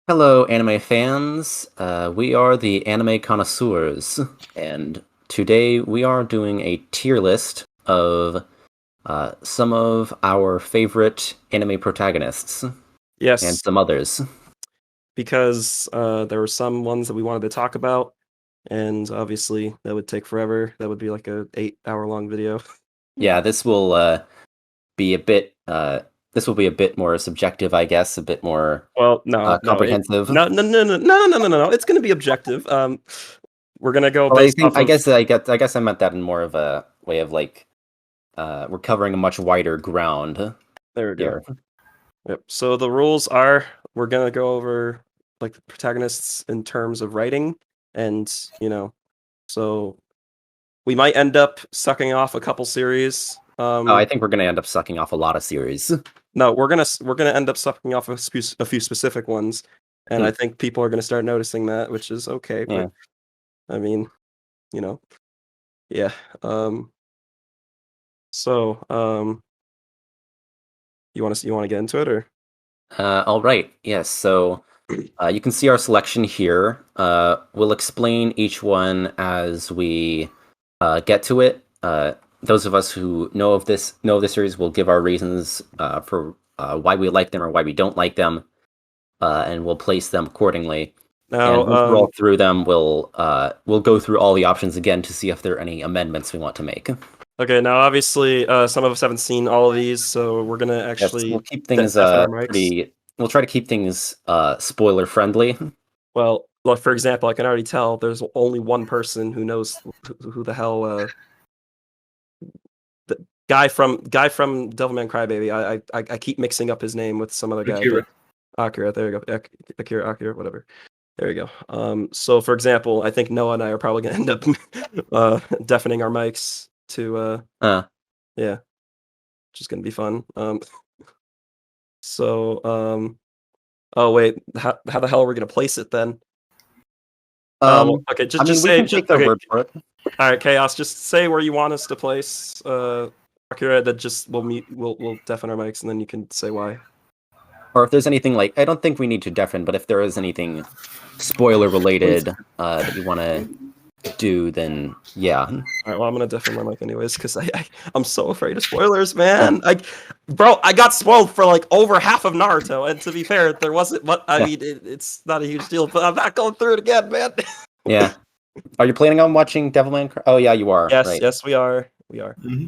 Hello, anime fans. We are the anime connoisseurs, and today we are doing a tier list of some of our favorite anime protagonists and Yes, some others. because there were some ones that we wanted to talk about, and obviously that would take forever. That would be like a 8 hour long video. Yeah, this will be a bit. This will be a bit more subjective, I guess, a bit more Well, no, comprehensive. no. It's going to be objective. We're gonna go Well, I based think off of. I guess I meant that in more of a way of like we're covering a much wider ground There we go. here. Yep. So the rules are we're gonna go over like the protagonists in terms of writing, and so we might end up sucking off a couple series. Oh, I think we're gonna end up sucking off a lot of series. No, we're gonna end up sucking off a few specific ones, and I think people are gonna start noticing that, which is okay. Yeah. But I mean, you know, yeah. So you want to get into it or? All right. Yes. So you can see our selection here. We'll explain each one as we get to it. Those of us who know of this series will give our reasons for why we like them or why we don't like them, and we'll place them accordingly. Now, And once we're all through them, we'll go through all the options again to see if there are any amendments we want to make. okay. Now, obviously, some of us haven't seen all of these, so we're gonna Yes, actually we'll keep things deafen our mics. pretty. We'll try to keep things spoiler friendly. Well, look, for example, I can already tell there's only one person who knows who the hell the guy from Devilman Crybaby. I keep mixing up his name with some other guy. Akira. Akira, there you go. Akira, whatever. There you go. So for example, I think Noah and I are probably gonna end up deafening our mics to yeah, which is gonna be fun. So oh wait, how the hell are we gonna place it then? Okay, I mean, we can take their word for it. All right, Chaos, just say where you want us to place Akira. That just we'll deafen our mics, and then you can say why. Or if there's anything like, I don't think we need to deafen, but if there is anything spoiler related that you want to do, then yeah. All right, well, I'm gonna deafen my mic anyways because I'm so afraid of spoilers, man. I got spoiled for like over half of Naruto, and to be fair, there wasn't. But I mean, it's not a huge deal. But I'm not going through it again, man. Yeah. Are you planning on watching Devilman? Oh yeah, you are. Yes, right. yes, we are. Mm-hmm.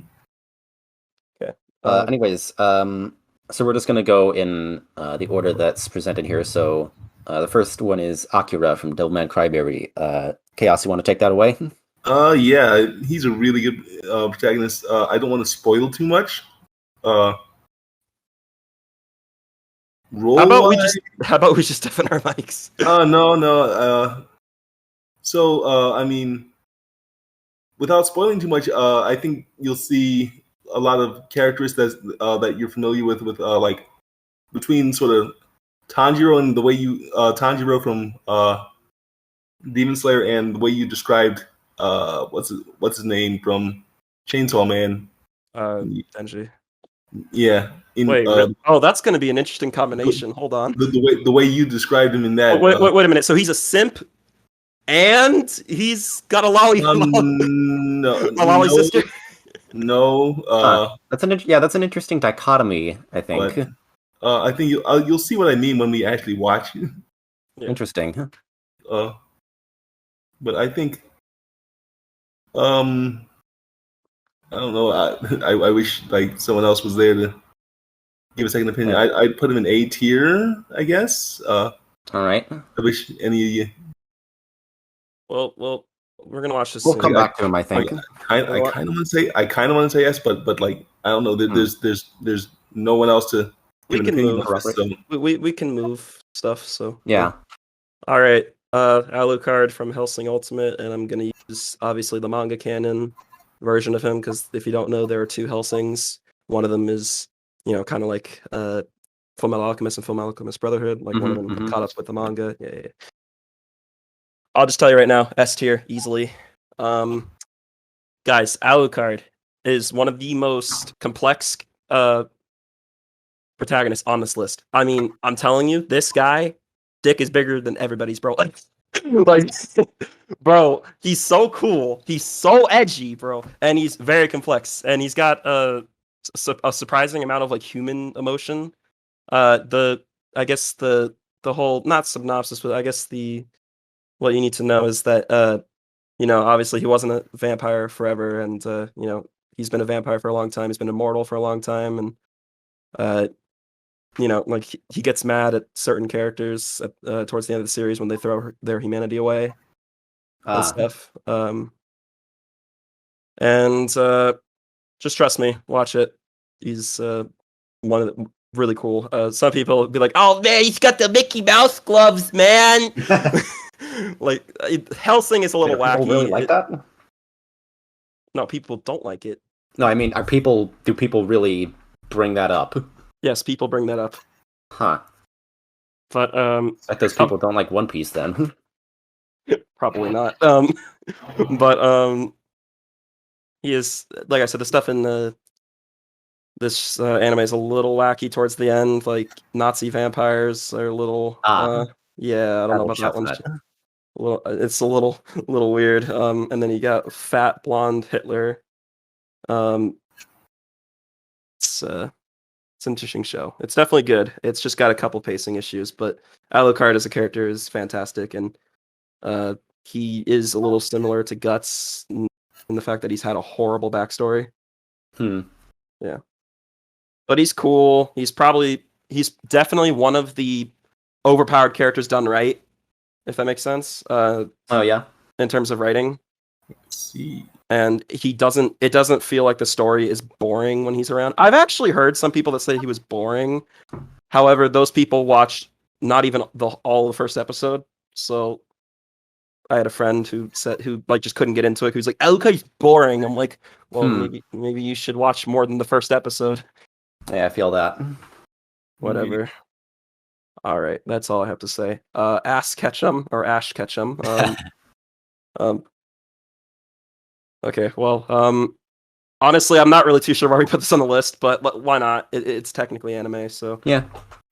Okay. Anyways, so we're just gonna go in the order that's presented here. So the first one is Akira from Devilman Crybaby. Chaos, you want to take that away? Yeah, he's a really good protagonist. I don't want to spoil too much. How about we just deafen our mics? No. So I mean, without spoiling too much, I think you'll see a lot of characteristics that you're familiar with like between sort of Tanjiro and the way you Tanjiro from Demon Slayer and the way you described what's his name from Chainsaw Man. Denji. Yeah. Wait, really? Oh, that's going to be an interesting combination. Hold on. The way you described him in that. Wait a minute. So he's a simp, and he's got a lolly. A lolly sister. No. That's an interesting dichotomy, I think. But, I think you'll see what I mean when we actually watch. Yeah. Interesting. But I think, I don't know. I wish like someone else was there to give a second opinion. Yeah. I'd put him in A tier, I guess. All right. I wish any of you. Well, we're gonna watch this. We'll come back to him, I think. I kind of want to say yes, but like I don't know. There's no one else to give an opinion on this, so. We can move stuff. So yeah. All right. Alucard from Hellsing Ultimate, and I'm gonna use obviously the manga canon version of him because if you don't know, there are two Hellsings. One of them is kind of like Fullmetal Alchemist and Fullmetal Alchemist Brotherhood. Like one of them caught up with the manga. Yeah. I'll just tell you right now, S tier easily. Guys, Alucard is one of the most complex protagonists on this list. I mean, I'm telling you, this guy dick is bigger than everybody's, bro. Like, bro, he's so cool. He's so edgy, bro, and he's very complex. And he's got a surprising amount of like human emotion. I guess the whole not synopsis, but I guess what you need to know is that obviously he wasn't a vampire forever, and he's been a vampire for a long time. He's been immortal for a long time, and like he gets mad at certain characters towards the end of the series when they throw their humanity away and stuff. And just trust me, watch it. He's one of the really cool. Some people be like, "Oh man, he's got the Mickey Mouse gloves, man." Like Hellsing is a little wacky. People really like that? No, people don't like it. No, I mean, do people really bring that up? Yes, people bring that up. Huh. But like those people don't like One Piece then. Probably not. But he is, like I said, the stuff in this anime is a little wacky towards the end. Like Nazi vampires are a little yeah, I don't know about that one. Well, it's a little weird. And then you got fat blonde Hitler. It's an interesting show. It's definitely good. It's just got a couple pacing issues, but Alucard as a character is fantastic, and he is a little similar to Guts in the fact that he's had a horrible backstory. Yeah, but he's cool. He's definitely one of the overpowered characters done right, if that makes sense. Oh yeah, in terms of writing. Let's see. And it doesn't feel like the story is boring when he's around. I've actually heard some people that say he was boring. However, those people watched not even all the first episode. So I had a friend who just couldn't get into it. Who's like, "Alucard's boring." I'm like, well, maybe you should watch more than the first episode. Yeah, I feel that. Whatever. All right, that's all I have to say. Ash Ketchum. Okay, well, honestly, I'm not really too sure why we put this on the list, but why not? It's technically anime, so yeah.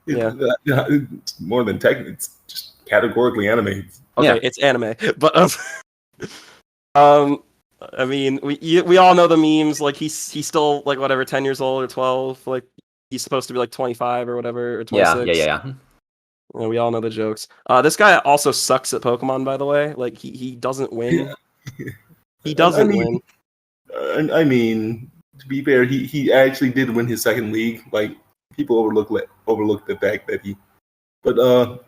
It's more than technically; it's just categorically anime. Okay, it's anime, but I mean, we all know the memes. Like he's still like whatever, 10 years old or 12. Like he's supposed to be like 25 or whatever, or 26. Yeah. And we all know the jokes. This guy also sucks at Pokemon, by the way. Like he doesn't win. Yeah. He doesn't win. I mean, to be fair, he actually did win his second league. Like people overlooked the fact that he. But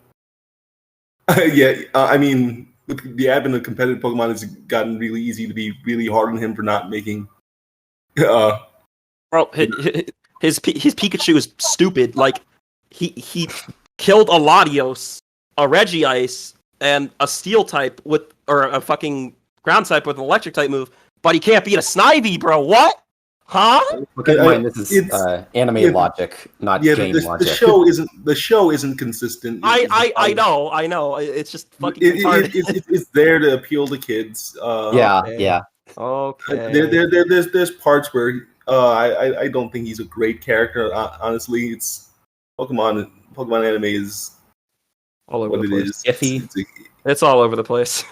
I mean, with the advent of competitive Pokemon, it's gotten really easy to be really hard on him for not making. Bro, his Pikachu is stupid. Like he killed a Latios, a Regice, and a Steel type or a fucking ground type with an electric type move, but he can't beat a Snivy, bro. What? Huh? This is anime logic, not game logic. The show isn't consistent. I know. It's just fucking retarded. It's there to appeal to kids. Yeah. Okay. There's parts where I don't think he's a great character. Honestly, it's Pokemon anime is all over what the place. Iffy. It's all over the place.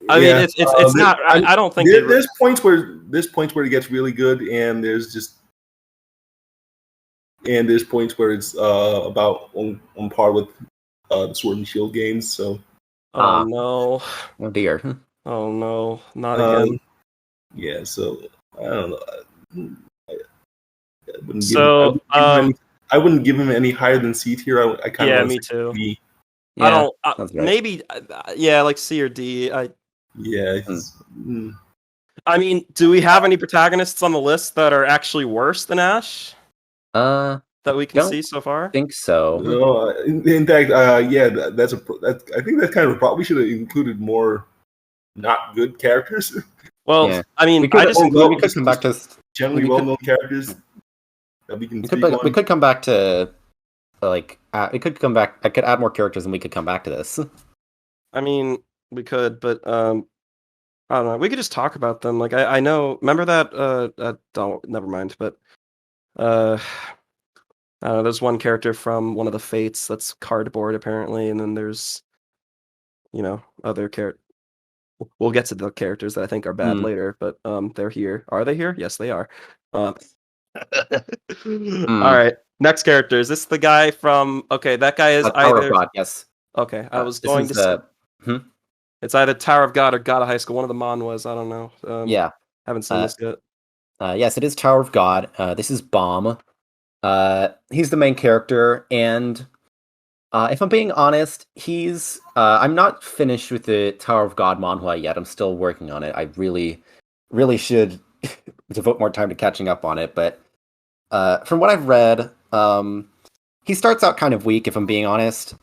I mean, it's not. I don't think there's points where it gets really good, and there's points where it's about on par with the Sword and Shield games. So, no, oh dear, oh no, not again. Yeah, so I don't know. I wouldn't give him any higher than C tier. I kind of me too. B. I don't. Maybe like C or D. I mean, do we have any protagonists on the list that are actually worse than Ash? That we can see so far. I think so. No, in fact, I think that's kind of a problem. We should have included more not good characters. Well, yeah. I mean, we could come back to generally well-known characters that we can. We could come back to like we could come back. I could add more characters, and we could come back to this. I mean, we could, but I don't know. We could just talk about them. Like I know. Remember that? Don't. Never mind. But There's one character from one of the Fates that's cardboard apparently, and then there's other characters. We'll get to the characters that I think are bad later, but they're here. Are they here? Yes, they are. All right. Next character. Is this the guy from? Okay, that guy is Tower either. of God. Yes. Okay, I was This going is, to say it's either Tower of God or God of High School. One of the manhwas. I don't know. Yeah. Haven't seen this yet. Yes, it is Tower of God. This is Baam. He's the main character, and if I'm being honest, I'm not finished with the Tower of God manhwa yet. I'm still working on it. I really, really should devote more time to catching up on it. But from what I've read, he starts out kind of weak. If I'm being honest,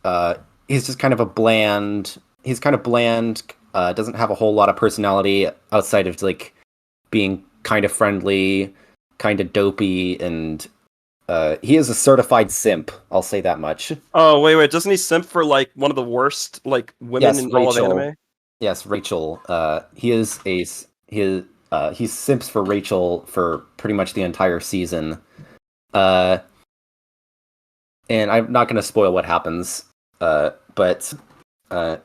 he's just kind of a bland. He's kind of bland. Doesn't have a whole lot of personality outside of like being kind of friendly, kind of dopey, and he is a certified simp. I'll say that much. Oh wait! Doesn't he simp for like one of the worst like women in all of anime? Yes, Rachel. He simps for Rachel for pretty much the entire season. And I'm not going to spoil what happens. But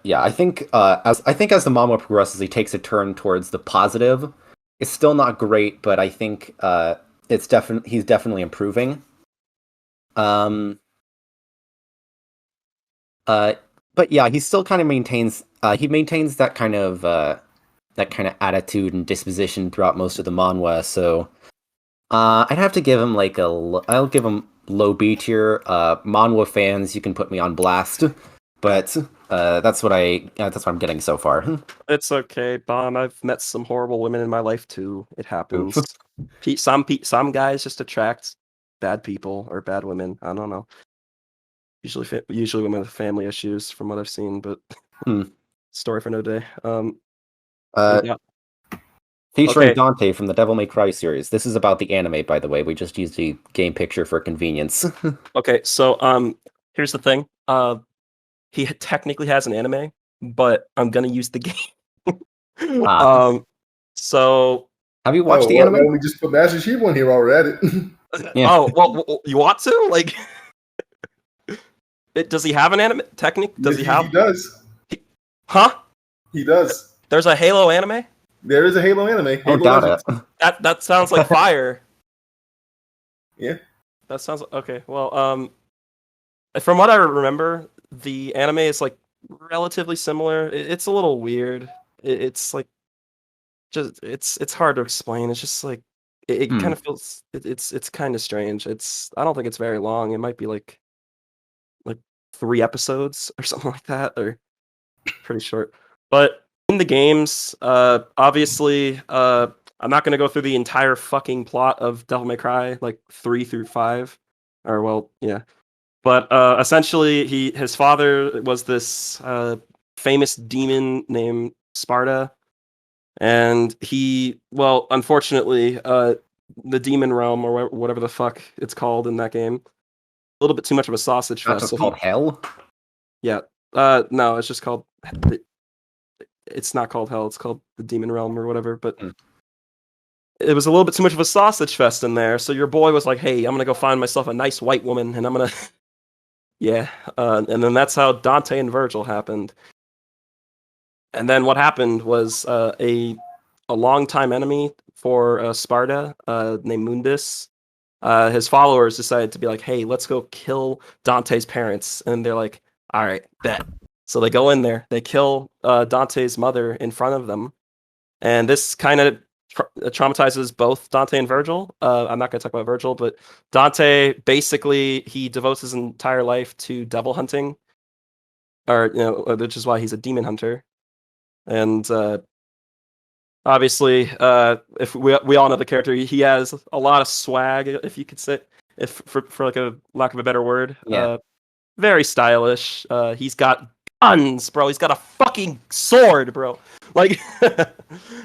yeah, I think as the manga progresses, he takes a turn towards the positive. It's still not great, but I think he's definitely improving. But yeah, he still kind of maintains that kind of attitude and disposition throughout most of the manhwa. So I'd have to give him I'll give him low B tier. Manhwa fans, you can put me on blast, but that's what I'm getting so far. It's okay, Baam. I've met some horrible women in my life too. It happens. Some guys just attract bad people or bad women. I don't know. Usually women with family issues, from what I've seen. But story for no day. Yeah. Featuring Dante from the Devil May Cry series. This is about the anime, by the way. We just used the game picture for convenience. Okay, so here's the thing. He technically has an anime, but I'm gonna use the game. So have you watched the anime? Why don't we just put Master Chief on here while we're at it? Yeah. Oh well, you want to like? Does he have an anime? Does he have? He does. Huh? He does. There's a Halo anime. There is a Halo anime. Halo doubt it. That sounds like fire. Yeah. That sounds okay. Well, from what I remember, the anime is like relatively similar. It's a little weird. It's like just it's hard to explain. It's just like it kind of feels it's kind of strange. I don't think it's very long. It might be like 3 episodes or something like that, or pretty short. But in the games, obviously, I'm not going to go through the entire fucking plot of Devil May Cry, like 3 through 5, or well, yeah. But essentially, his father was this famous demon named Sparta, and unfortunately, the demon realm or whatever the fuck it's called in that game, a little bit too much of a sausage fest. It's called Hell? Yeah. No, it's just called. It's not called Hell. It's called the Demon Realm or whatever. But it was a little bit too much of a sausage fest in there. So your boy was like, "Hey, I'm gonna go find myself a nice white woman, and I'm gonna." Yeah. And then that's how Dante and Virgil happened. And then what happened was a longtime enemy for Sparta named Mundus. His followers decided to be like, "Hey, let's go kill Dante's parents," and they're like, "All right, bet." So they go in there, they kill Dante's mother in front of them, and this kind of traumatizes both Dante and Virgil. I'm not going to talk about Virgil, but Dante basically he devotes his entire life to devil hunting, or which is why he's a demon hunter, and obviously, if we all know the character, he has a lot of swag, if you could say, if for like a lack of a better word. Yeah. Very stylish. He's got guns, bro. He's got a fucking sword, bro. Like,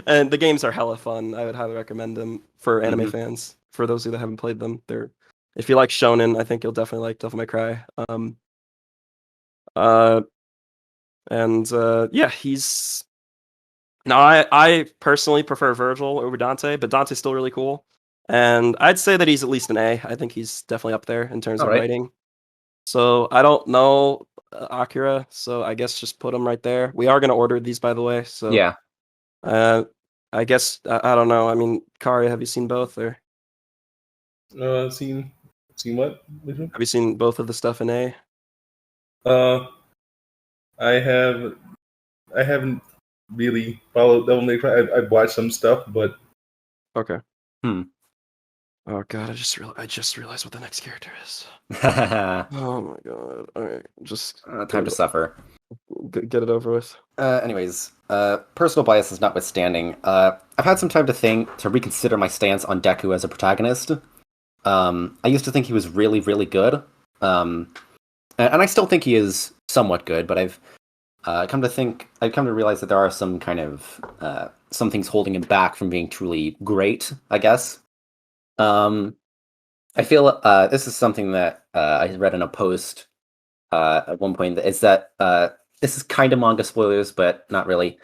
and the games are hella fun. I would highly recommend them for anime fans. For those of you that haven't played them, if you like shonen, I think you'll definitely like Devil May Cry. Yeah, he's. Now, I personally prefer Virgil over Dante, but Dante's still really cool. And I'd say that he's at least an A. I think he's definitely up there in terms All of right. writing. So I don't know Akira, so I guess just put him right there. We are going to order these, by the way. So Yeah. I guess I don't know. I mean, Kari, have you seen both, or Seen what? Which one? have you seen both of the stuff in A? I have. I haven't really followed Devil May Cry. I've watched some stuff, but Okay. Hmm. Oh god, I just realized what the next character is. Time Oh my god. Alright, just to suffer. get it over with. Anyways, personal biases notwithstanding, I've had some time to think, to reconsider my stance on Deku as a protagonist. I used to think he was really, really good. And I still think he is somewhat good, but I've come to realize that there are some kind of, some things holding him back from being truly great, I guess. I feel, this is something that, I read in a post, at one point, is that, this is kind of manga spoilers, but not really.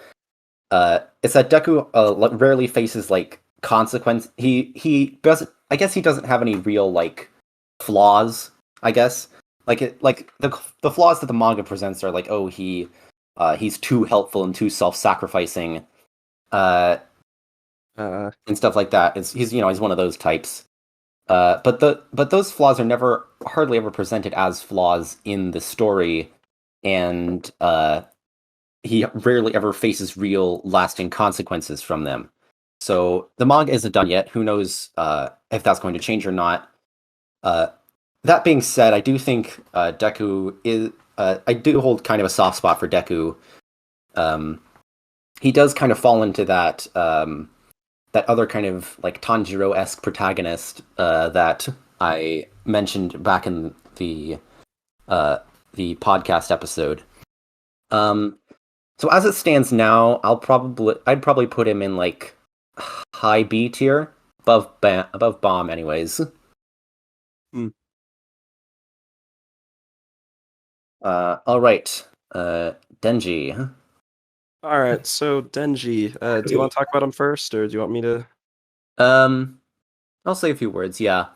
It's that Deku rarely faces like consequence. He doesn't. I guess he doesn't have any real like flaws. I guess the flaws that the manga presents are like, oh, he's too helpful and too self-sacrificing, and stuff like that. He's one of those types. But those flaws are never hardly ever presented as flaws in the story, and he rarely ever faces real lasting consequences from them. So the manga isn't done yet. Who knows if that's going to change or not. That being said, I do think Deku is. I do hold kind of a soft spot for Deku. He does kind of fall into that that other kind of like Tanjiro-esque protagonist that I mentioned back in the podcast episode. So as it stands now, I'd probably put him in like high B tier, above Baam, anyways. All right, Denji. All right, so Denji, do you want to talk about him first, or do you want me to? I'll say a few words. Yeah.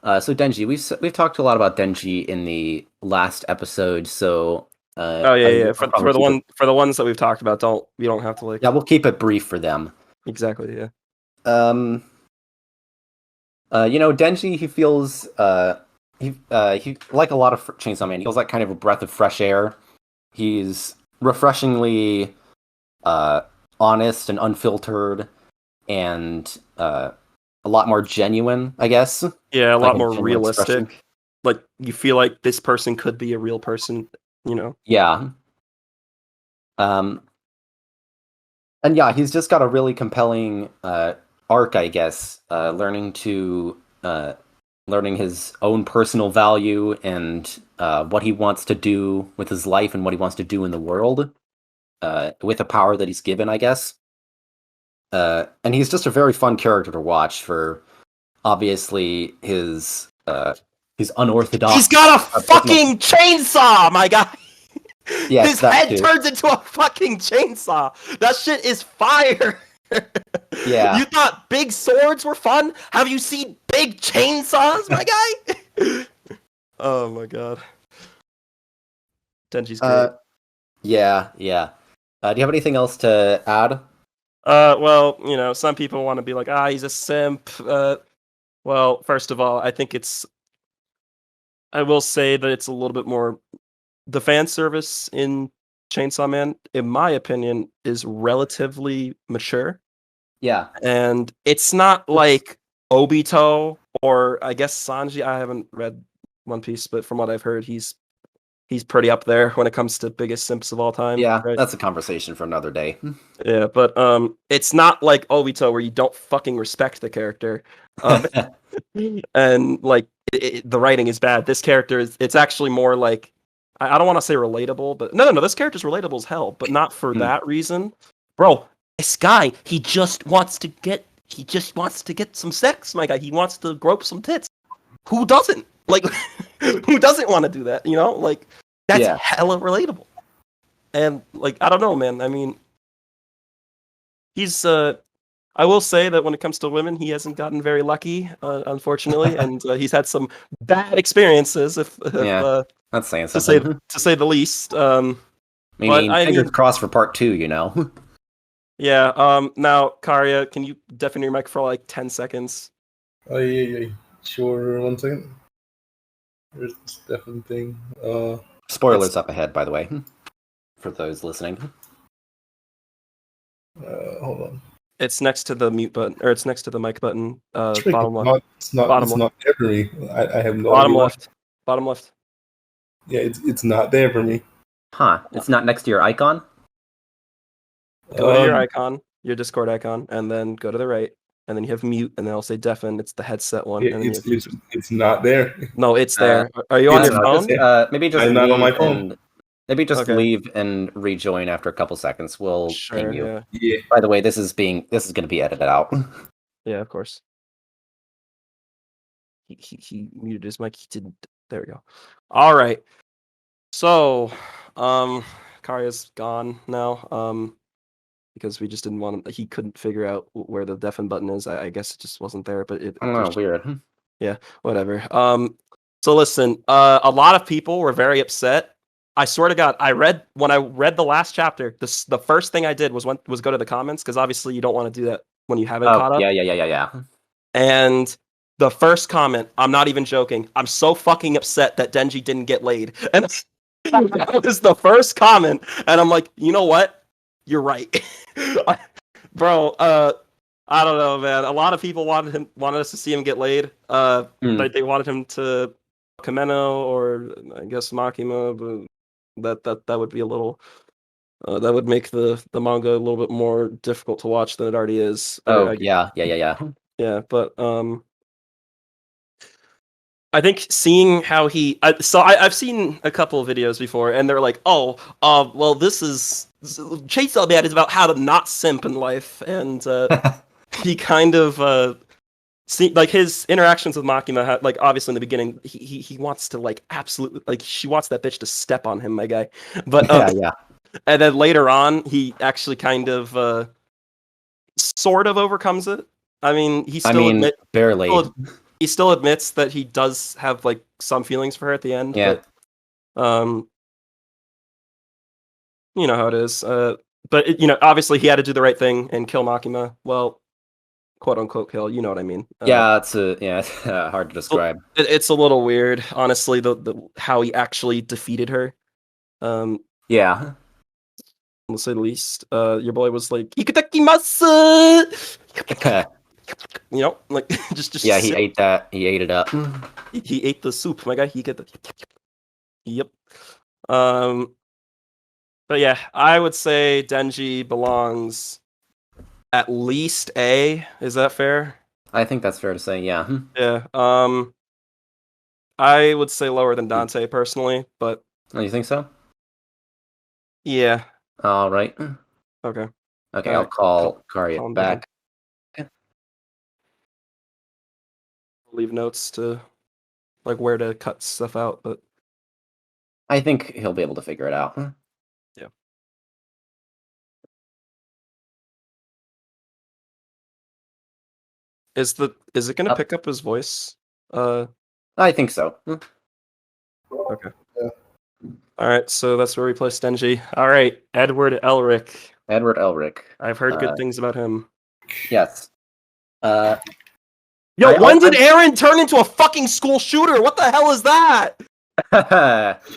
So Denji, we've talked a lot about Denji in the last episode. So Oh yeah. For the ones that we've talked about, you don't have to like. Yeah, we'll keep it brief for them. Exactly. Yeah. Denji, he feels he like a lot of Chainsaw Man. He feels like kind of a breath of fresh air. He's refreshingly honest and unfiltered, and a lot more genuine, I guess. Yeah, a like lot more realistic. expression. Like you feel like this person could be a real person, Yeah. And yeah, he's just got a really compelling arc, I guess. Learning his own personal value and what he wants to do with his life and what he wants to do in the world with the power that he's given, I guess. And he's just a very fun character to watch for, obviously, his unorthodox. He's got a fucking chainsaw, my guy. Yeah, his head turns into a fucking chainsaw. That shit is fire. Yeah. You thought big swords were fun? Have you seen big chainsaws, my guy? Oh my god. Denji's great. Yeah. Do you have anything else to add? Well, some people want to be like, he's a simp. Well, first of all, I will say that it's a little bit more. The fan service in Chainsaw Man, in my opinion, is relatively mature. Yeah. And it's not like Obito or I guess Sanji. I haven't read One Piece, but from what I've heard, he's pretty up there when it comes to biggest simps of all time. Yeah, right? That's a conversation for another day. Yeah, but it's not like Obito where you don't fucking respect the character. And like the writing is bad. This character it's actually more like I don't want to say relatable, but no, this character's relatable as hell, but not for that reason. Bro, this guy, he just wants to get some sex, my guy. He wants to grope some tits. Who doesn't? Like, who doesn't want to do that? Like, that's hella relatable. And, like, I don't know, man. I mean, he's, I will say that when it comes to women, he hasn't gotten very lucky, unfortunately, and he's had some bad experiences, if Yeah, that's saying to say something. the least. Fingers crossed for part 2, you know. Yeah. Now, Karya, can you deafen your mic for like 10 seconds? Oh yeah. Sure. 1 second. Where's this definite thing? Spoilers up ahead, by the way, for those listening. Hold on. It's next to the mute button, or it's next to the mic button. Bottom left. It's not there for me. I have no bottom idea. left. Bottom left. Yeah, it's not there for me. Huh? It's not next to your icon. Go to your icon, your Discord icon, and then go to the right, and then you have mute, and then I'll say deafen. It's the headset one. Yeah, and then it's not there. No, it's there. Are you on your phone? Maybe just I'm leave not on my phone. leave and rejoin after a couple seconds. We'll ping you. Yeah. By the way, this is going to be edited out. Yeah, of course. He muted his mic. He didn't. There we go. All right. So, Karya's gone now. Because we just didn't want him. He couldn't figure out where the deafen button is. I guess it just wasn't there. But it. I don't know. Weird. Yeah. Whatever. So listen. A lot of people were very upset. I swear to God, when I read the last chapter, the first thing I did was go to the comments, because obviously you don't want to do that when you haven't caught up. Yeah. And the first comment, I'm not even joking. I'm so fucking upset that Denji didn't get laid. And that was the first comment. And I'm like, you know what? You're right. Bro, I don't know, man. A lot of people wanted us to see him get laid. Like they wanted him to Kameno or I guess Makima, but that would be a little that would make the manga a little bit more difficult to watch than it already is. Yeah, but I think seeing how I've seen a couple of videos before, and they're like, well, this is Chainsaw Man is about how to not simp in life, and he kind of see, like, his interactions with Makima, like, obviously in the beginning, he wants to, like, absolutely, like, she wants that bitch to step on him, my guy. But yeah. And then later on, he actually kind of sort of overcomes it. I mean, barely. He still admits that he does have, like, some feelings for her at the end. Yeah. But, you know how it is. But obviously he had to do the right thing and kill Makima. Well, quote unquote kill. You know what I mean? It's hard to describe. It's a little weird, honestly. The how he actually defeated her. Yeah. To say the least. Your boy was like, "Ikutakimasu!" Like just. Yeah, he ate that. He ate it up. He ate the soup, my guy. He get the. Yep. But yeah, I would say Denji belongs at least A. Is that fair? I think that's fair to say. Yeah. Yeah. I would say lower than Dante personally, but. Oh, you think so? Yeah. All right. Okay. Okay, I'll call Karya back. I'll leave notes to, like, where to cut stuff out, but I think he'll be able to figure it out. Yeah. Is it gonna pick up his voice? I think so. Okay. Yeah. All right, so that's where we place Denji. All right, Edward Elric. I've heard good things about him. Yes. When did Eren turn into a fucking school shooter? What the hell is that?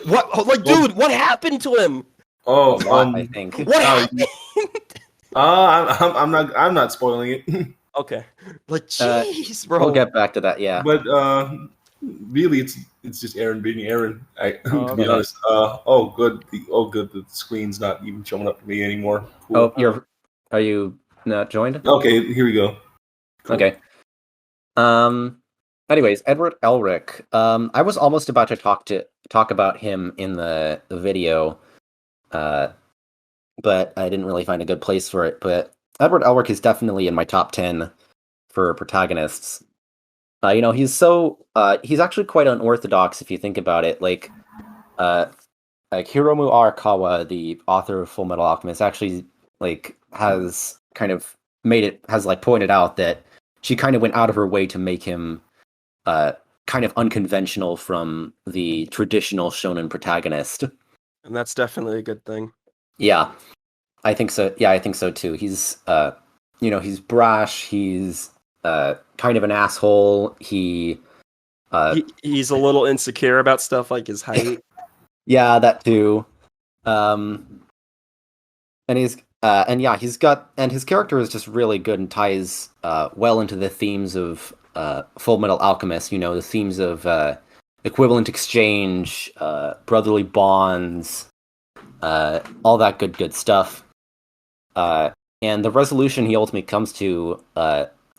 What? Like, dude, what happened to him? I think. What happened? I'm not spoiling it. Okay. Like, jeez, bro. We'll get back to that. Yeah. But really, it's just Eren being Eren. To be honest. Good. The screen's not even showing up for me anymore. Cool. Are you not joined? Okay, here we go. Cool. Okay. Anyways, Edward Elric. I was almost about to talk about him in the video, but I didn't really find a good place for it. But Edward Elric is definitely in my top 10 for protagonists. He's actually quite unorthodox if you think about it. Like Hiromu Arakawa, the author of Full Metal Alchemist, actually has kind of has like pointed out that she kind of went out of her way to make him kind of unconventional from the traditional shonen protagonist. And that's definitely a good thing. Yeah, I think so. Yeah, I think so too. He's he's brash. He's kind of an asshole. He's a little insecure about stuff like his height. Yeah, that too. And his character is just really good and ties well into the themes of Full Metal Alchemist. The themes of equivalent exchange, brotherly bonds, all that good stuff. And the resolution he ultimately comes to,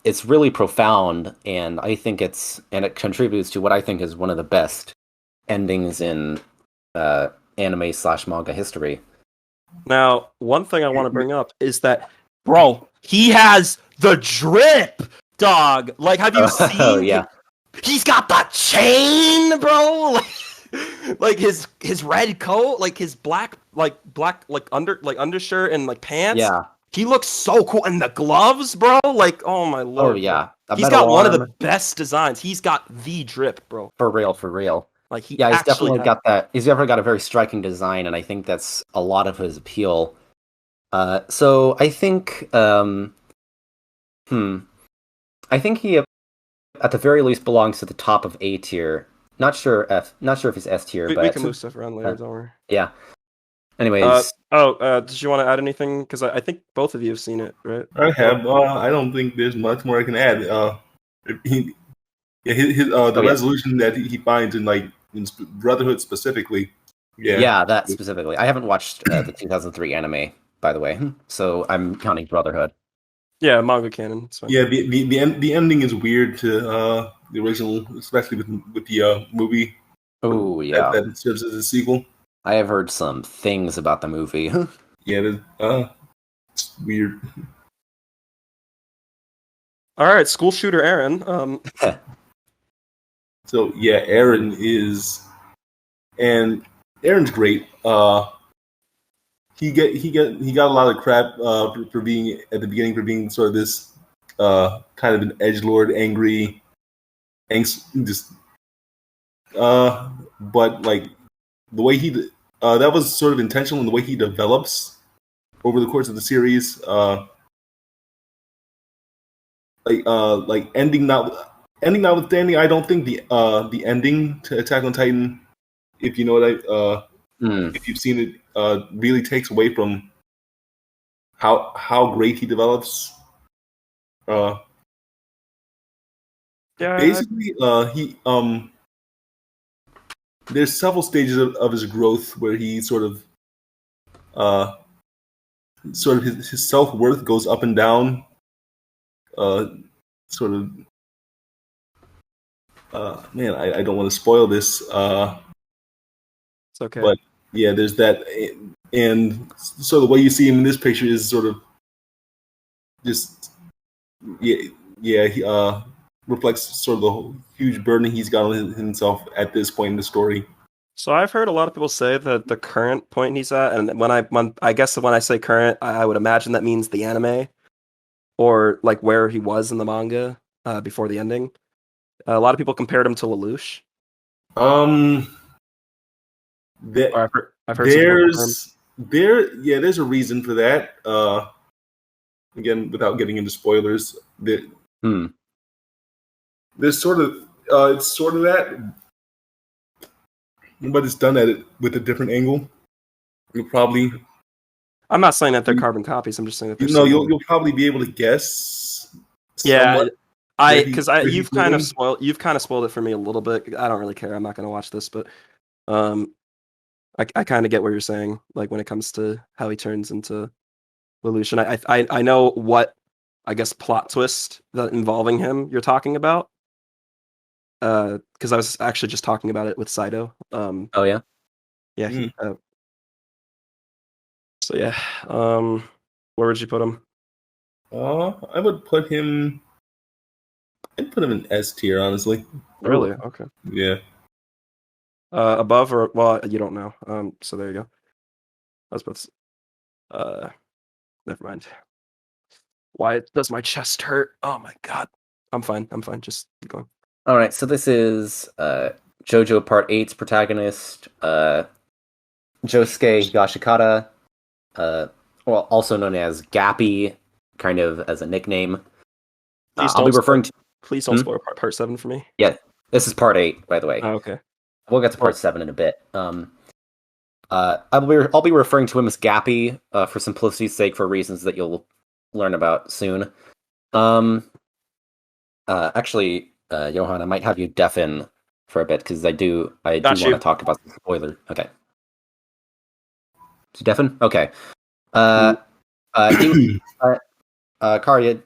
it's really profound, and I think it contributes to what I think is one of the best endings in anime/manga history. Now, one thing I want to bring up is that, bro, he has the drip, dog. Like, have you seen? Oh yeah, he's got the chain, bro. Like his red coat, like his black undershirt and like pants. Yeah, he looks so cool, and the gloves, bro. Like, oh my lord. Oh yeah, he's got one of the best designs. He's got the drip, bro. For real. Like he's definitely got that. He's definitely got a very striking design, and I think that's a lot of his appeal. So I think, I think he, at the very least, belongs to the top of A tier. Not sure if he's S tier, but we can move stuff around later. Don't worry. Yeah. Anyways. Did you want to add anything? Because I think both of you have seen it, right? I have. I don't think there's much more I can add. The resolution that he finds in Brotherhood specifically. Yeah, that specifically. I haven't watched the 2003 anime, by the way, so I'm counting Brotherhood. Yeah, manga canon. Yeah, the ending is weird to the original, especially with the movie. Oh yeah, that serves as a sequel. I have heard some things about the movie. Yeah, it's weird. All right, school shooter Eren. So yeah, Eren's great. He got a lot of crap for being at the beginning for being sort of this kind of an edgelord, angry, but like the way he that was sort of intentional in the way he develops over the course of the series. Ending notwithstanding, I don't think the ending to Attack on Titan, if you know what if you've seen it, really takes away from how great he develops. Basically, he there's several stages of his growth where he sort of his self-worth goes up and down. Man, I don't want to spoil this. It's okay. But yeah, there's that, and so the way you see him in this picture is sort of just he reflects sort of the whole huge burden he's got on himself at this point in the story. So I've heard a lot of people say that the current point he's at, and when I guess when I say current, I would imagine that means the anime, or like where he was in the manga before the ending. A lot of people compared him to Lelouch. I've heard there's a reason for that. Again, without getting into spoilers, there's sort of it's sort of that, but it's done with a different angle. You'll probably. I'm not saying that they're carbon copies. I'm just saying that you'll probably be able to guess. Yeah, you've kind of spoiled it for me a little bit. I don't really care. I'm not going to watch this, but I kind of get what you're saying. Like when it comes to how he turns into Lelouch, and I know what I guess plot twist that involving him you're talking about. Because I was actually just talking about it with Saito. Oh yeah, yeah. So yeah, where would you put him? I would put him. I'd put him in S tier, honestly. Really? Okay. Yeah. Above or you don't know. So there you go. I was about to. Never mind. Why does my chest hurt? Oh my god. I'm fine. Just keep going. All right, so this is JoJo Part 8's protagonist, Josuke Higashikata, well, also known as Gappy, kind of as a nickname. I'll be referring to. Please don't spoil part 7 for me. Yeah, this is Part 8, by the way. Oh, okay. We'll get to Part 7 in a bit. I'll be referring to him as Gappy for simplicity's sake, for reasons that you'll learn about soon. Actually, Johan, I might have you deafen for a bit because I do want to talk about the spoiler. Okay. To deafen? Okay. Karya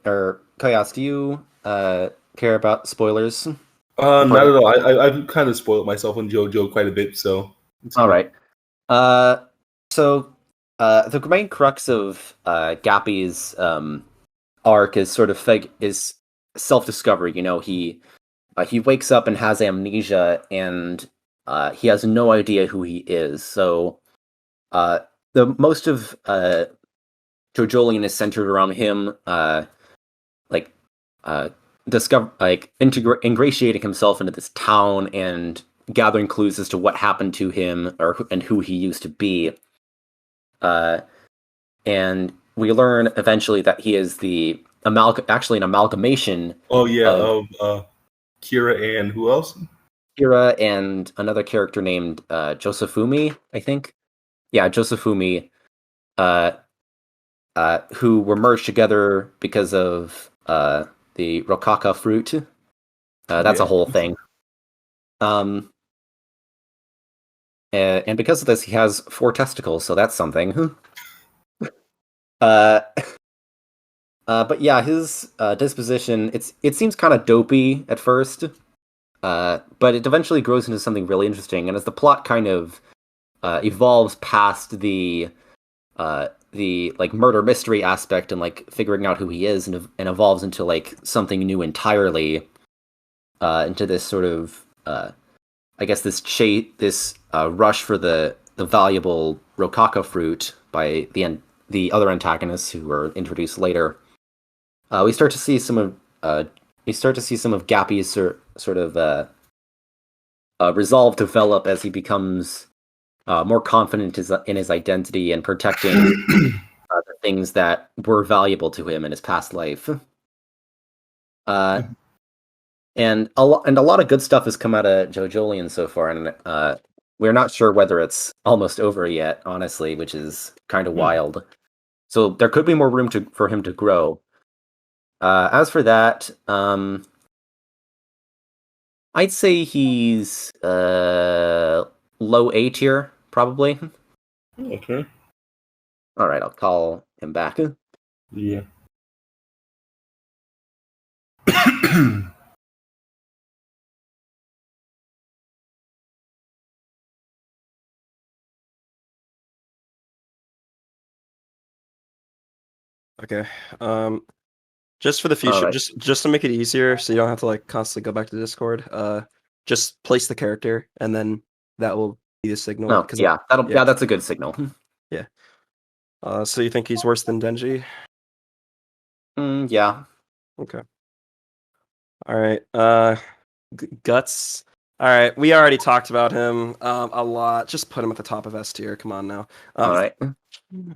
or Kayas, do you care about spoilers? Not at all. I've kind of spoiled myself on JoJo quite a bit, so. All right. So the main crux of Gappy's arc is sort of is self-discovery. You know, he wakes up and has amnesia, and he has no idea who he is. So the most of JoJolion is centered around him, ingratiating himself into this town and gathering clues as to what happened to him and who he used to be. And we learn eventually that he is an amalgamation. Oh yeah, of Kira and who else? Kira and another character named Josefumi, I think. Yeah, Josefumi, who were merged together because of the Rokaka fruit. That's a whole thing. And because of this, he has 4 testicles, so that's something. But yeah, his disposition, it seems kind of dopey at first, but it eventually grows into something really interesting. And as the plot kind of evolves past the like murder mystery aspect and like figuring out who he is, and evolves into like something new entirely, into this sort of I guess this rush for the valuable Rokaka fruit by the other antagonists who are introduced later. We start to see some of Gappy's sort of resolve develop as he becomes more confident in his identity and protecting the things that were valuable to him in his past life. And a lot of good stuff has come out of JoJolion so far, and we're not sure whether it's almost over yet, honestly, which is kind of wild. So there could be more room for him to grow. As for that, I'd say he's low A tier, probably. Okay. All right, I'll call him back. Yeah. Okay. Just for the future, Right. just to make it easier, so you don't have to like constantly go back to Discord. Just place the character, and then that will be the signal. Oh, yeah, that's a good signal. Yeah. So you think he's worse than Denji? Yeah. Okay. All right. Guts. All right. We already talked about him a lot. Just put him at the top of S tier. Come on now. All right.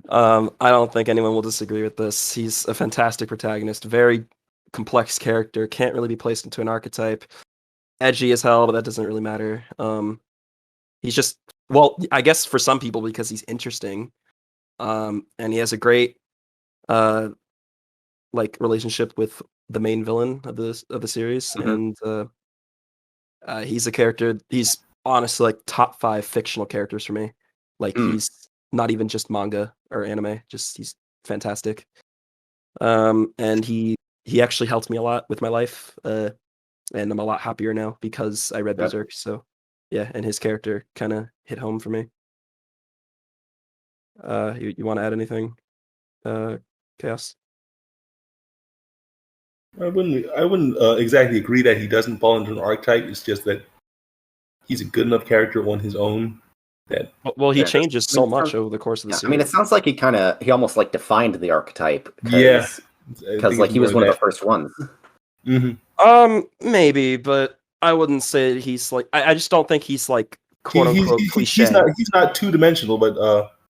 I don't think anyone will disagree with this. He's a fantastic protagonist. Very complex character. Can't really be placed into an archetype. Edgy as hell, but that doesn't really matter. He's just, well, I guess for some people because he's interesting. And he has a great like relationship with the main villain of the series, and he's a character. He's honestly like top 5 fictional characters for me. Like he's not even just manga or anime. Just he's fantastic. And he actually helped me a lot with my life. And I'm a lot happier now because I read Berserk. So yeah, and his character kind of hit home for me. You want to add anything, Chaos? I wouldn't exactly agree that he doesn't fall into an archetype. It's just that he's a good enough character on his own. That he changes so much over the course of the series. I mean, it sounds like he almost like defined the archetype. Yeah, Because like he was one of the first ones. Maybe, but I wouldn't say he's like. I just don't think he's like quote unquote cliche. He's not 2-dimensional, but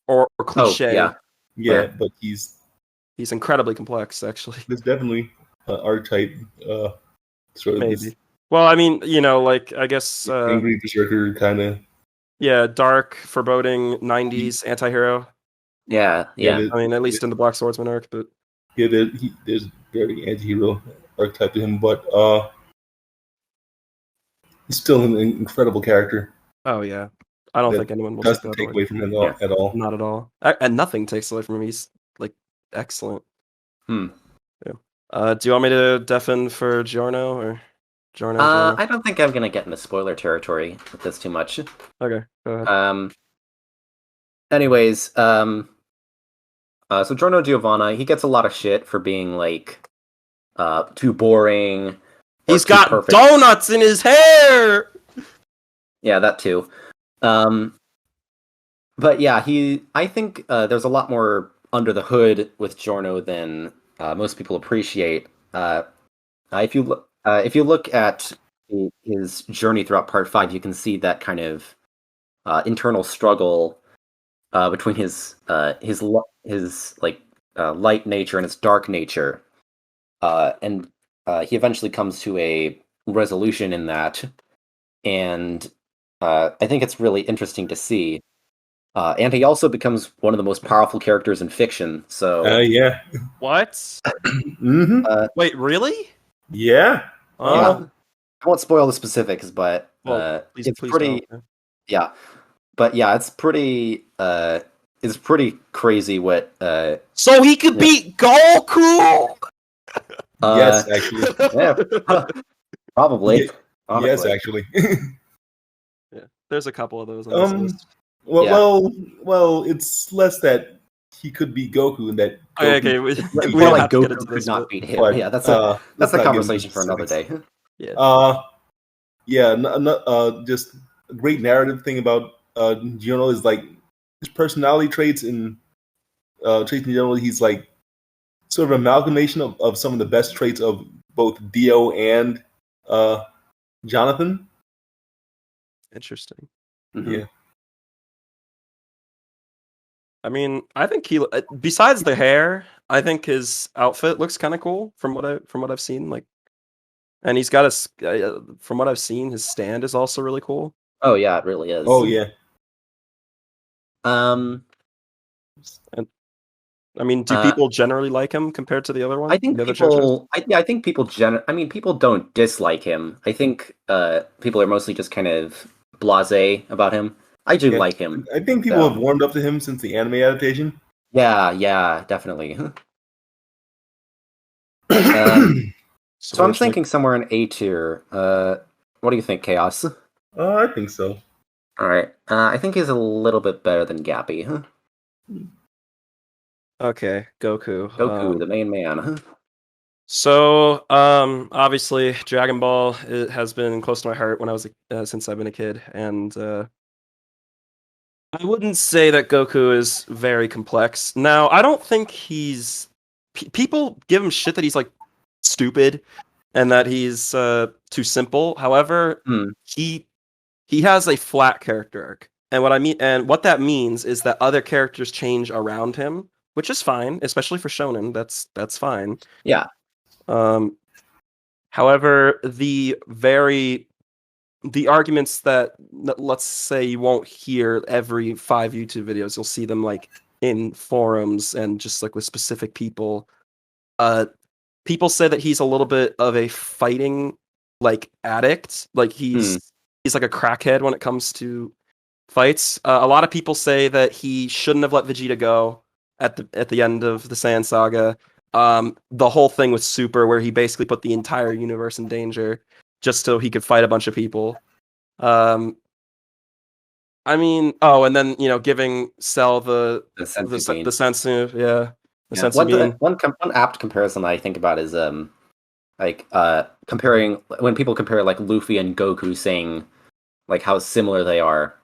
or cliche. Oh, yeah, but he's incredibly complex. Actually, there's definitely an archetype. Sort of maybe. this, well, I mean, like I guess angry berserker kind of. Yeah, dark, foreboding '90s anti-hero. Yeah. I mean, at least in the Black Swordsman arc, but yeah, there's very anti-hero archetype to him, but he's still an incredible character. Oh yeah, I don't think anyone will take away from him at all. Not at all, and nothing takes away from him. He's like excellent. Yeah. Do you want me to deafen for Giorno or Giorno? I don't think I'm gonna get into spoiler territory with this too much. Okay, go ahead. Anyways, so Giorno Giovanna, he gets a lot of shit for being like too boring. He's got perfect. Donuts in his hair. Yeah, that too. But yeah, I think there's a lot more under the hood with Giorno than most people appreciate. If you look at his journey throughout Part 5, you can see that kind of internal struggle between his light nature and his dark nature, and he eventually comes to a resolution in that, and I think it's really interesting to see. And he also becomes one of the most powerful characters in fiction. So yeah. What? Mm-hmm. Wait, really? Yeah. Yeah. I won't spoil the specifics, but it's pretty. Don't. Yeah, but yeah, it's pretty. It's pretty crazy what. So he could beat Goku. Yes, actually. Yeah, probably. Yeah, yes, actually. Yeah, there's a couple of those on this list. Well, it's less that he could beat Goku and that. Goku, we like Goku could not beat him. But, yeah, that's a conversation for another day. Yeah. Just a great narrative thing about Giorno is like his personality traits in general. He's like sort of an amalgamation of some of the best traits of both Dio and Jonathan. Interesting. Mm-hmm. Yeah. I mean, I think he. Besides the hair, I think his outfit looks kind of cool from what I've seen. Like, and he's got from what I've seen, his stand is also really cool. Oh yeah, it really is. Oh yeah. And, I mean, do people generally like him compared to the other one? I think people. I think people people don't dislike him. I think people are mostly just kind of blasé about him. I do like him. I think people have warmed up to him since the anime adaptation. Yeah, definitely. So I'm thinking somewhere in A tier. What do you think, Chaos? I think so. All right. I think he's a little bit better than Gappy. Okay, Goku. The main man. So, obviously, Dragon Ball has been close to my heart when I was since I've been a kid, and I wouldn't say that Goku is very complex. Now, I don't think he's. People give him shit that he's like stupid, and that he's too simple. However, he has a flat character arc, and what that means is that other characters change around him, which is fine, especially for shonen. That's fine. Yeah. However, the arguments that, let's say, you won't hear every 5 YouTube videos, you'll see them like in forums and just like with specific people. People say that he's a little bit of a fighting like addict, like he's like a crackhead when it comes to fights. A lot of people say that he shouldn't have let Vegeta go at the end of the Saiyan saga. The whole thing with Super, where he basically put the entire universe in danger just so he could fight a bunch of people. I mean, and then giving Cell the sensu, yeah. One apt comparison I think about is comparing when people compare like Luffy and Goku, saying like how similar they are.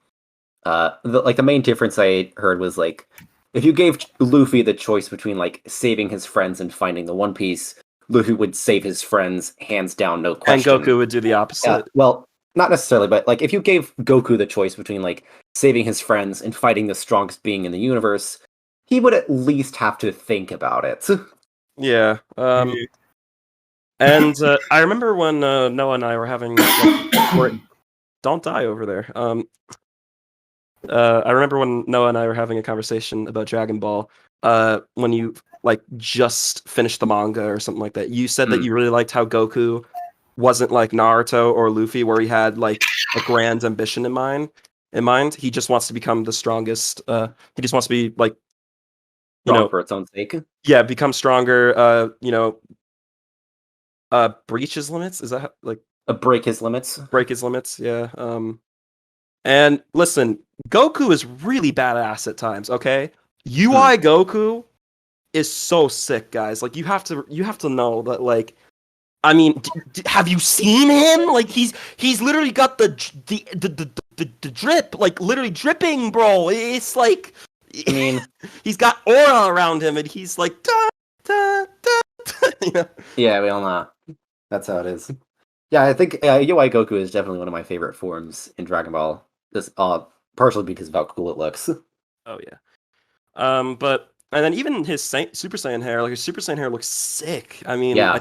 The main difference I heard was like if you gave Luffy the choice between like saving his friends and finding the One Piece, Luffy would save his friends hands down, no question. And Goku would do the opposite. Well, not necessarily, but like if you gave Goku the choice between like saving his friends and fighting the strongest being in the universe, he would at least have to think about it. Yeah. And I remember when Noah and I were having don't die over there. I remember when Noah and I were having a conversation about Dragon Ball. When you like just finished the manga or something like that, you said that you really liked how Goku wasn't like Naruto or Luffy, where he had like a grand ambition in mind. He just wants to become the strongest. He just wants to be like, Strong for its own sake. Yeah, become stronger. Breach his limits. Is that like break his limits? Break his limits. Yeah. And listen, Goku is really badass at times. Okay, UI Goku is so sick, guys. Like you have to know that. Like, I mean, have you seen him? Like he's literally got the drip, like literally dripping, bro. It's like, I mean, he's got aura around him, and he's like, da, da, da, da, you know? Yeah, we all know. That's how it is. Yeah, I think UI Goku is definitely one of my favorite forms in Dragon Ball. This partially because of how cool it looks. Oh yeah. But and then even his Super Saiyan hair, like his Super Saiyan hair looks sick. I mean, yeah.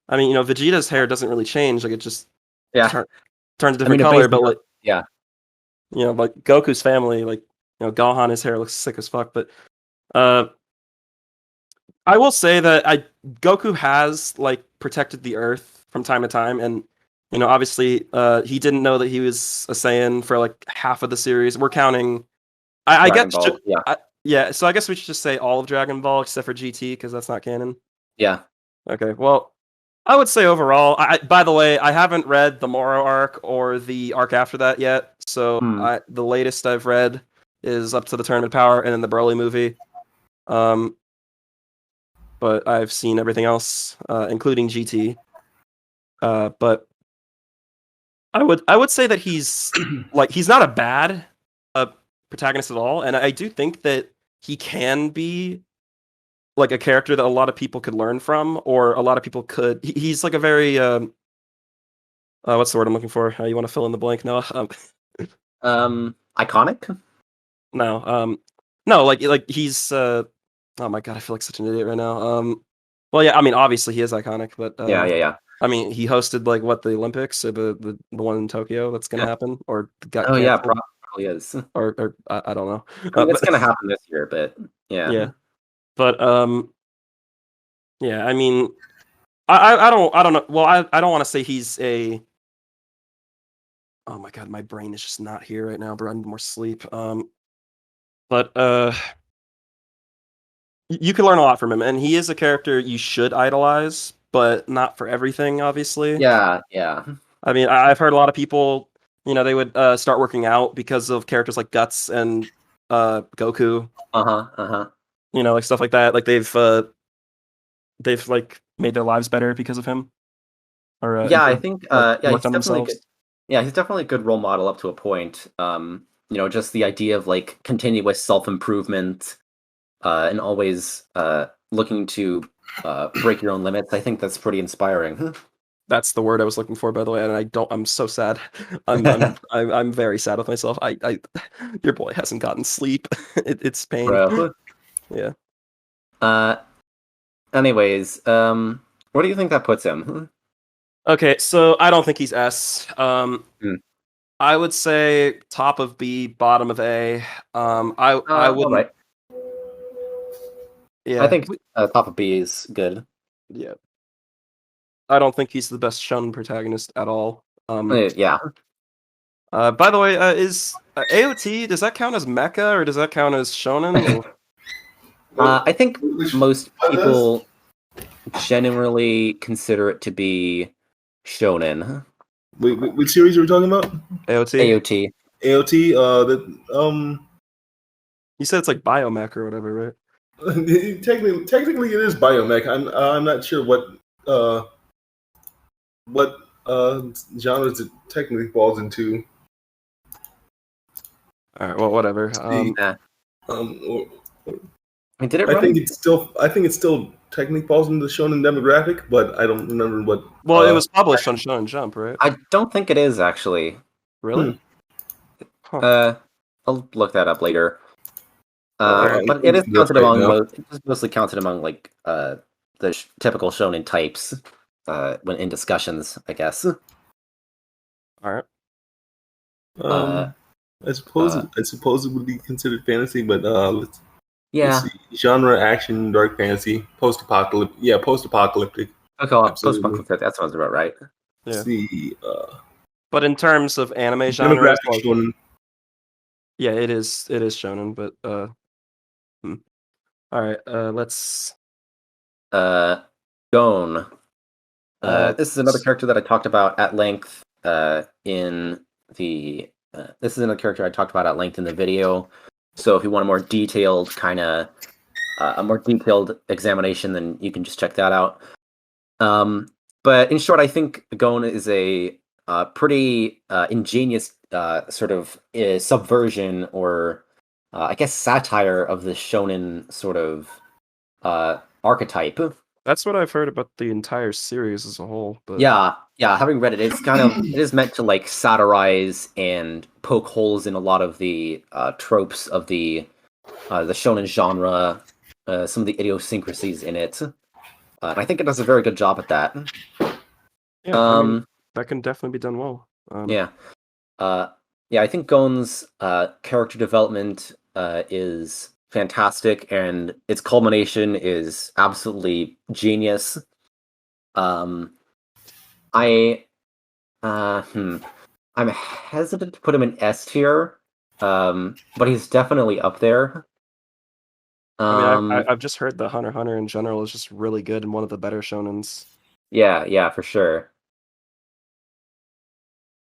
I mean, Vegeta's hair doesn't really change. Like it just turns a different color. But like, yeah, like Goku's family, like Gohan, his hair looks sick as fuck. But I will say that Goku has like protected the Earth from time to time, and obviously he didn't know that he was a Saiyan for like half of the series. We're counting. I guess. Yeah. So I guess we should just say all of Dragon Ball except for GT because that's not canon. Yeah. Okay. Well, I would say overall. By the way, I haven't read the Moro arc or the arc after that yet. So the latest I've read is up to the Tournament of Power and then the Broly movie. But I've seen everything else, including GT. But I would say that he's like he's not a bad protagonist at all, and I do think that he can be like a character that a lot of people could learn from, or a lot of people could. He's like a very what's the word I'm looking for? You want to fill in the blank? No. Iconic? No. No. Like he's. Oh my god, I feel like such an idiot right now. Well, yeah. I mean, obviously he is iconic, but yeah. I mean, he hosted like the Olympics, or the one in Tokyo that's gonna happen, or got canceled. Yeah, probably is, or I don't know. It's gonna happen this year, but yeah. But yeah. I mean, I don't know. Well, I don't want to say he's a. Oh my god, my brain is just not here right now, bro. I need more sleep. But you can learn a lot from him, and he is a character you should idolize, but not for everything, obviously. Yeah. I mean, I've heard a lot of people, they would start working out because of characters like Guts and Goku. Like stuff like that. Like they've like made their lives better because of him. Or I think he's definitely good. Yeah, he's definitely a good role model up to a point. Just the idea of like continuous self-improvement and always looking to break your own limits. I think that's pretty inspiring. That's the word I was looking for, by the way, and I'm so sad. I'm very sad with myself. Your boy hasn't gotten sleep. It's pain. Bro. Yeah. Anyways, where do you think that puts him? Okay, so I don't think he's S. I would say top of B, bottom of A. I would. Right. Yeah, I think top of B is good. Yeah. I don't think he's the best shonen protagonist at all. Yeah. By the way, is AOT, does that count as mecha or does that count as shonen? I think most people generally consider it to be shonen. Wait, which series are we talking about? AOT. AOT. You said it's like biomech or whatever, right? Technically, it is biomech. I'm not sure what genres it technically falls into. All right. Well, whatever. I mean, did it I run? think it's still technically falls into the shonen demographic, but I don't remember what. Well, it was published on Shonen Jump, right? I don't think it is actually. Really? Huh. I'll look that up later. I But can it is look it up counted right among now. it is mostly counted among like the typical shonen types when in discussions, I guess. All right. Uh, I suppose it would be considered fantasy, but let's yeah. see. Genre: action, dark fantasy, post-apocalyptic. Yeah, post-apocalyptic. Okay, Absolutely. post-punk, that sounds about right. Yeah. Let's see. But in terms of anime genres, Demographic like, shonen. yeah, it is shonen, but all right, let's Gon. This is another character that I talked about at length in the. This is another character I talked about at length in the video. So if you want a more detailed examination, then you can just check that out. But in short, I think Gon is a pretty ingenious sort of subversion or I guess satire of the shonen sort of archetype. That's what I've heard about the entire series as a whole. But Yeah, having read it, it is meant to like satirize and poke holes in a lot of the tropes of the shonen genre, some of the idiosyncrasies in it. And I think it does a very good job at that. Yeah, I mean, that can definitely be done well. Yeah, I think Gon's character development is fantastic, and its culmination is absolutely genius. I'm hesitant to put him in S tier, but he's definitely up there. I mean, I've just heard that Hunter x Hunter in general is just really good and one of the better shonens. Yeah, for sure.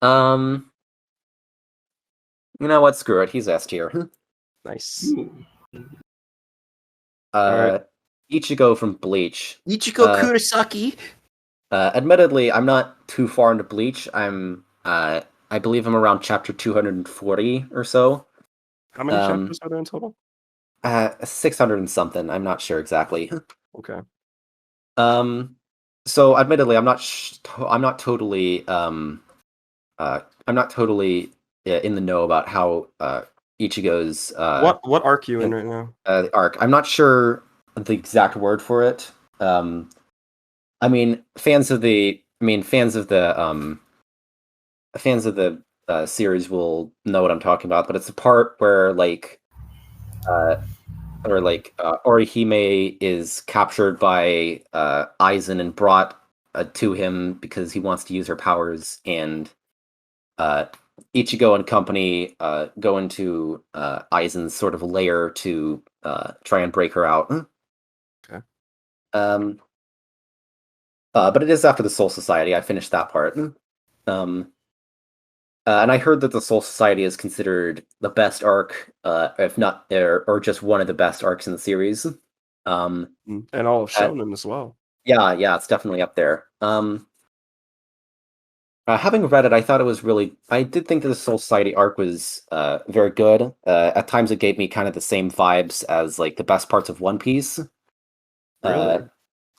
You know what? Screw it. He's S tier. Nice. Right. Ichigo from Bleach. Ichigo Kurosaki. Admittedly, I'm not too far into Bleach. I believe I'm around chapter 240 or so. How many chapters are there in total? 600 and something. I'm not sure exactly. Okay. So admittedly, I'm not totally in the know about how Ichigo's what arc you in right now? Arc. I'm not sure the exact word for it. I mean, fans of the series will know what I'm talking about, but it's the part where Orihime is captured by Aizen and brought to him because he wants to use her powers, and Ichigo and company go into Aizen's sort of lair to try and break her out. Okay. But it is after the Soul Society. I finished that part. And I heard that the Soul Society is considered the best arc, if not, or just one of the best arcs in the series. And all of Shonen as well. Yeah, it's definitely up there. Having read it, I thought it was I did think that the Soul Society arc was very good. At times, it gave me kind of the same vibes as like the best parts of One Piece. Really?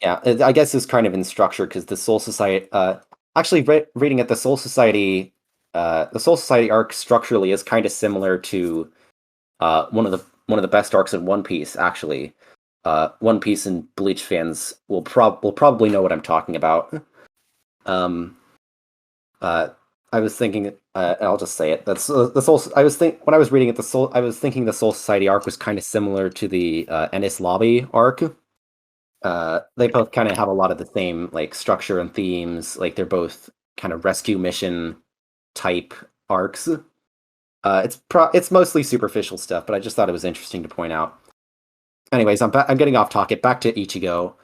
Yeah, I guess it's kind of in structure because the Soul Society. Actually, reading it, the Soul Society arc structurally is kind of similar to one of the best arcs in One Piece. Actually, One Piece and Bleach fans will probably know what I'm talking about. I was thinking, and I'll just say it. That's the Soul. When I was reading it, I was thinking the Soul Society arc was kind of similar to the Enies Lobby arc. They both kind of have a lot of the same like structure and themes. Like they're both kind of rescue mission type arcs. It's mostly superficial stuff, but I just thought it was interesting to point out. Anyways, I'm getting off topic. Back to Ichigo.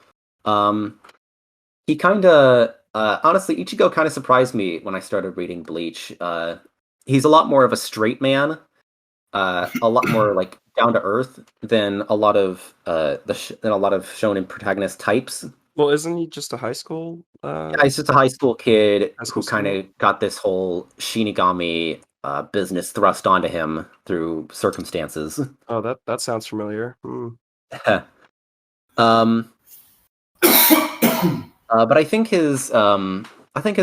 He kind of honestly, Ichigo kind of surprised me when I started reading Bleach. He's a lot more of a straight man, a lot more like down to earth than a lot of shonen protagonist types. Well, isn't he just a high school? Yeah, he's just a high school kid High school who kind of got this whole Shinigami business thrust onto him through circumstances. Oh, that sounds familiar. um, but I think his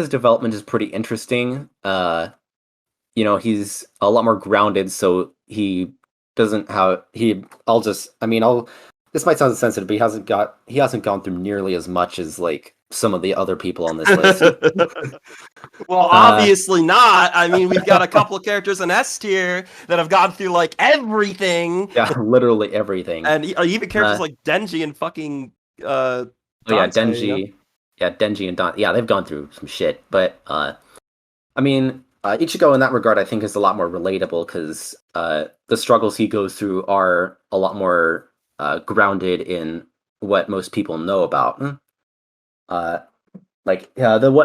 development is pretty interesting. He's a lot more grounded, so he doesn't have this might sound sensitive, but he hasn't gone through nearly as much as like some of the other people on this list. Well, obviously not. I mean, we've got a couple of characters in S tier that have gone through like everything. Yeah, literally everything. And even characters like Denji and fucking Dante, Denji. Yeah, Denji and Dante. Yeah, they've gone through some shit. But Ichigo in that regard, I think, is a lot more relatable because the struggles he goes through are a lot more grounded in what most people know about.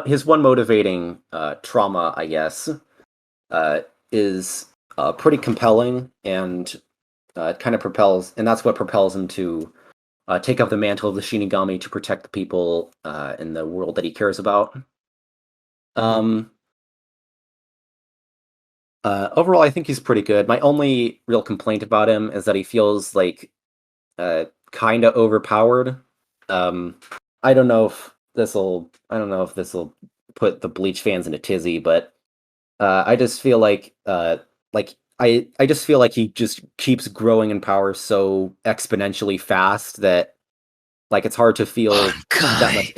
His one motivating trauma, I guess, is pretty compelling, and kind of propels, and that's what propels him to take up the mantle of the Shinigami to protect the people in the world that he cares about. Overall, I think he's pretty good. My only real complaint about him is that he feels like kind of overpowered. I don't know if this will put the Bleach fans in a tizzy, but I just feel like I just feel like he just keeps growing in power so exponentially fast that like it's hard to feel that much.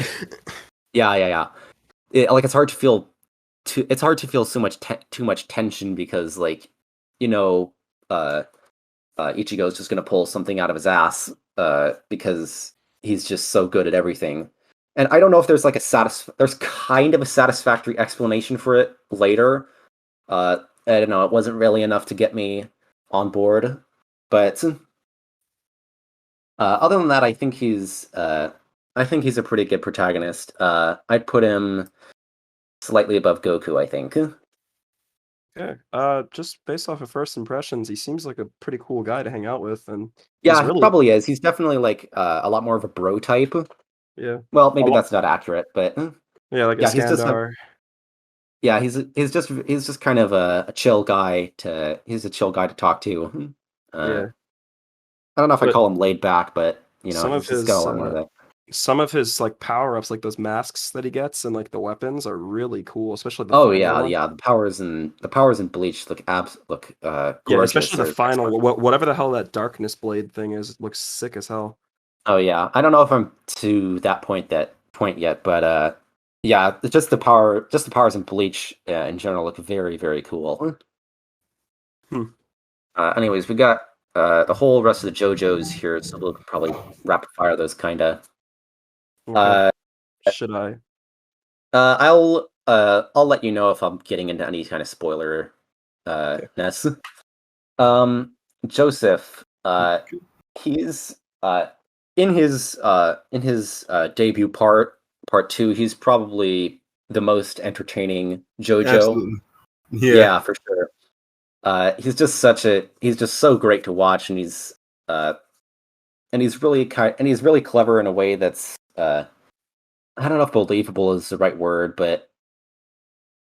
Yeah. It's hard to feel so much too much tension because Ichigo's just gonna pull something out of his ass because he's just so good at everything. And I don't know if there's like there's kind of a satisfactory explanation for it later. I don't know, it wasn't really enough to get me on board. But other than that, I think he's a pretty good protagonist. I'd put him slightly above Goku, I think. Okay. Just based off of first impressions, he seems like a pretty cool guy to hang out with, and he probably is. He's definitely like a lot more of a bro type. Yeah. Well, maybe that's not accurate, but yeah, like a Skandar. He's just kind of a chill guy he's a chill guy to talk to. Yeah. I don't know if I call him laid back, but some of his like power ups, like those masks that he gets and like the weapons are really cool, especially the final. The powers in Bleach look gorgeous. Yeah, especially the final whatever the hell that darkness blade thing is, it looks sick as hell. Oh yeah, I don't know if I'm to that point yet, but just the powers in Bleach in general look very, very cool. Anyways, we got the whole rest of the JoJo's here, so we'll probably rapid fire those kinda. Okay. Should I? I'll let you know if I'm getting into any kind of spoiler ness. Joseph, he's in his debut part 2, he's probably the most entertaining JoJo. Absolutely. Yeah, for sure. He's just so great to watch, and he's really clever in a way that's I don't know if believable is the right word, but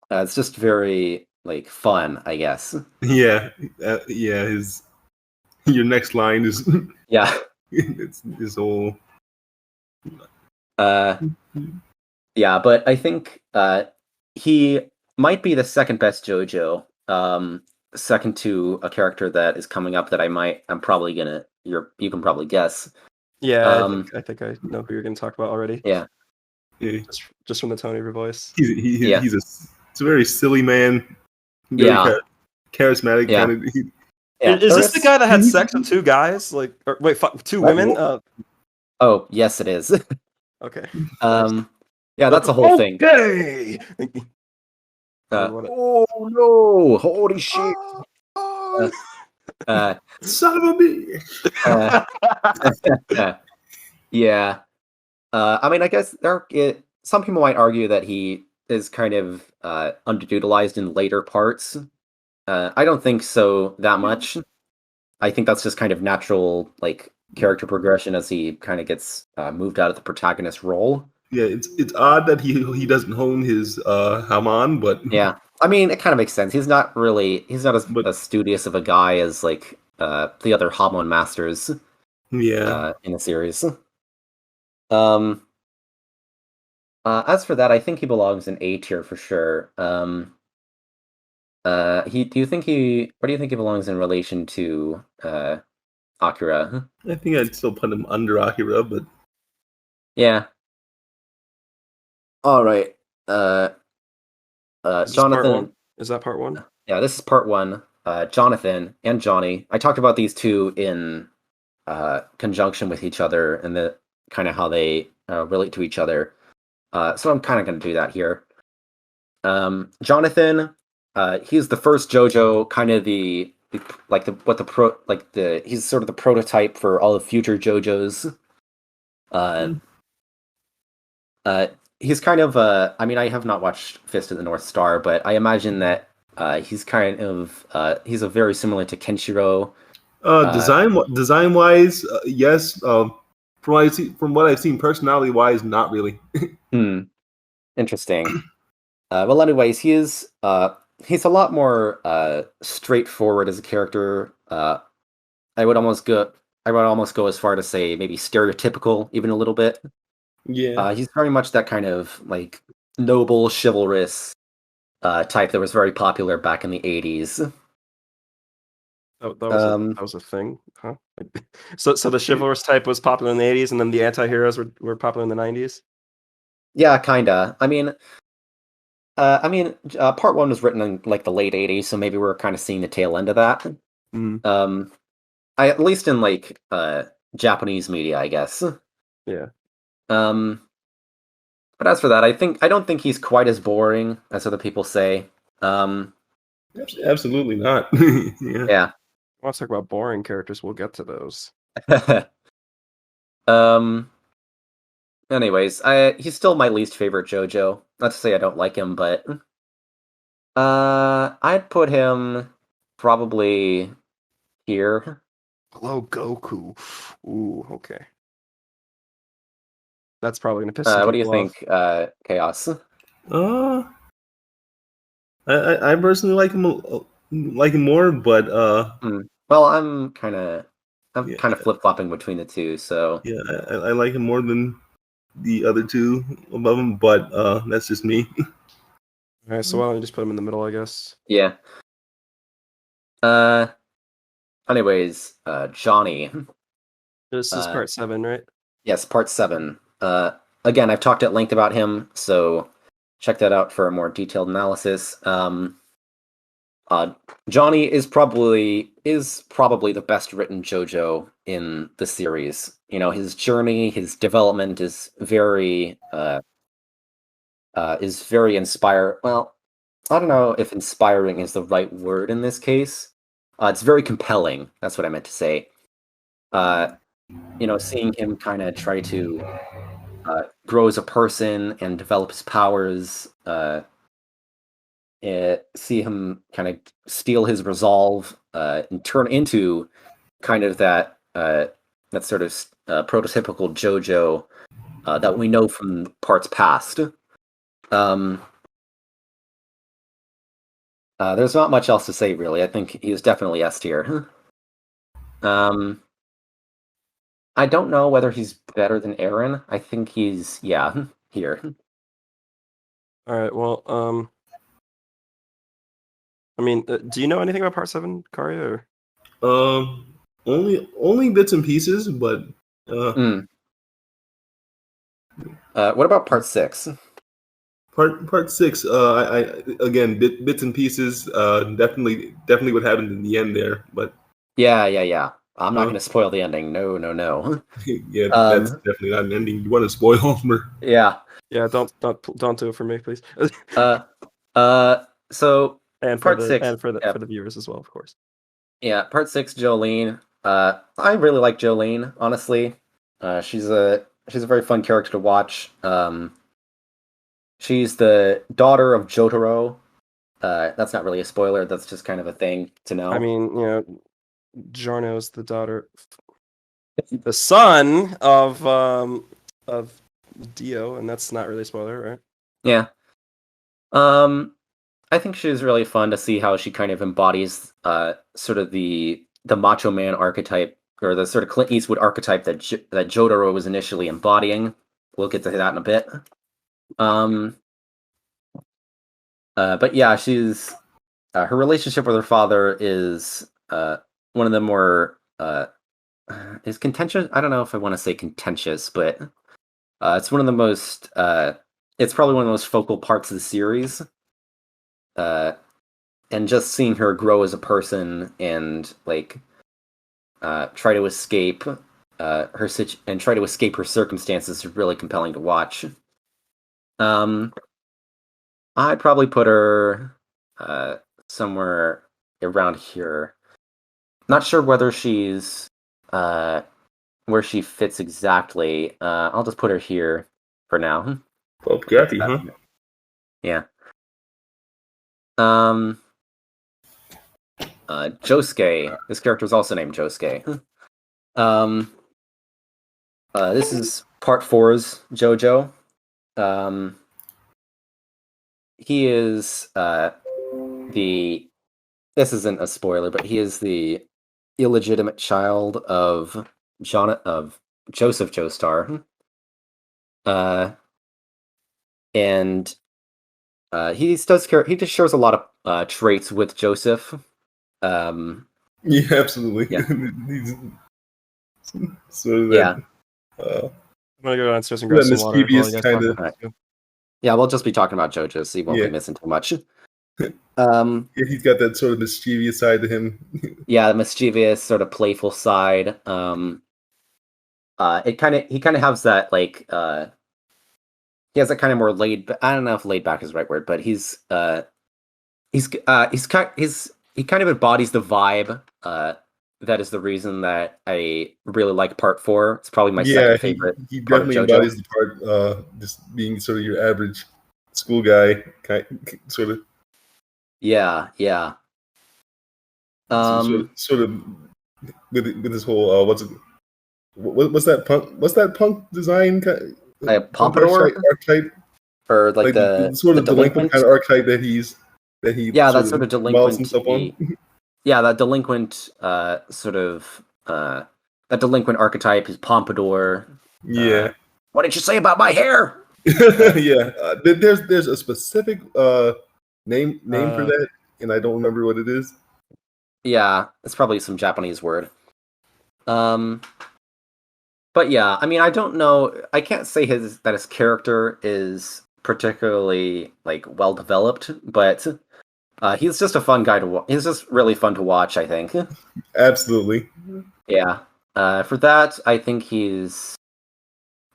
it's just very like fun, I guess. Yeah. Your next line is it's this whole. Yeah, but I think he might be the second best JoJo. Second to a character that is coming up that you can probably guess. Yeah, I think I know who you're gonna talk about already. Yeah. Just from the tone of your voice. He's a very silly man. Very charismatic kind of. Is this the guy that had sex with two guys? Like, two women? Oh, yes, it is. Okay. Yeah, that's a whole thing. Okay. Oh no! Holy shit! Son of a bitch! Yeah. I mean, I guess some people might argue that he is kind of underutilized in later parts. I don't think so that much. I think that's just kind of natural, like character progression as he kind of gets moved out of the protagonist role. Yeah, it's odd that he doesn't hone his Haman, but yeah, I mean, it kind of makes sense. He's not But as studious of a guy as like the other Hamon masters yeah, in the series. Um, as for that, I think he belongs in A tier for sure. Where do you think he belongs in relation to Akira? I think I'd still put him under Akira, but Yeah. All right. Is this part Jonathan. one? Is that part one? Yeah, this is part one. Jonathan and Johnny. I talked about these two in conjunction with each other and the kind of how they relate to each other. So I'm kind of going to do that here. Jonathan, he's the first JoJo, kind of he's sort of the prototype for all the future JoJos. Uh, he's kind of I mean, I have not watched Fist of the North Star, but I imagine that he's kind of he's a very similar to Kenshiro. design wise, yes. From what I've seen, personality wise, not really. Interesting. Well, anyways, he's a lot more straightforward as a character. I would almost go as far to say maybe stereotypical, even a little bit. Yeah. He's very much that kind of like noble, chivalrous type that was very popular back in the 80s. That was a thing, huh? So the chivalrous type was popular in the 80s, and then the anti-heroes were popular in the 90s? Yeah, kinda. Part one was written in like the late 80s, so maybe we're kind of seeing the tail end of that. At least in like Japanese media, I guess. Yeah. But as for that, I don't think he's quite as boring as other people say. Absolutely not. Yeah. Yeah. I want to talk about boring characters. We'll get to those. Anyways, he's still my least favorite JoJo. Not to say I don't like him, but I'd put him probably here. Below Goku. Ooh, okay. That's probably gonna piss some What do you people off. think, Chaos? I personally like him more, but Well, I'm kind of flip flopping between the two. So yeah, I like him more than the other two above him, but that's just me. All right, so why don't you just put him in the middle, I guess? yeah. Anyways, Johnny. This is part 7, right? Yes, part 7. Again, I've talked at length about him, so check that out for a more detailed analysis. Johnny is probably the best written JoJo in the series. You know, his journey, his development is very inspired. Well, I don't know if inspiring is the right word in this case. It's very compelling. That's what I meant to say. Seeing him kind of try to grow as a person and develop his powers. See him kind of steal his resolve and turn into kind of that sort of prototypical JoJo that we know from parts past. There's not much else to say, really. I think he was definitely S tier. I don't know whether he's better than Eren. I think he's here. All right. Well, I mean, do you know anything about part 7, Karya? Or? Only bits and pieces, but what about part 6? Part 6, I again bits and pieces. Definitely what happened in the end there, but yeah. I'm not going to spoil the ending. No. Yeah, that's definitely not an ending you want to spoil. Yeah. Don't do it for me, please. So and part 6 and for the viewers as well, of course. Yeah, part 6, Jolyne. I really like Jolyne, honestly. She's a very fun character to watch. She's the daughter of Jotaro. That's not really a spoiler. That's just kind of a thing to know. I mean, Giorno's the the son of Dio, and that's not really a spoiler, right? Yeah. I think she's really fun to see how she kind of embodies sort of the macho man archetype, or the sort of Clint Eastwood archetype that that Jotaro was initially embodying. We'll get to that in a bit. But yeah, she's her relationship with her father is one of the more is contentious. I don't know if I want to say contentious, but it's one of the most. It's probably one of the most focal parts of the series. And just seeing her grow as a person and like try to escape and try to escape her circumstances is really compelling to watch. I'd probably put her somewhere around here. Not sure whether she's where she fits exactly. I'll just put her here for now. Oh, Kathy, huh? Yeah. Josuke. This character is also named Josuke. This is part 4's JoJo. He is this isn't a spoiler, but he is the illegitimate child of Joseph Joestar. And he just shows a lot of traits with Joseph. Yeah, absolutely. Yeah. Sort of Yeah. that. I'm gonna go downstairs and grab that some water. while you mischievous guys kind talk of. about this. Yeah, we'll just be talking about JoJo, so you won't Yeah. be missing too much. Yeah, he's got that sort of mischievous side to him. Yeah, the mischievous, sort of playful side. He kind of has that like he has that kind of more I don't know if laid back is the right word, but he kind of embodies the vibe. That is the reason that I really like part 4. It's probably my second favorite. He part of definitely JoJo. embodies the part, just being sort of your average school guy, sort of. Yeah. Sort of with this whole what's that punk design kind Pompadour, archetype, or like the sort of delinquent kind of archetype that he that sort of models delinquent himself on. Yeah, that delinquent that delinquent archetype is Pompadour. Yeah. What did you say about my hair? Yeah. There's a specific name for that, and I don't remember what it is. Yeah, it's probably some Japanese word. But yeah, I mean, I don't know. I can't say that his character is particularly like well developed, but he's just a fun guy to watch. He's just really fun to watch, I think. Absolutely. Yeah. For that, I think he's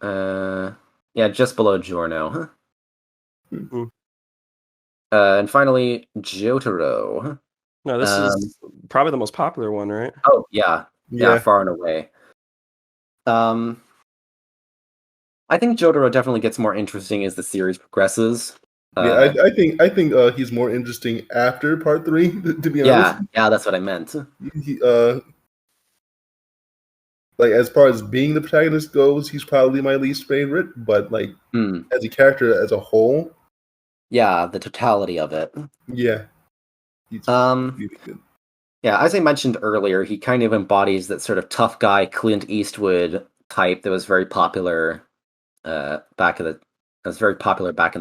just below Giorno. Mm-hmm. And finally, Jotaro. No, this is probably the most popular one, right? Oh yeah, far and away. I think Jotaro definitely gets more interesting as the series progresses. I think he's more interesting after part 3. To be honest. Yeah, that's what I meant. He, like as far as being the protagonist goes, he's probably my least favorite. But like as a character as a whole, yeah, the totality of it. Yeah. He's really good. Yeah, as I mentioned earlier, he kind of embodies that sort of tough guy Clint Eastwood type that was very popular back in the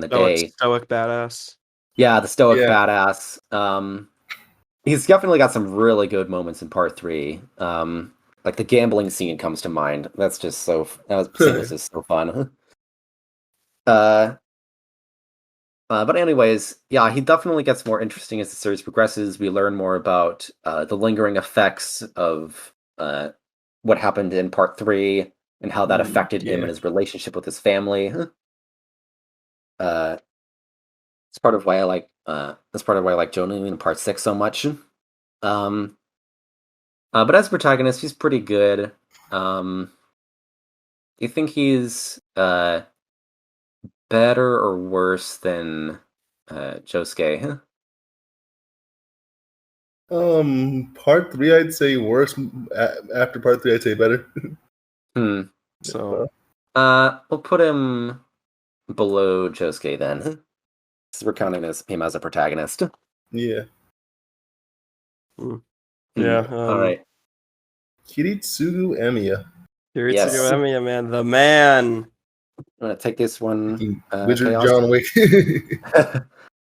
day. Stoic badass. Yeah, the stoic badass. He's definitely got some really good moments in part 3. Like the gambling scene comes to mind. That scene was just so fun. But anyways, yeah, he definitely gets more interesting as the series progresses. We learn more about the lingering effects of what happened in part 3 and how that affected him and his relationship with his family. That's part of why I like Jolyne in part 6 so much. But as a protagonist, he's pretty good. Do you think he's better or worse than Josuke? Part 3, I'd say worse. After part 3, I'd say better. So, we'll put him below Josuke then. we're counting him as a protagonist. Yeah. Yeah. All right. Kiritsugu Emiya. Kiritsugu Yes. Emiya, man, the man. I'm gonna take this one. Wizard Chaos. John Wick. For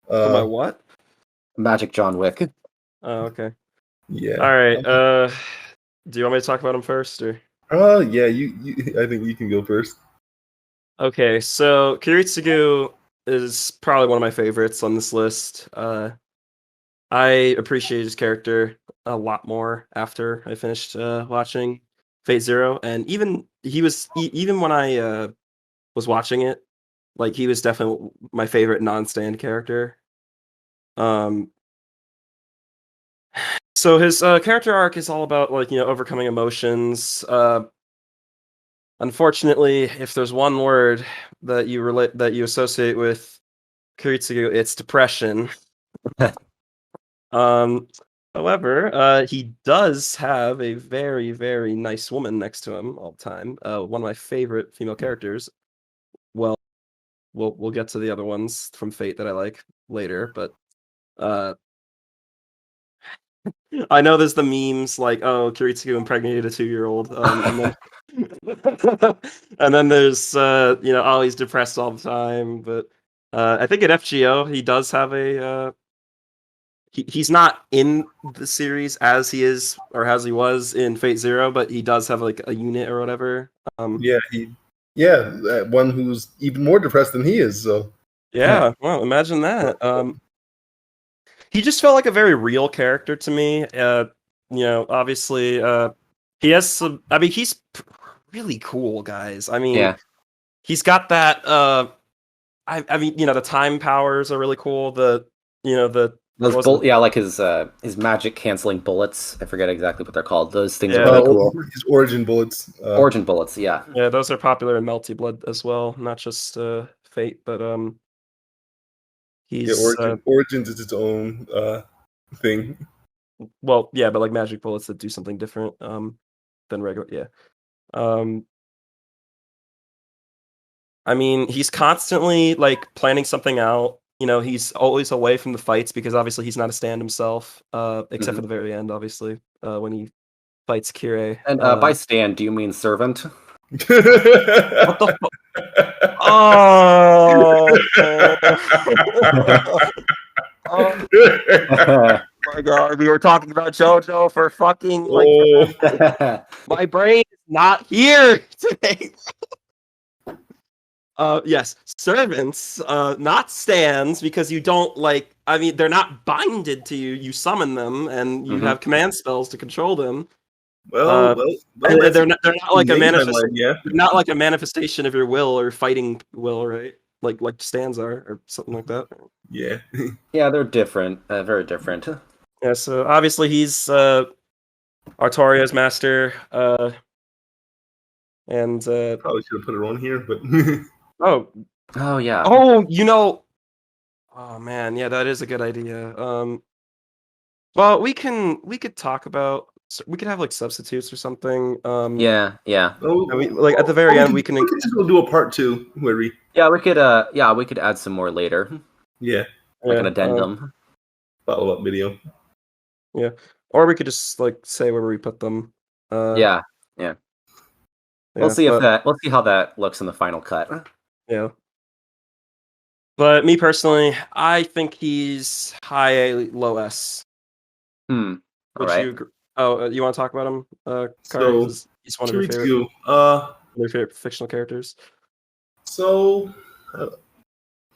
my what? Magic John Wick. Oh, okay. Yeah. All right. Do you want me to talk about him first, or? Yeah. You. I think you can go first. Okay, so Kiritsugu is probably one of my favorites on this list. I appreciate his character a lot more after I finished watching Fate Zero, and even even when I was watching it, like he was definitely my favorite non-stand character. So his character arc is all about overcoming emotions. Unfortunately, if there's one word that you associate with Kiritsugu, it's depression. However, he does have a very, very nice woman next to him all the time. One of my favorite female characters. Well, we'll get to the other ones from Fate that I like later, but I know there's the memes like, "Oh, Kiritsugu impregnated a 2-year-old," and then and then there's oh, he's depressed all the time. But I think at FGO he does have a he's not in the series as he is or as he was in Fate Zero, but he does have like a unit or whatever. One who's even more depressed than he is. So yeah, well, imagine that. He just felt like a very real character to me. Obviously, he has some. I mean, he's really cool, guys. I mean, Yeah. he's got that. I mean, the time powers are really cool. Like his magic canceling bullets. I forget exactly what they're called. Those things are really cool. His origin bullets. Origin bullets, yeah. Yeah, those are popular in Melty Blood as well, not just Fate, but he's Origins is its own thing. Well, yeah, but like magic bullets that do something different than regular. Yeah. I mean, he's constantly like planning something out. He's always away from the fights because obviously he's not a stand himself, except for the very end, obviously, when he fights Kirei. And by stand, do you mean servant? What the fuck? Oh! Oh my god, we were talking about JoJo for fucking my brain is not here today. Yes, servants, not stands, because you don't they're not binded to you. You summon them, and you have command spells to control them. They're not like a manifestation. Yeah. Not like a manifestation of your will or fighting will, right? Like stands are, or something like that. Yeah. Yeah, they're different. Very different. Yeah. So obviously he's Artorio's master. And probably should have put it on here, but oh yeah. Oh man, yeah, that is a good idea. Well, we could talk about. We could have like substitutes or something. Yeah. Like at the very end, we can just do a part 2 where we. Yeah, we could add some more later. Yeah. Like an addendum. Follow-up video. Yeah, or we could just like say where we put them. Yeah. We'll see how that looks in the final cut. Yeah. But me personally, I think he's high A, low S. All right. You want to talk about him? So he's one of your favorite fictional characters. So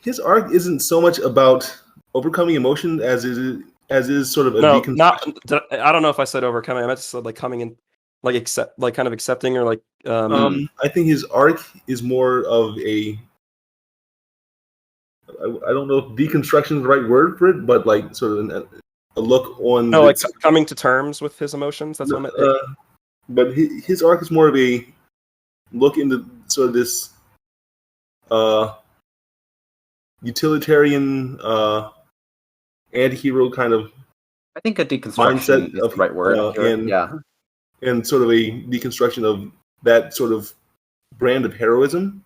his arc isn't so much about overcoming emotion as is sort of a deconstruction. I don't know if I said overcoming. I meant to say like coming in, like kind of accepting, or like. I think his arc is more of a. I don't know if deconstruction is the right word for it, but like sort of a look on. No, like coming to terms with his emotions. That's what I meant. But his arc is more of a look into sort of this utilitarian anti-hero kind of. I think a deconstruction is the right word. And sort of a deconstruction of that sort of brand of heroism.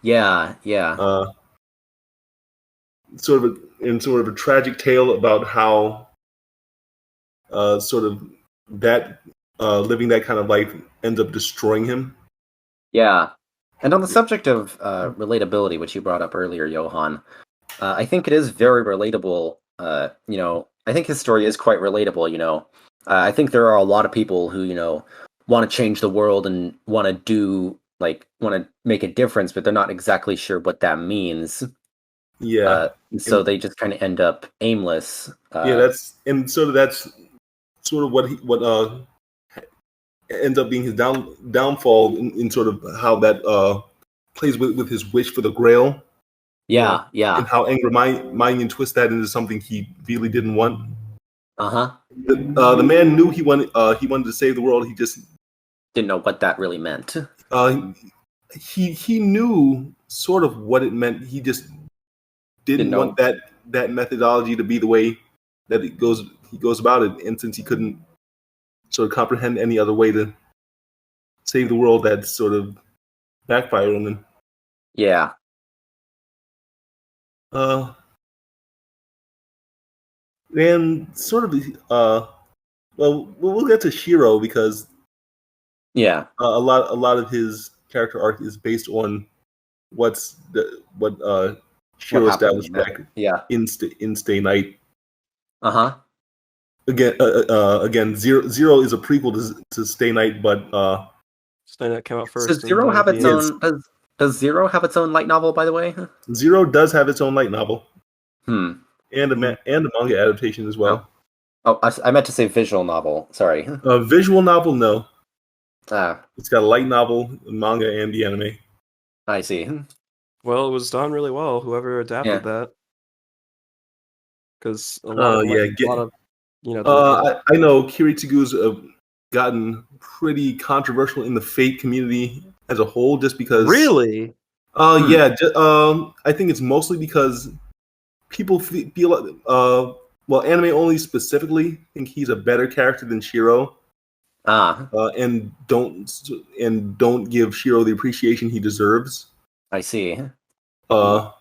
Yeah. sort of a tragic tale about how sort of that living that kind of life ends up destroying him. Yeah. And on the subject of relatability, which you brought up earlier, Johan, I think it is very relatable. I think his story is quite relatable. I think there are a lot of people who want to change the world and want to make a difference, but they're not exactly sure what that means. Yeah. So they just kind of end up aimless. That's sort of what ends up being his downfall in sort of how that plays with his wish for the Grail. Yeah. And how Angry Mayan twists that into something he really didn't want. Uh-huh. The man knew he wanted to save the world. He just didn't know what that really meant. He knew sort of what it meant. He just didn't want that methodology to be the way that he goes about it. And since he couldn't sort of comprehend any other way to save the world, that sort of backfired on him. Yeah. And sort of we'll get to Shirou because a lot of his character arc is based on what Shirou established back in Stay Night. Again, Zero is a prequel to Stay Night, but Stay Night came out first. Does Zero have its own? Does Zero have its own light novel? By the way, Zero does have its own light novel. And a manga adaptation as well. Oh, I meant to say visual novel. Sorry. Visual novel, no. Ah. It's got a light novel, manga, and the anime. I see. Well, it was done really well. Whoever adapted that, because a lot of I know Kiritsugu's gotten pretty controversial in the Fate community as a whole, just because. Really? I think it's mostly because people feel anime only specifically think he's a better character than Shirou. And don't give Shirou the appreciation he deserves. I see. And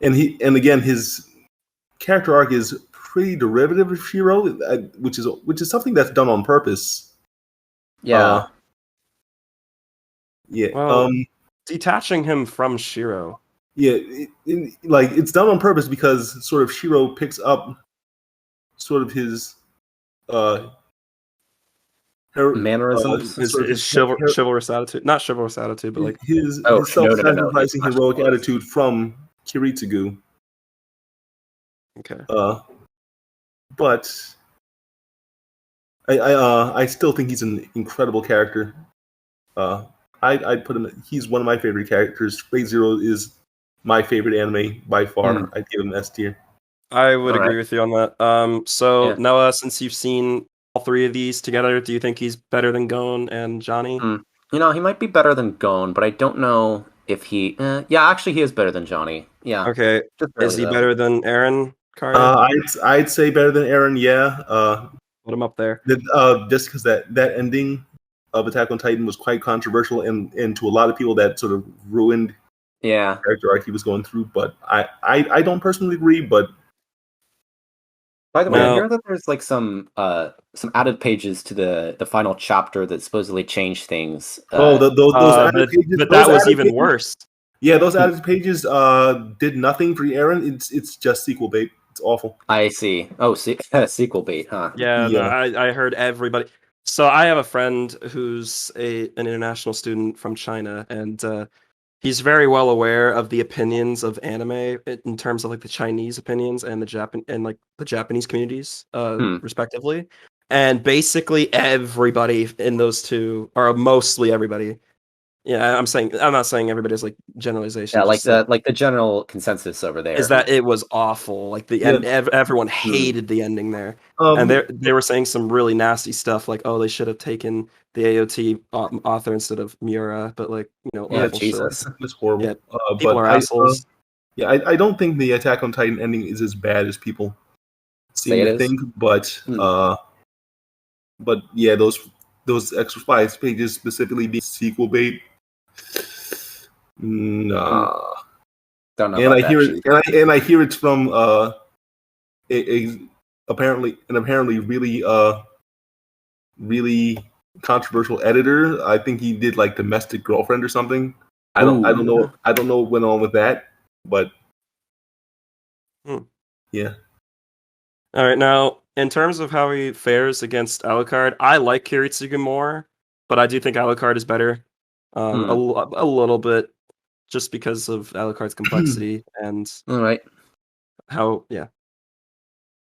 again, his character arc is pretty derivative of Shirou, which is something that's done on purpose. Yeah. Well, detaching him from Shirou. Yeah, it's done on purpose because sort of Shirou picks up sort of his mannerisms, his chivalrous attitude, not chivalrous attitude, but like his self-sacrificing heroic attitude from Kiritsugu. Okay. But I still think he's an incredible character. I'd put him. He's one of my favorite characters. Fate Zero is my favorite anime by far. I'd give him S tier. I would agree with you on that. So Noah, since you've seen all three of these together, do you think he's better than Gon and Johnny? He might be better than Gon, but I don't know if he. Actually, he is better than Johnny. Yeah. Okay. Is he better than Eren? I'd say better than Eren. Yeah. Put him up there. Just because that ending of Attack on Titan was quite controversial, and to a lot of people that sort of ruined character arc he was going through. But I don't personally agree. But by the way, I hear that there's like some added pages to the final chapter that supposedly changed things. Those added pages, but that was even worse. Yeah, those added pages did nothing for Eren. It's just sequel bait. It's awful. I see. Oh, sequel bait, huh? Yeah. No, I heard everybody. So I have a friend who's an international student from China, and he's very well aware of the opinions of anime in terms of like the Chinese opinions and the Japanese communities, respectively. And basically everybody in those two, or mostly everybody. Yeah, I'm not saying everybody's like generalization. Yeah, like the general consensus over there is that it was awful. Like the end, everyone hated the ending there, and they were saying some really nasty stuff. Like, they should have taken the AOT author instead of Miura. But like, Jesus, it's horrible. Yeah, people are assholes. I don't think the Attack on Titan ending is as bad as people seem to think. But yeah, those extra 5 pages specifically being sequel bait. Nah. Don't know and about I that hear shit. it, and I hear it's from apparently really controversial editor. I think he did like Domestic Girlfriend or something. I don't Ooh. know. I don't know what went on with that, but Hmm. yeah. All right, now in terms of how he fares against Alucard, I like Kiritsugu more, but I do think Alucard is better, Hmm. a little bit, just because of Alucard's complexity and All right. how. Yeah.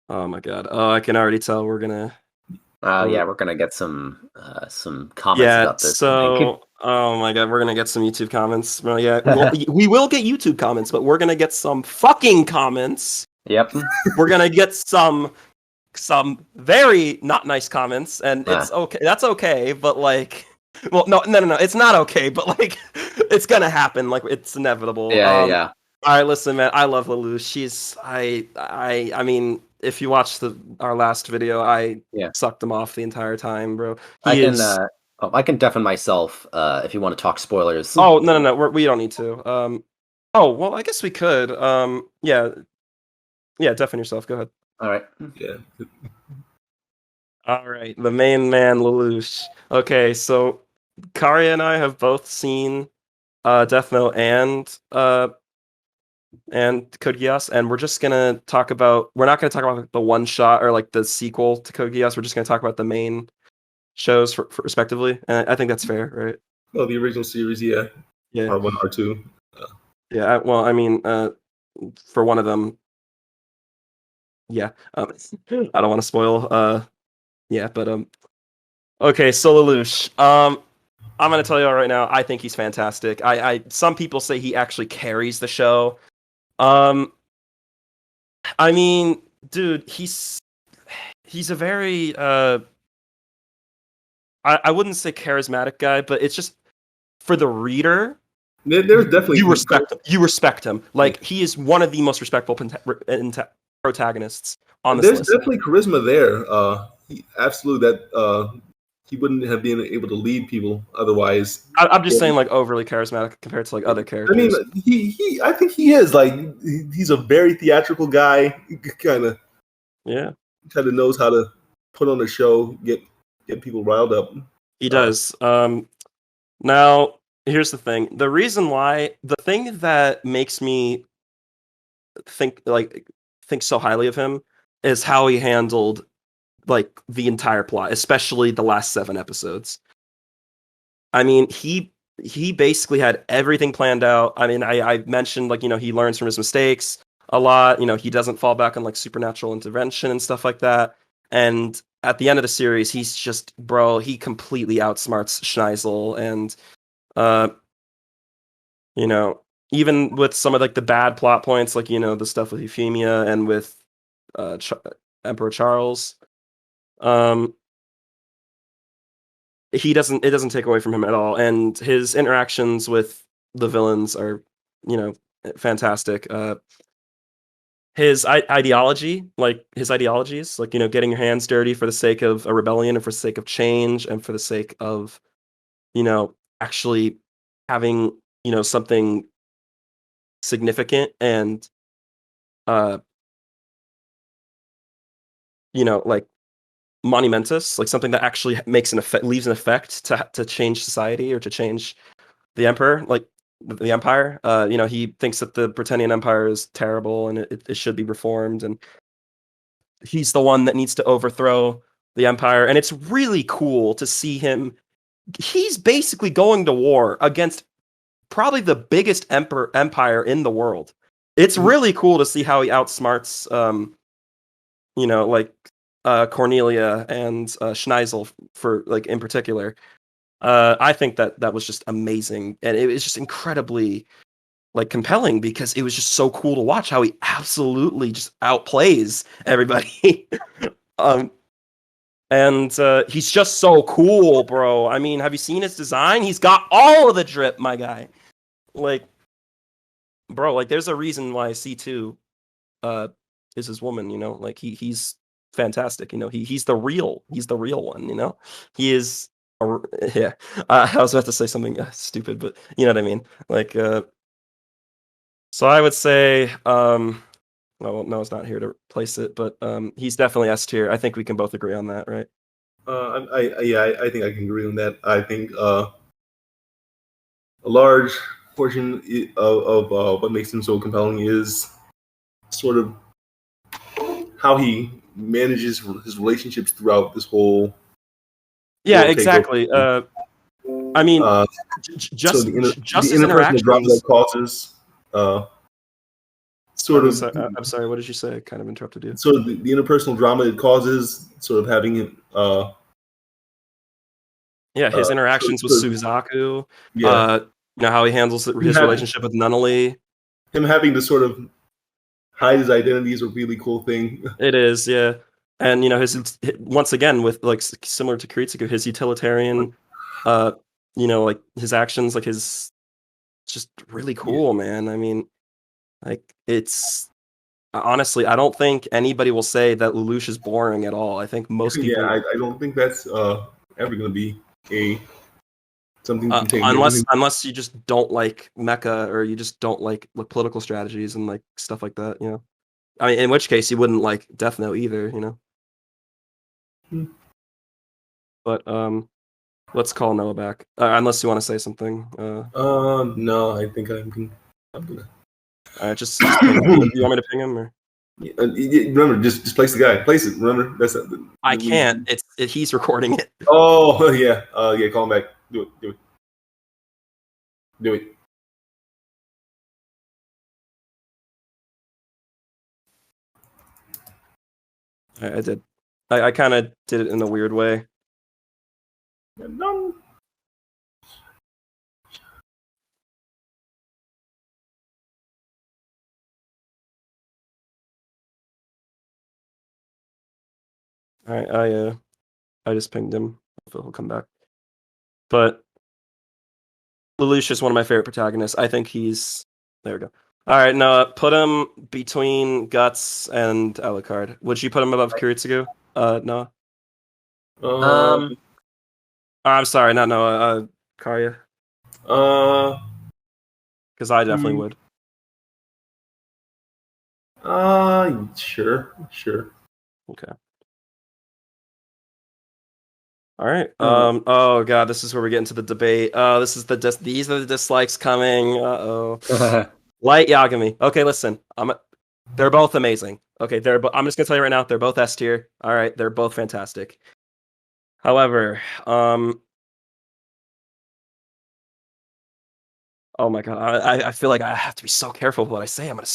Oh my god. Oh, I can already tell we're gonna. Yeah, we're gonna get some comments Yeah. about this, I think. So, oh my god, we're gonna get some YouTube comments. Well, yeah, we will get YouTube comments, but we're gonna get some fucking comments. Yep. We're gonna get some very not nice comments, and it's okay. That's okay, but like, well, no, it's not okay, but like, it's gonna happen. Like, it's inevitable. Yeah. All right, listen, man. I love Lelouch. She's I mean, if you watched our last video, I Yeah. sucked him off the entire time, bro. I He can is. I can deafen myself if you want to talk spoilers. Oh no, we don't need to. Oh well, I guess we could. Yeah, deafen yourself. Go ahead. All right. Yeah. All right, the main man, Lelouch. Okay, so Karya and I have both seen Death Note and Code Geass, and we're just gonna talk about. We're not gonna talk about the one shot or like the sequel to Code Geass. We're just gonna talk about the main shows for respectively, and I think that's fair, right? Oh, the original series, yeah. Yeah, Part 1, Part 2. yeah. Well, I mean, for one of them, yeah. I don't want to spoil. Yeah, but okay, so Lelouch. I'm gonna tell you all right now. I think he's fantastic. Some people say he actually carries the show. I mean, dude, he's a very I wouldn't say charismatic guy, but it's just for the reader. There's definitely You respect him. You respect him. Like, he is one of the most respectful protagonists on this there's list. definitely charisma there. Absolutely, that he wouldn't have been able to lead people otherwise. I'm just saying, like, overly charismatic compared to like other I mean, characters. I think he is like he's a very theatrical guy. Kind of knows how to put on a show, get people riled up. He does. Now, here's the thing. The thing that makes me think so highly of him is how he handled like the entire plot, especially the last 7 episodes. I mean, he basically had everything planned out. I mean, I mentioned, like, he learns from his mistakes a lot. He doesn't fall back on like supernatural intervention and stuff like that. And at the end of the series, he's just, bro, he completely outsmarts Schneisel, and even with some of like the bad plot points, like, the stuff with Euphemia and with Emperor Charles, it doesn't take away from him at all, and his interactions with the villains are, fantastic. His ideology, like his ideologies, like, getting your hands dirty for the sake of a rebellion and for the sake of change and for the sake of, actually having, something significant and like monumentous, like something that actually makes an effect, leaves an effect to change society or to change the emperor, like the empire. He thinks that the Britannian Empire is terrible and it should be reformed, and he's the one that needs to overthrow the empire. And it's really cool to see him. He's basically going to war against probably the biggest empire in the world. It's really cool to see how he outsmarts like Cornelia and Schneisel, for like in particular. I think that was just amazing, and it was just incredibly like compelling because it was just so cool to watch how he absolutely just outplays everybody. And he's just so cool, bro. I mean, have you seen his design? He's got all of the drip, my guy. Like, bro, like there's a reason why C2 is his woman, like he's fantastic, he's the real one, he is yeah. I was about to say something stupid, but you know what I mean, like So I would say, well, Noah's not here to replace it, but he's definitely S tier. I think we can both agree on that, right? I think I can agree on that. I think a large portion of what makes him so compelling is sort of how he manages his relationships throughout this whole. Yeah, exactly. I mean, just the his interpersonal interactions. drama that causes sort of. I'm sorry. What did you say? I kind of interrupted you. Sort of the interpersonal drama it causes, sort of having him. His interactions with Suzaku. Yeah. How he handles his relationship with Nunnally. Him having to sort of hide his identity is a really cool thing. It is, yeah. And his once again with like similar to Kiritsugu, his utilitarian, like his actions, like his just really cool, man. I mean, like it's honestly, I don't think anybody will say that Lelouch is boring at all. I think most people. Yeah, I don't think that's ever going to be something to take. Unless you just don't like mecha or you just don't like political strategies and like stuff like that. I mean, in which case you wouldn't like Death Note either. But let's call Noah back. Unless you want to say something. No, I think I'm gonna. All right, just ping him. You want me to ping him or? Remember, just place the guy. Place it. Remember, I can't. He's recording it. Oh yeah. Call him back. Do it. I did. I kind of did it in a weird way. No. All right, I just pinged him. Hopefully he'll come back. But Lelouch is one of my favorite protagonists. I think he's there. We go. All right, Noah, put him between Guts and Alucard. Would you put him above Kiritsugu, Noah? I'm sorry, not Noah. Karya. Because I definitely would. Sure. Okay. All right. Oh god, this is where we get into the debate. These are the dislikes coming. Light Yagami. Okay, listen. They're both amazing. Okay, I'm just gonna tell you right now, they're both S tier. All right, they're both fantastic. However, oh my god, I feel like I have to be so careful with what I say. I'm gonna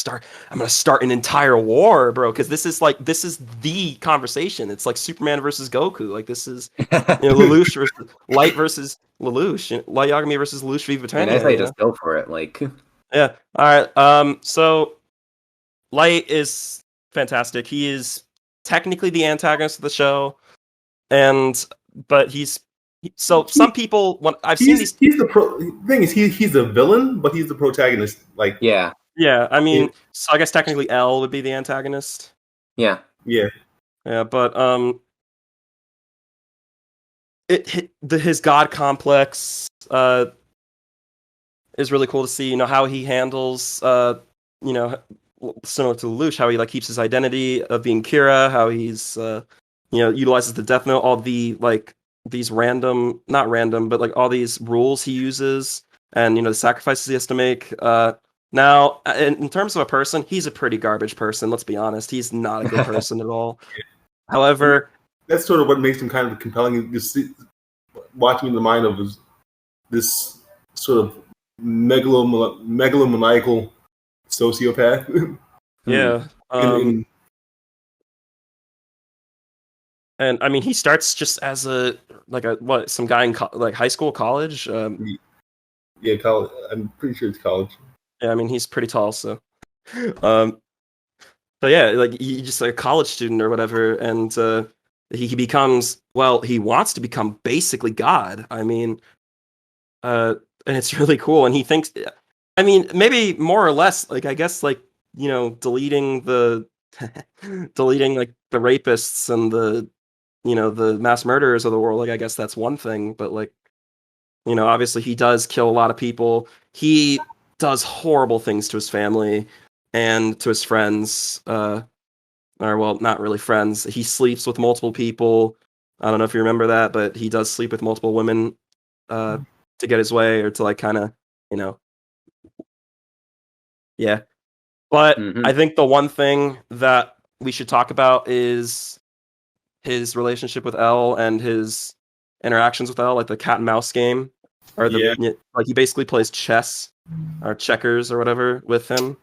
start an entire war, bro, because this is the conversation. It's like Superman versus Goku. Like this is Lelouch versus Light versus Lelouch, Light Yagami versus Lelouch v Britannia. I say just go for it. Yeah. All right. So Light is fantastic. He is technically the antagonist of the show, but some people when I've seen these. He's the thing is he's the villain, but he's the protagonist. Yeah. I mean, so I guess technically L would be the antagonist. Yeah. But his god complex is really cool to see. How he handles similar to Lelouch, how he keeps his identity of being Kira, how he's utilizes the Death Note, all the these not random, but all these rules he uses, and the sacrifices he has to make. Now, in terms of a person, he's a pretty garbage person. Let's be honest; he's not a good person at all. However, that's sort of what makes him kind of compelling. Just watching the mind of this sort of megalomaniacal sociopath. Yeah. And I mean, he starts just as some guy in high school, college. Yeah, college. I'm pretty sure it's college. Yeah, I mean, he's pretty tall, so. So yeah, he's just a college student or whatever, and he becomes he wants to become basically God. I mean, and it's really cool, and he thinks, I mean, maybe more or less, I guess, deleting the rapists and the mass murderers of the world. I guess that's one thing, but obviously he does kill a lot of people. He does horrible things to his family and to his friends. Or well, not really friends. He sleeps with multiple people. I don't know if you remember that, but he does sleep with multiple women to get his way or to like kind of, yeah. But I think the one thing that we should talk about is his relationship with L and his interactions with L, like the cat and mouse game, or like he basically plays chess or checkers or whatever with him,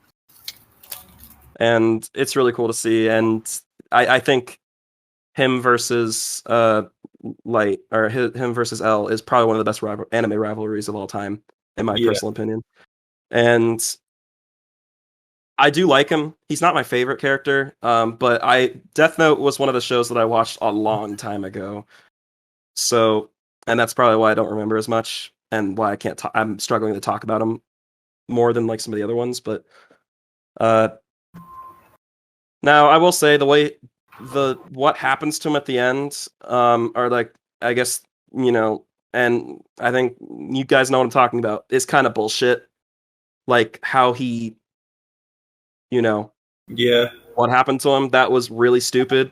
and it's really cool to see. And I think him versus Light or him versus L is probably one of the best anime rivalries of all time, in my personal opinion. And I do like him. He's not my favorite character, but Death Note was one of the shows that I watched a long time ago. So, and that's probably why I don't remember as much, and why I can't. I'm struggling to talk about him more than like some of the other ones. But now I will say what happens to him at the end, are like, I guess, and I think you guys know what I'm talking about, is kind of bullshit. Like how he, what happened to him, that was really stupid.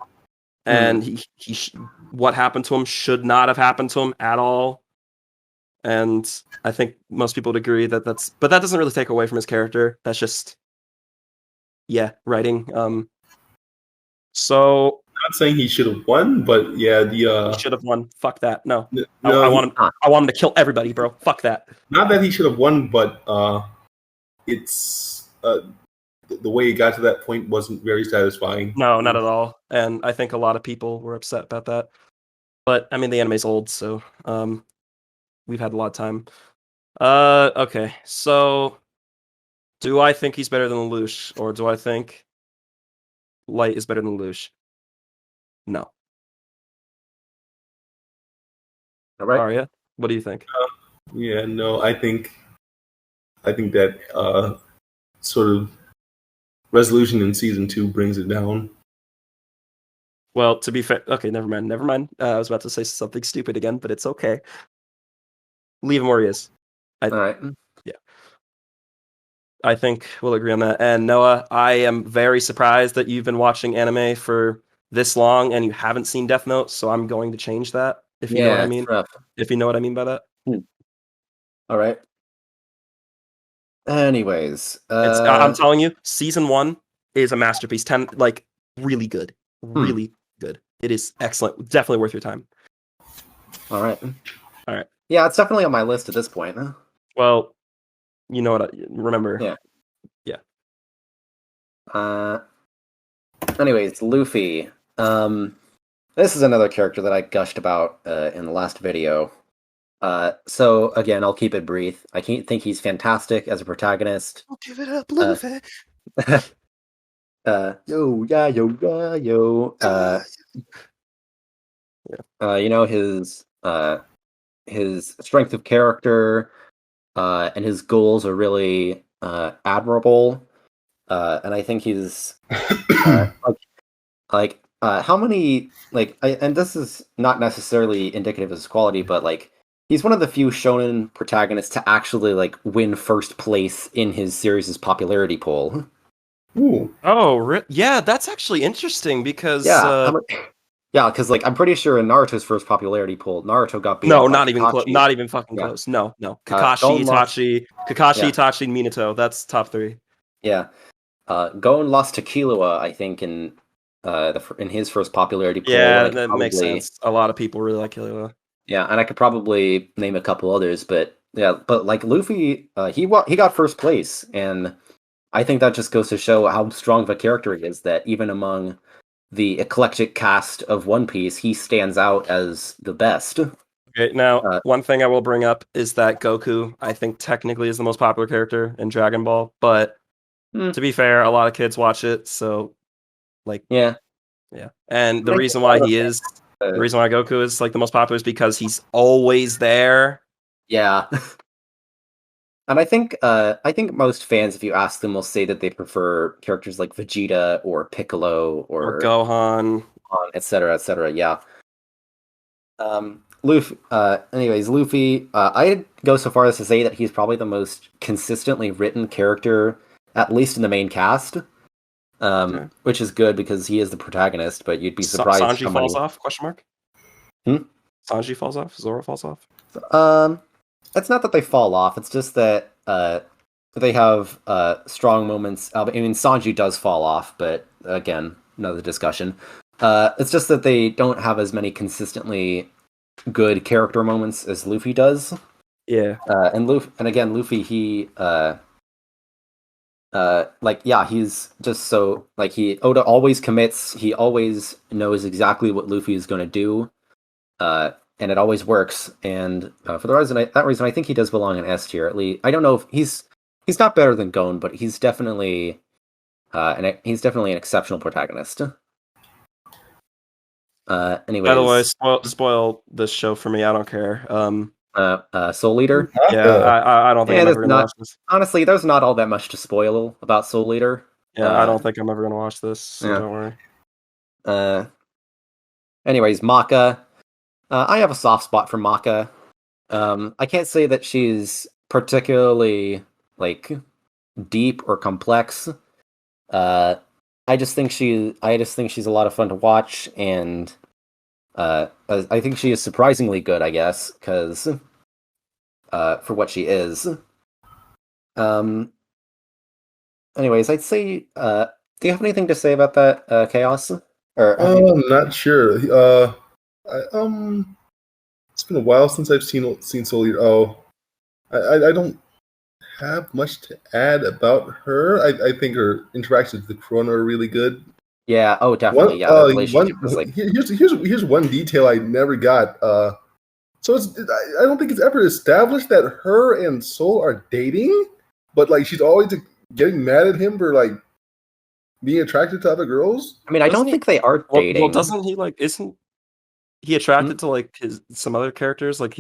And what happened to him should not have happened to him at all. And I think most people would agree but that doesn't really take away from his character. That's just, writing. So I'm not saying he should have won, but he should have won. Fuck that. No, I want him to kill everybody, bro. Fuck that. Not that he should have won, but it's the way he got to that point wasn't very satisfying. No, not at all. And I think a lot of people were upset about that. But I mean, the anime's old, so we've had a lot of time. Okay, so do I think he's better than Lelouch, or do I think Light is better than Lelouch? No. All right. Arya, what do you think? No, I think that sort of resolution in season 2 brings it down. Well, to be fair, okay, never mind. I was about to say something stupid again, but it's okay. Leave him where he is. All right. Yeah. I think we'll agree on that. And Noah, I am very surprised that you've been watching anime for this long and you haven't seen Death Note, so I'm going to change that, if you know what I mean. Rough. If you know what I mean by that. All right. Anyways, I'm telling you, season 1 is a masterpiece. 10, like, really good. Really good. It is excellent. Definitely worth your time. All right. Yeah, it's definitely on my list at this point. Well, you know what? Remember. Yeah. Anyways, Luffy. This is another character that I gushed about in the last video. So again, I'll keep it brief. I think he's fantastic as a protagonist. I'll give it up, Luffy. His strength of character and his goals are really admirable. And I think he's how many and this is not necessarily indicative of his quality, but like he's one of the few shonen protagonists to actually win first place in his series' popularity poll. Ooh. Oh, yeah, that's actually interesting because because I'm pretty sure in Naruto's first popularity poll, Naruto got beat. No, not even close. Not even fucking close. No. Kakashi, Itachi, Itachi, and Minato. That's top 3. Yeah. Gon lost to Killua, I think, in his first popularity poll. Yeah, that makes sense. A lot of people really like Killua. Yeah, and I could probably name a couple others, but Luffy, he got first place, and I think that just goes to show how strong of a character he is. That even among the eclectic cast of One Piece, he stands out as the best. Okay, now one thing I will bring up is that Goku, I think, technically is the most popular character in Dragon Ball, but to be fair, a lot of kids watch it, so yeah. And the reason why Goku is the most popular is because he's always there. Yeah. And I think most fans, if you ask them, will say that they prefer characters like Vegeta or Piccolo or Gohan, etc. Yeah. Luffy. Anyways, Luffy. I'd go so far as to say that he's probably the most consistently written character, at least in the main cast. Okay. Which is good because he is the protagonist. But you'd be surprised Sanji how many. falls off? Question mark. Hmm? Sanji falls off. Zoro falls off. It's not that they fall off. It's just that they have strong moments. I mean, Sanji does fall off, but again, another discussion. It's just that they don't have as many consistently good character moments as Luffy does. Yeah. And Luffy, he he's just so Oda always commits. He always knows exactly what Luffy is going to do, and it always works. And for that reason, I think he does belong in S tier. At least I don't know if he's not better than Gon, but he's definitely an exceptional protagonist. Anyways, By the way, spoil this show for me. I don't care. Soul Eater. Yeah, I don't think I'm ever gonna watch this. Honestly, there's not all that much to spoil about Soul Eater. Yeah, I don't think I'm ever gonna watch this. So don't worry. Anyways, Maka. I have a soft spot for Maka. I can't say that she's particularly deep or complex. I just think she's a lot of fun to watch, and I think she is surprisingly good, I guess, because for what she is. Anyways, I'd say, do you have anything to say about that, Chaos? Or I'm not sure. It's been a while since I've seen Soul Eater. Oh, I don't have much to add about her. I think her interactions with the Corona are really good. Yeah. Oh, definitely. The relationship was here's one detail I never got. So I don't think it's ever established that her and Soul are dating, but she's always getting mad at him for being attracted to other girls. I mean, I don't think they are dating. Well, doesn't he isn't he attracted to some other characters? And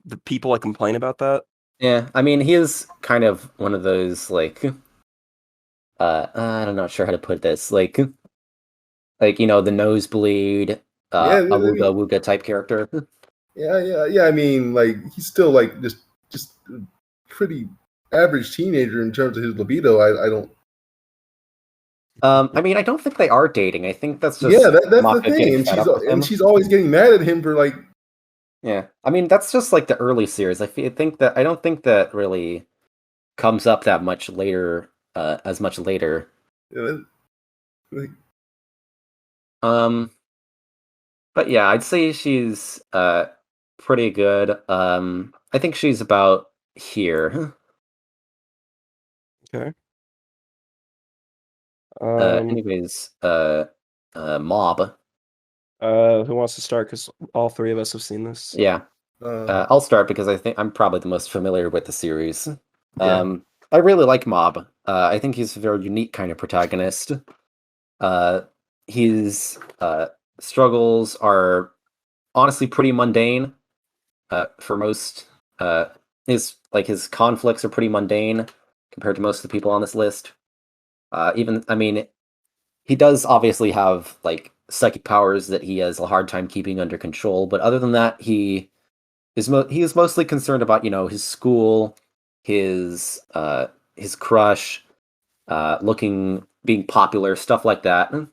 the people complain about that. Yeah, I mean, he is kind of one of those I'm not sure how to put this, the nosebleed, awooga wooga type character. Yeah. I mean, he's still just a pretty average teenager in terms of his libido. I don't. I mean, I don't think they are dating. I think that's just that's the thing, and she's always getting mad at him for Yeah, I mean that's just the early series. I don't think that really comes up that much later, as much later. Yeah, but yeah, I'd say she's pretty good. I think she's about here. Okay. Anyways, Mob. Who wants to start? Because all three of us have seen this. Yeah. I'll start because I think I'm probably the most familiar with the series. Yeah. I really like Mob. I think he's a very unique kind of protagonist. His struggles are honestly pretty mundane. For most, his conflicts are pretty mundane compared to most of the people on this list. He does obviously have psychic powers that he has a hard time keeping under control, but other than that, he is mostly concerned about his school, his crush, being popular, stuff like that. And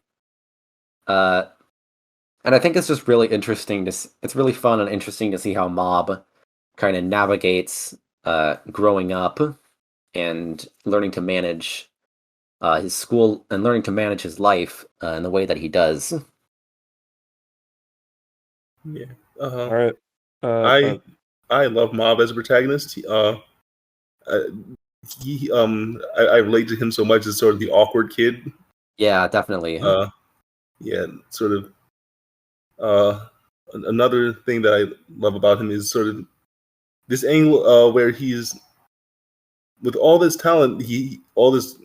I think it's just really interesting it's really fun and interesting to see how Mob kind of navigates growing up and learning to manage his school and learning to manage his life in the way that he does. Yeah. All right. I love Mob as a protagonist. I relate to him so much as sort of the awkward kid. Yeah, definitely. Yeah, sort of. Another thing that I love about him is sort of this angle where he's, with all this talent, all this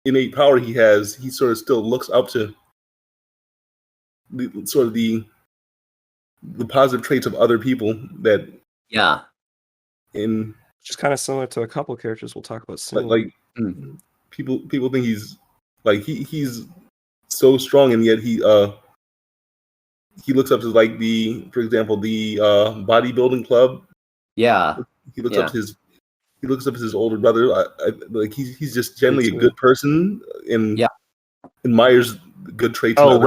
innate power he has, he sort of still looks up to the positive traits of other people that. Yeah. Which is kind of similar to a couple characters we'll talk about soon. People think he's he's so strong, and yet he looks up to like for example, the bodybuilding club. Yeah. He looks up to his older brother. Like he's just generally a too. good person and admires good traits. Oh,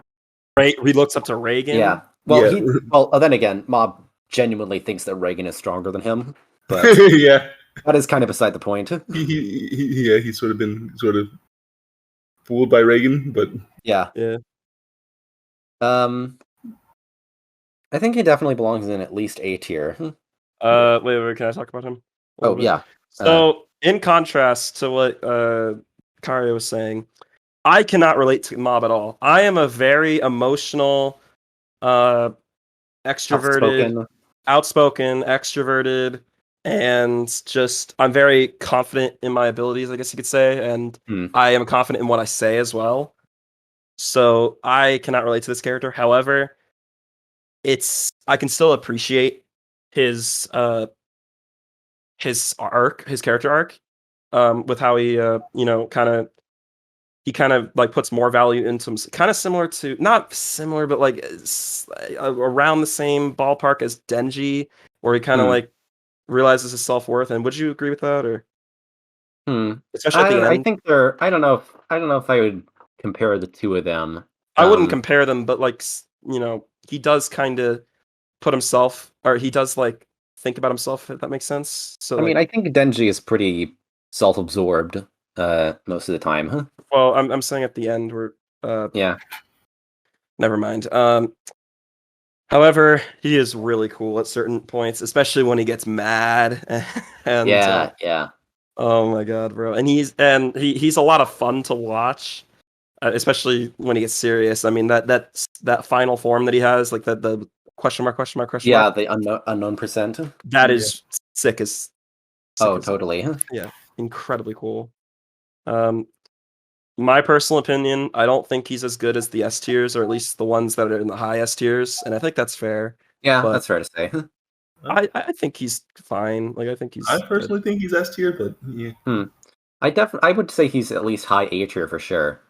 he looks up to Reagan. Yeah. Well, Yeah. then again, Mob genuinely thinks that Reagan is stronger than him, but yeah, that is kind of beside the point. he's sort of been fooled by Reagan, but Yeah. I think he definitely belongs in at least A tier. Wait, can I talk about him? Oh yeah. So in contrast to what Kario was saying, I cannot relate to Mob at all. I am a very emotional, extroverted, outspoken, extroverted, and just I'm very confident in my abilities, I guess you could say, and I am confident in what I say as well. So I cannot relate to this character. However, I can still appreciate his character arc, with how he kind of like puts more value into him, kind of similar to, not similar, but like around the same ballpark as Denji, where he kind of like realizes his self-worth. And would you agree with that, or especially at the end? I think I don't know if I would compare the two of them. I wouldn't compare them, but like, he does kind of put himself, or he does like think about himself, if that makes sense. So I mean, I think Denji is pretty self-absorbed most of the time. Well, I'm saying at the end where never mind. However, he is really cool at certain points, especially when he gets mad. And yeah. Oh my god, bro! And he's a lot of fun to watch, especially when he gets serious. I mean that final form that he has, like the question mark. Yeah, the unknown percent. That is sick as. Totally. Yeah, incredibly cool. My personal opinion, I don't think he's as good as the S tiers, or at least the ones that are in the high S tiers, and I think that's fair. Yeah, that's fair to say. I think he's fine. Like, I personally think he's S tier, but yeah. I would say he's at least high A tier for sure.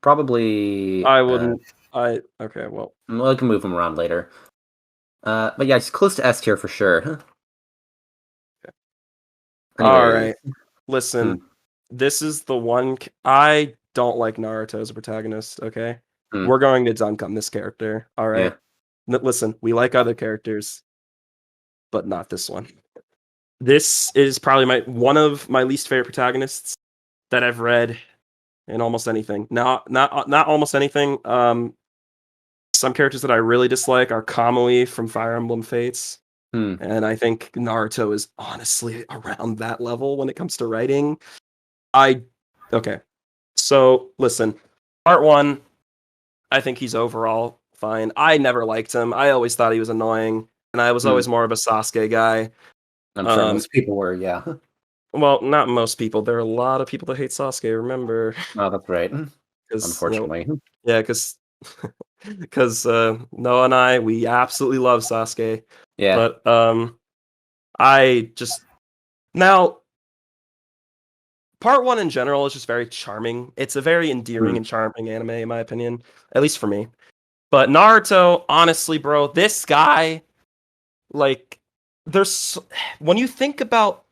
Probably. I wouldn't. Okay, well, we can move him around later. But yeah, he's close to S tier for sure. Okay. Anyway. All right. Listen, this is the one I don't like Naruto as a protagonist. Okay, we're going to dunk on this character. All right. Yeah. Listen, we like other characters, but not this one. This is probably one of my least favorite protagonists that I've read in almost anything. Not almost anything. Some characters that I really dislike are Kamui from Fire Emblem Fates. And I think Naruto is honestly around that level when it comes to writing. Okay. So listen, part 1, I think he's overall fine. I never liked him. I always thought he was annoying, and I was always more of a Sasuke guy. I'm sure most people were, yeah. Well, not most people. There are a lot of people that hate Sasuke, remember? Oh, that's right. Unfortunately. Because Noah and I, we absolutely love Sasuke. Yeah. But now part 1 in general is just very charming. It's a very endearing and charming anime, in my opinion, at least for me. But Naruto, honestly, bro, this guy, like, when you think about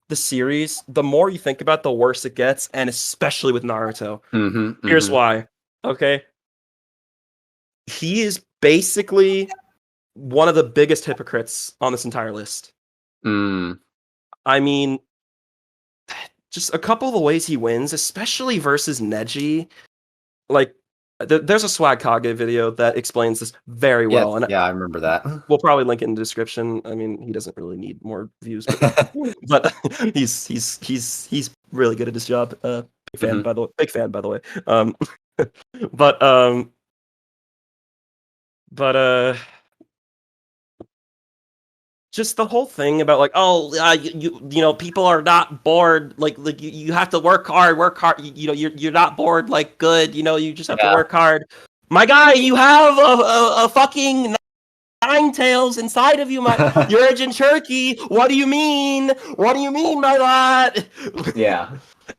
the series, the more you think about, the worse it gets, and especially with Naruto. Here's why. Okay, he is basically one of the biggest hypocrites on this entire list. I mean, just a couple of the ways he wins, especially versus Neji. Like, there's a Swag Kage video that explains this very well. And I remember that. We'll probably link it in the description. I mean, he doesn't really need more views, but he's really good at his job. Big fan, by the way. But just the whole thing about like, people are not bored. Like you have to work hard. You're not bored. Like, good. You just have to work hard. My guy, you have a fucking 9 tails inside of you. You're a Jinchuriki. What do you mean? What do you mean by that? Yeah.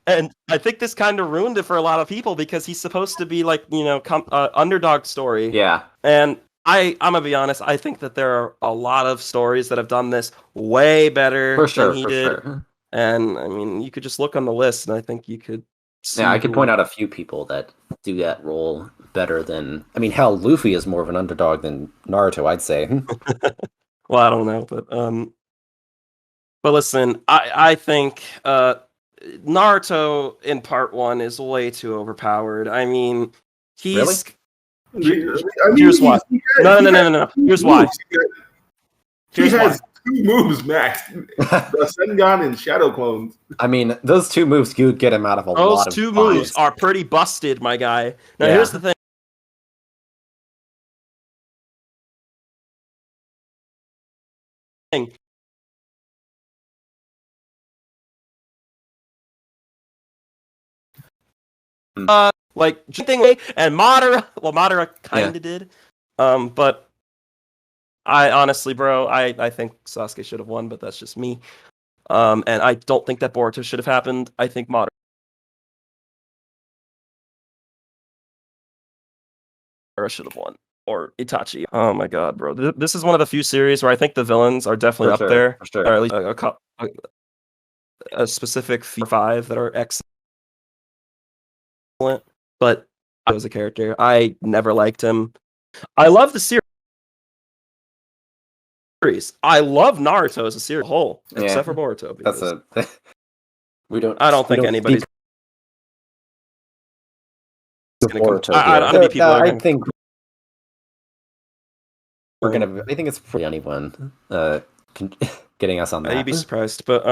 And I think this kind of ruined it for a lot of people because he's supposed to be like, underdog story. Yeah. And I'm gonna be honest, I think that there are a lot of stories that have done this way better For sure, than he did. Sure. And I mean, you could just look on the list, and I think you could see. Yeah, I could point out a few people that do that role better than. I mean, hell, Luffy is more of an underdog than Naruto, I'd say. Well, I don't know, but listen, I think Naruto in part 1 is way too overpowered. I mean, he's. Really? Here's why. No. Here's why. He has 2 moves max: the Sengon and Shadow Clones. I mean, those 2 moves could get him out of a lot of. Those 2 moves are pretty busted, my guy. Now, here's the thing. Like thing and Madara. Well, Madara kind of did, but I honestly, bro, I think Sasuke should have won, but that's just me. And I don't think that Boruto should have happened. I think Madara should have won, or Itachi. Oh my god, bro, this is one of the few series where I think the villains are definitely up there, for sure. Or at least a specific 5 that are excellent. But I was a character. I never liked him. I love the series. I love Naruto as a series whole, except for Boruto. That's we don't. I don't think anybody's Boruto. I think we're gonna. I think it's for anyone getting us on that. You'd be surprised, but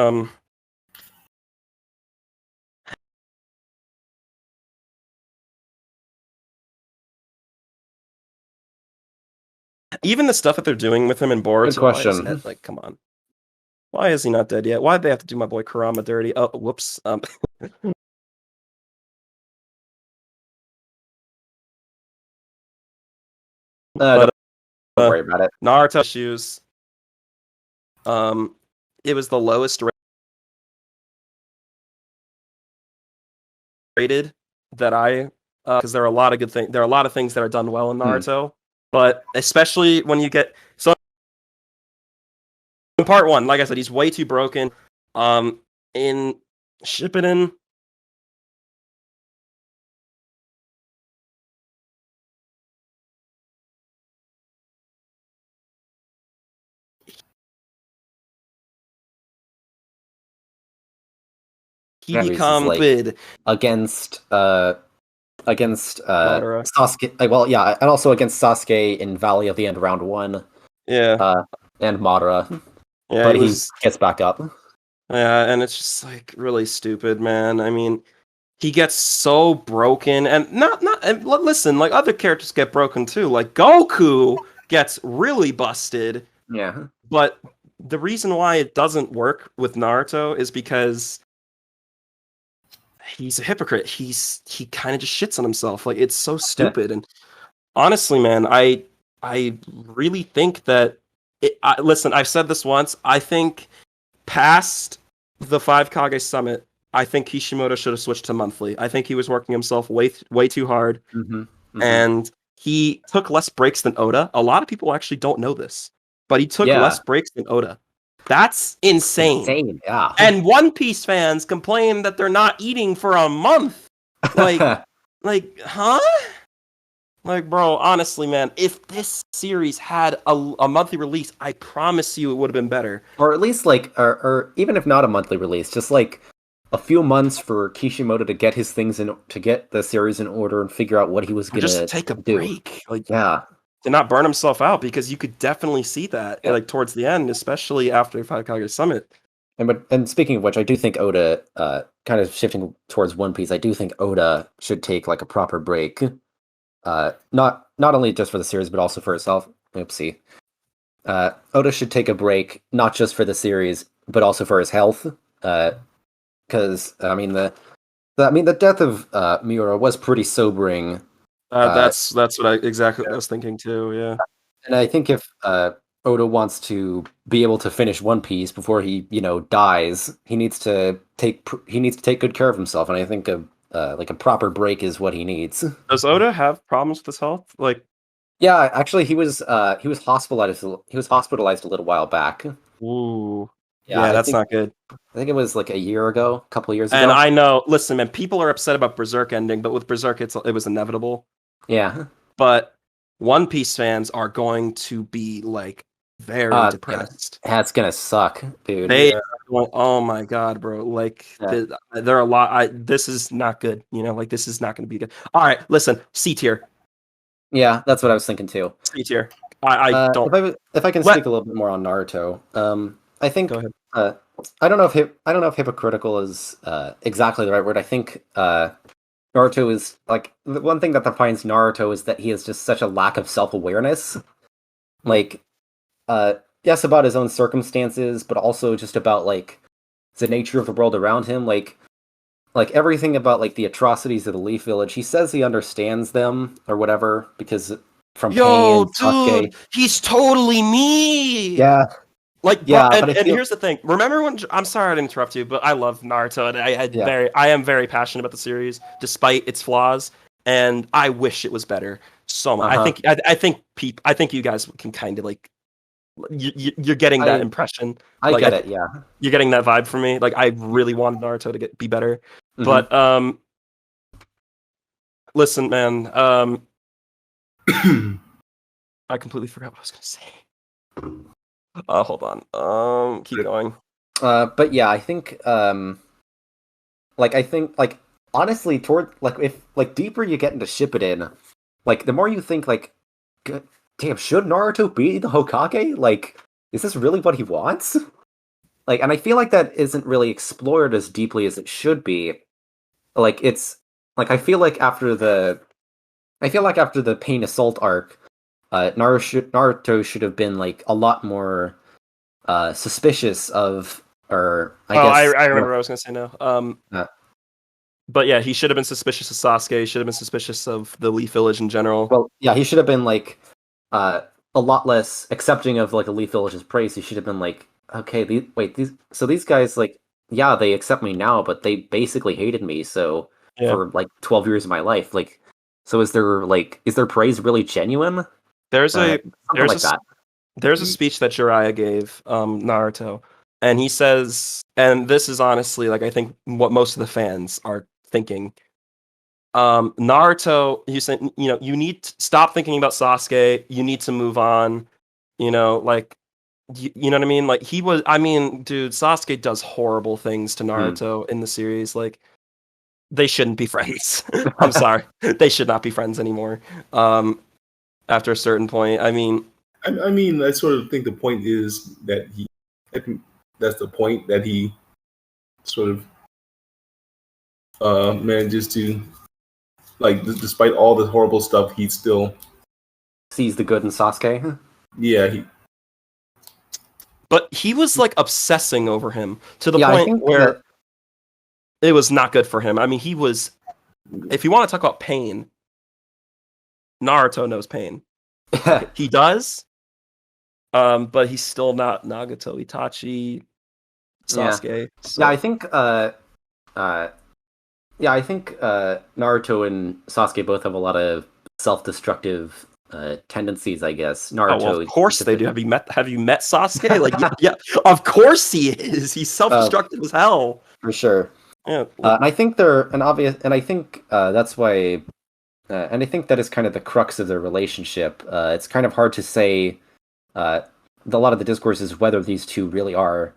even the stuff that they're doing with him in Boruto. Good question. Like, come on. Why is he not dead yet? Why'd they have to do my boy Kurama dirty? Oh, whoops. Don't worry about it. Naruto issues. It was the lowest rated that I, because there are a lot of good things. There are a lot of things that are done well in Naruto, but especially when you get in part 1, like I said, he's way too broken. In Shippuden, he becomes like, against Sasuke. Well, yeah, and also against Sasuke in Valley of the End round 1. Yeah, and Madara. Yeah, but he gets back up. Yeah, and it's just like really stupid, man. I mean, he gets so broken, and and listen, like other characters get broken too. Like Goku gets really busted. Yeah. But the reason why it doesn't work with Naruto is because he's a hypocrite. He kind of just shits on himself. Like it's so stupid. And honestly, man, I really think that listen, I've said this once. I think past the 5 Kage Summit, I think Kishimoto should have switched to monthly. I think he was working himself way too hard. And he took less breaks than Oda. A lot of people actually don't know this, but he took less breaks than Oda. That's insane. Yeah. And One Piece fans complain that they're not eating for a month. Like, huh? Like, bro, honestly, man, if this series had a monthly release, I promise you it would have been better. Or at least, like, or even if not a monthly release, just like a few months for Kishimoto to get his things to get the series in order and figure out what he was going to do. Just take a break. Like, yeah. To not burn himself out, because you could definitely see that, like, towards the end, especially after 5 Kage Summit. And speaking of which, I do think Oda, kind of shifting towards One Piece, I do think Oda should take, like, a proper break. Not only just for the series, but also for itself. Oopsie. Oda should take a break, not just for the series, but also for his health. Because I mean the death of Miura was pretty sobering. That's what I was thinking too. Yeah. And I think if Oda wants to be able to finish One Piece before he, dies, he needs to take good care of himself, and I think a proper break is what he needs. Does Oda have problems with his health? Like, Yeah, actually, he was hospitalized. He was hospitalized a little while back. ooh, Yeah, yeah, that's not good. I think it was like a year ago, a couple of years And ago. I know, listen, man, people are upset about Berserk ending, but with Berserk, it was inevitable. Yeah, But One Piece fans are going to be like very depressed. it's gonna suck, dude. They, Yeah. oh my god, bro! Like Yeah. there are a lot. This is not good. Like this is not going to be good. All right, listen, C tier, Yeah, that's what I was thinking too. C tier. I don't. If I can speak a little bit more on Naruto, I think Go ahead. I don't know if hypocritical is exactly the right word. I think Naruto is like the one thing that defines Naruto is that he has just such a lack of self-awareness. Like, yes, about his own circumstances, but also just about like the nature of the world around him. Like everything about like the atrocities of the Leaf Village. He says he understands them or whatever because from pain and Sasuke. Dude, he's totally me. Yeah. Like, Yeah, bro, but and here's the thing. Remember when I'm sorry to interrupt you, but I love Naruto, and I am very passionate about the series, despite its flaws. And I wish it was better so much. I think you guys can kind of like you're getting that impression. I get it. Yeah, you're getting that vibe from me. Like, I really wanted Naruto to be better, but listen, man. I completely forgot what I was gonna say. Hold on. Keep going. But yeah, I think honestly, toward like if like deeper you get into Shippuden, like the more you think like, damn, should Naruto be the Hokage? Like, is this really what he wants? Like, and I feel like that isn't really explored as deeply as it should be. Like, it's like I feel like after the Pain Assault arc, Naruto should have been like a lot more suspicious of, or I guess. I remember what I was gonna say now. But yeah, he should have been suspicious of Sasuke. He should have been suspicious of the Leaf Village in general. Well, yeah, he should have been like a lot less accepting of like a Leaf Village's praise. He should have been like, okay, these guys like, yeah, they accept me now, but they basically hated me for like 12 years of my life. Like, so is their praise really genuine? There's a speech that Jiraiya gave Naruto, and he says, and this is honestly like I think what most of the fans are thinking. Naruto, he said, you need to stop thinking about Sasuke. You need to move on. Like, you know what I mean? Like dude, Sasuke does horrible things to Naruto in the series. Like, they shouldn't be friends. I'm sorry, they should not be friends anymore. After a certain point, I mean, I sort of think the point is that that's the point that he sort of manages to, like, despite all the horrible stuff, he still sees the good in Sasuke. Yeah, but he was like obsessing over him to the point where it was not good for him. I mean, he was. If you want to talk about pain, Naruto knows pain. He does. But he's still not Nagato, Itachi, Sasuke. Yeah, so. yeah, I think Naruto and Sasuke both have a lot of self-destructive tendencies, I guess. Naruto, well, of course they do. Have you met Sasuke? Like, yeah, of course he is. He's self-destructive as hell. For sure. Yeah. And I think they're an obvious, and I think that's why, and I think that is kind of the crux of their relationship. It's kind of hard to say. A lot of the discourse is whether these two really are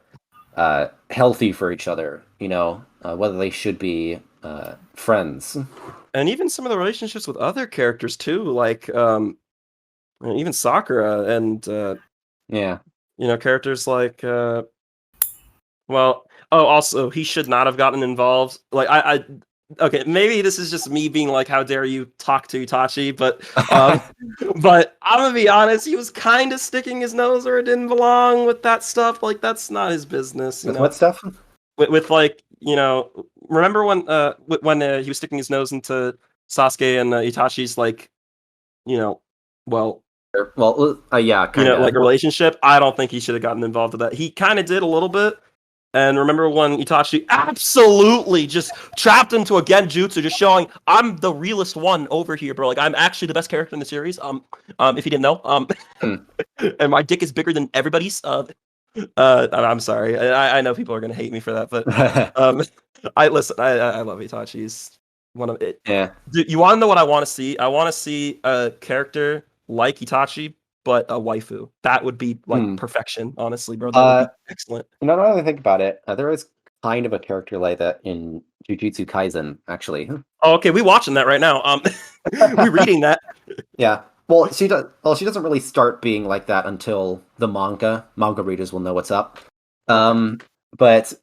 healthy for each other. Whether they should be friends. And even some of the relationships with other characters too, like even Sakura and characters like also he should not have gotten involved. Like okay, maybe this is just me being like, how dare you talk to Itachi, but but I'm gonna be honest, he was kind of sticking his nose where it didn't belong with that stuff. Like, that's not his business. What stuff? With like, remember when he was sticking his nose into Sasuke and Itachi's, like, Well, yeah, you kind know, of. like a relationship. I don't think he should have gotten involved with that. He kind of did a little bit. And remember when Itachi absolutely just trapped into a genjutsu, just showing I'm the realest one over here, bro. Like I'm actually the best character in the series. If you didn't know, Hmm. and my dick is bigger than everybody's. I'm sorry. I know people are gonna hate me for that, but I listen. I love Itachi. He's one of it. Yeah. You want to know what I want to see? I want to see a character like Itachi, but a waifu. That would be like perfection, honestly, bro. That would be excellent. Now that I think about it, there is kind of a character like that in Jujutsu Kaisen, actually. Oh, okay, we watching that right now. We reading that. Yeah. Well, she does. Well, she doesn't really start being like that until the manga. Manga readers will know what's up. But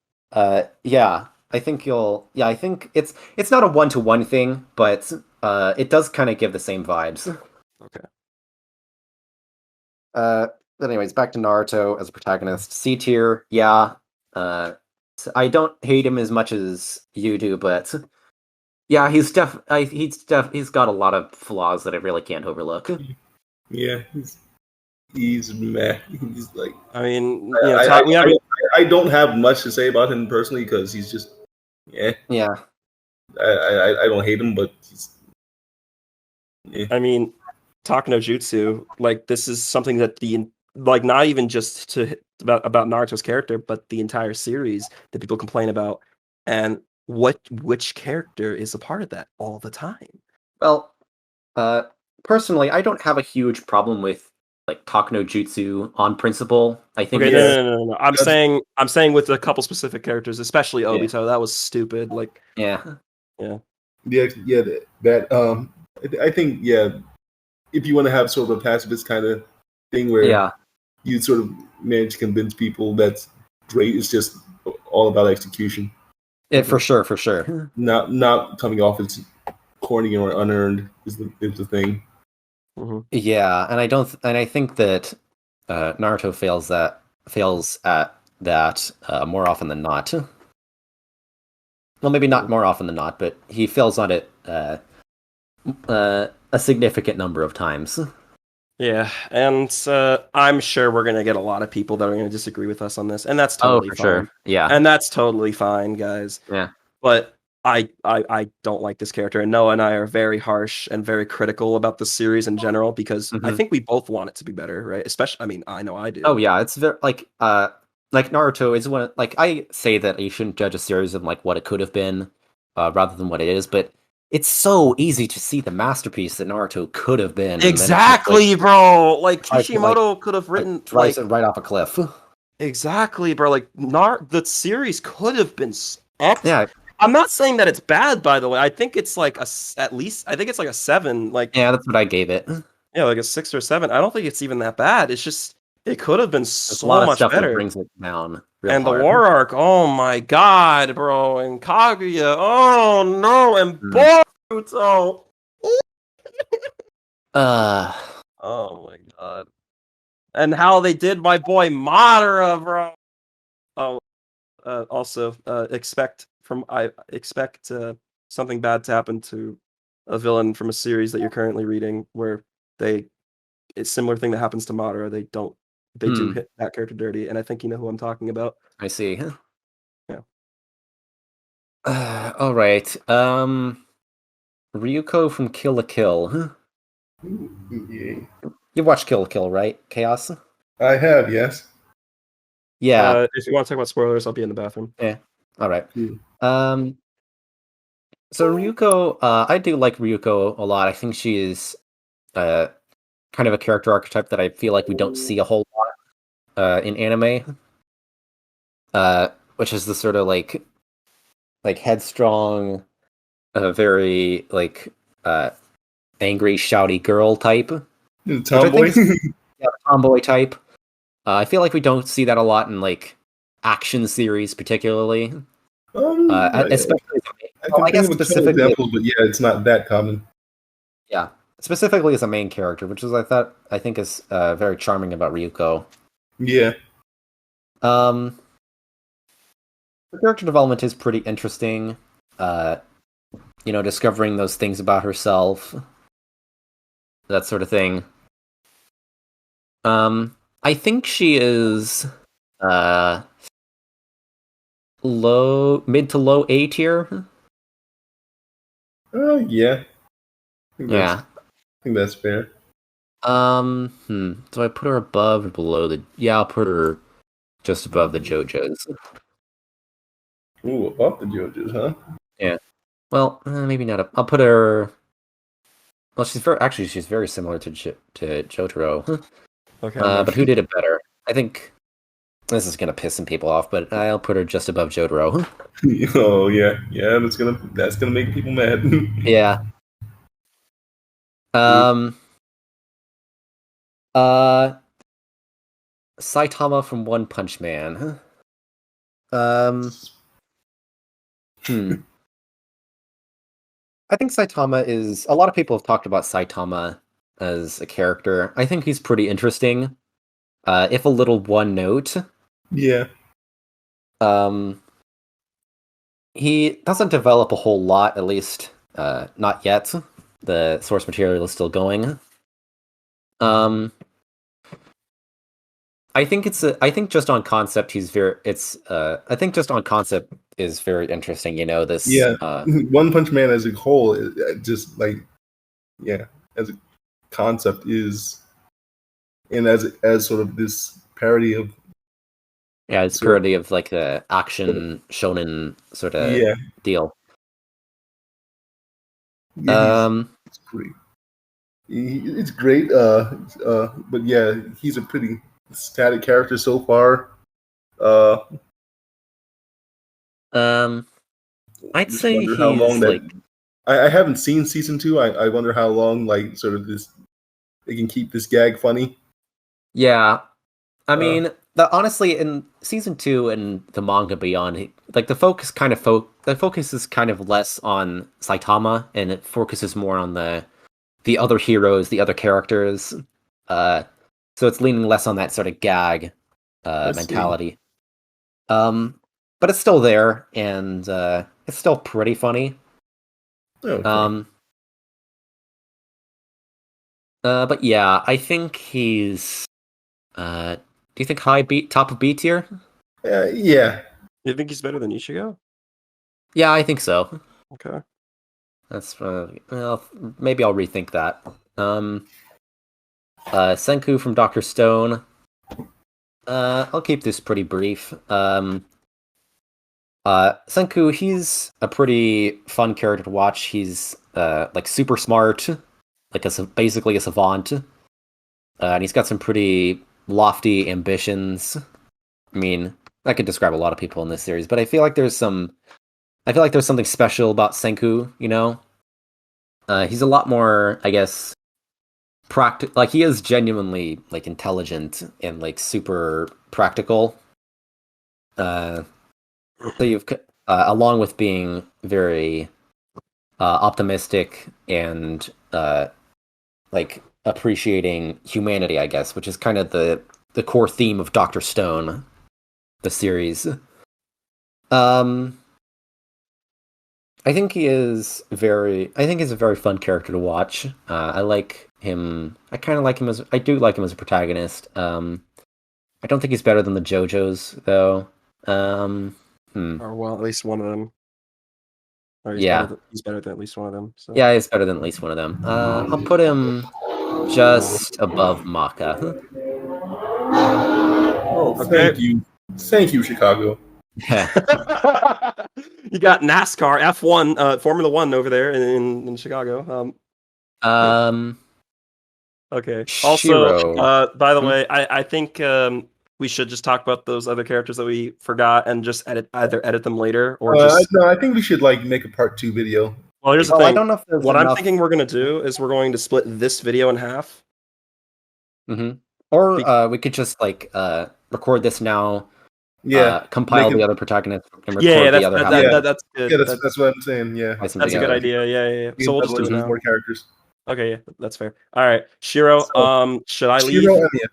yeah, I think you'll. Yeah, I think it's not a 1-to-1 thing, but it does kind of give the same vibes. Okay. But anyways, back to Naruto as a protagonist. C tier, yeah. I don't hate him as much as you do, but yeah, he's got a lot of flaws that I really can't overlook. Yeah, he's meh. He's like, I mean, you know, I don't have much to say about him personally because he's just, yeah. I don't hate him, but he's. Yeah. I mean, talking no jutsu, like this is something that not even just about Naruto's character, but the entire series that people complain about, and which character is a part of that all the time. Well, personally, I don't have a huge problem with like talk no jutsu on principle. I think. Okay, no. I'm saying with a couple specific characters, especially Obito. That was stupid. Like, yeah. That I think if you want to have sort of a pacifist kind of thing where you sort of manage to convince people that's great. It's just all about execution. For sure. Not coming off as corny or unearned is the thing. Mm-hmm. Yeah, and I think that Naruto fails at that more often than not. Well, maybe not more often than not, but he fails on it a significant number of times. Yeah, and I'm sure we're gonna get a lot of people that are gonna disagree with us on this, and that's totally fine. Sure. Yeah, and that's totally fine, guys. Yeah, but I don't like this character, and Noah and I are very harsh and very critical about the series in general because I think we both want it to be better, right? Especially, I mean, I know I do. Oh yeah, it's very like Naruto is one. Like I say that you shouldn't judge a series on like what it could have been, rather than what it is, but it's so easy to see the masterpiece that Naruto could have been. Exactly, bro. Like Kishimoto could have written it right off a cliff. Exactly, bro. Like the series could have been excellent. Yeah. I'm not saying that it's bad, by the way. I think it's like at least I think it's like a 7. Like yeah, that's what I gave it. Yeah, like a 6 or 7. I don't think it's even that bad. It's just it could have been so a lot of much stuff better. That brings it down. And the war arc, oh my god, bro, and Kaguya, oh no, and Boruto. Oh my god. And how they did my boy Madara, bro. Oh, also expect something bad to happen to a villain from a series that you're currently reading where it's a similar thing that happens to Madara. They do hit that character dirty, and I think you know who I'm talking about. I see. Yeah. All right. Ryuko from Kill la Kill. Yeah. You watched Kill la Kill, right? Chaos? I have, yes. Yeah. If you want to talk about spoilers, I'll be in the bathroom. Yeah. All right. So Ryuko, I do like Ryuko a lot. I think she is kind of a character archetype that I feel like we don't see a whole lot in anime. Which is the sort of like headstrong, very like angry, shouty girl type. Tomboy. Yeah, tomboy type. I feel like we don't see that a lot in like action series, particularly. Especially, I guess specifically, examples, but yeah, it's not that common. Yeah, specifically as a main character, which is I think is very charming about Ryuko. Yeah. The character development is pretty interesting. Discovering those things about herself, that sort of thing. I think she is mid to low A tier. Yeah. Yeah. I think that's fair. Do I put her above or below the? Yeah, I'll put her just above the JoJo's. Ooh, above the JoJo's, huh? Yeah. Well, maybe not. I'll put her. Well, she's very similar to Jotaro. Okay. But who did it better? I think this is gonna piss some people off, but I'll put her just above Jotaro. Oh yeah, that's gonna make people mad. Yeah. Saitama from One Punch Man. I think Saitama is. A lot of people have talked about Saitama as a character. I think he's pretty interesting. If a little one note. Yeah. He doesn't develop a whole lot, at least not yet. The source material is still going. I think just on concept he's very I think just on concept is very interesting, this One Punch Man as a whole just like as a concept is, and as sort of this parody of it's parody of like the action shonen sort of deal. It's great. It's great, but yeah, he's a pretty static character so far. I'd say he's how long like. I haven't seen season 2. I wonder how long like sort of this they can keep this gag funny. Yeah, I mean, honestly, in season 2 and the manga beyond, like the focus is kind of less on Saitama, and it focuses more on the other heroes, the other characters. So it's leaning less on that sort of gag mentality. But it's still there, and it's still pretty funny. Okay. But yeah, I think he's. Do you think top of B tier? Yeah. You think he's better than Ichigo? Yeah, I think so. Okay. That's well, maybe I'll rethink that. Senku from Dr. Stone. I'll keep this pretty brief. Senku, he's a pretty fun character to watch. He's like super smart, like basically a savant, and he's got some pretty lofty ambitions. I mean, I could describe a lot of people in this series, but I feel like there's something special about Senku. He's a lot more, I guess, like he is genuinely like intelligent and like super practical. So you've along with being very optimistic and like appreciating humanity, I guess, which is kind of the core theme of Dr. Stone, the series. I think he's a very fun character to watch. I like him. I do like him as a protagonist. I don't think he's better than the JoJo's though. Or well, at least one of them. Or he's better than at least one of them. So. Yeah, he's better than at least one of them. I'll put him just above Maka. Oh, okay. Thank you, Chicago. You got NASCAR, F1, Formula 1 over there in Chicago. Okay. Shirou. Also, by the way, I think we should just talk about those other characters that we forgot and just either edit them later or just. No, I think we should like make a part 2 video. Well, here's the thing. I don't know if there's what enough... I'm thinking we're gonna do is we're going to split this video in half. Mm-hmm. Or we could just like record this now. Yeah. Compile the other protagonists and record the other half. That's good. Yeah, that's what I'm saying. Yeah. That's a good idea. Yeah. So we'll just do it now. More characters. Okay, yeah, that's fair. All right, Shirou. Should I leave? Shirou Emiya.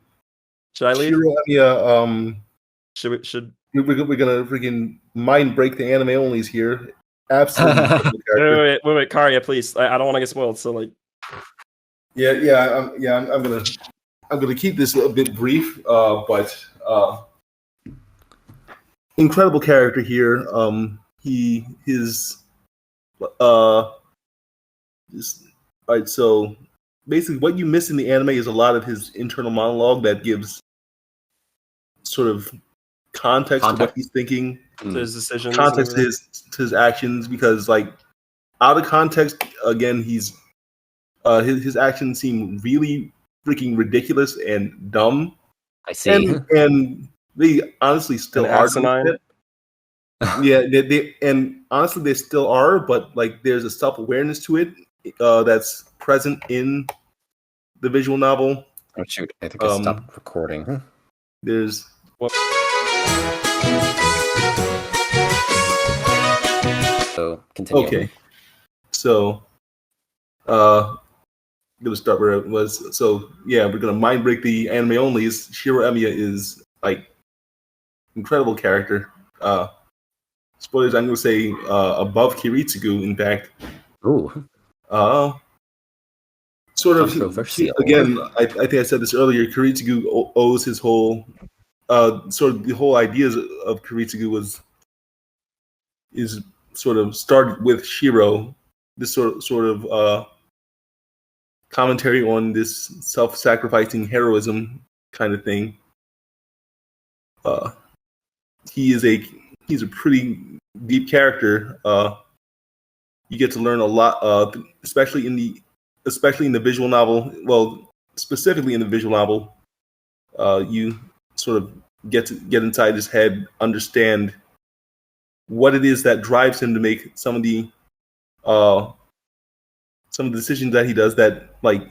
Should I leave? Shirou Emiya. Should we're gonna freaking mind break the anime onlys here? Absolutely. wait, Karya, please. I don't want to get spoiled. So like. I'm gonna I'm going to keep this a bit brief, but incredible character here. All right. So basically, what you miss in the anime is a lot of his internal monologue that gives sort of context to what he's thinking, to his decisions, context to his actions. Because like out of context, again, his actions seem really freaking ridiculous and dumb. I see, and they honestly still are. Yeah, they and honestly they still are, but like there's a self-awareness to it that's present in the visual novel. Oh shoot! I think I stopped recording. There's so continue. Okay, so I'm gonna start where it was. So yeah, we're gonna mind break the anime onlys. Shirou Emiya is like incredible character. Spoilers, I'm going to say above Kiritsugu, in fact. Ooh. Sort of, again, I think I said this earlier, Kiritsugu owes his whole, sort of the whole ideas of Kiritsugu is sort of started with Shirou, this sort of commentary on this self-sacrificing heroism kind of thing. He's a pretty deep character. You get to learn a lot, especially in the visual novel. Well, specifically in the visual novel, you sort of get inside his head, understand what it is that drives him to make some of the decisions that he does. That, like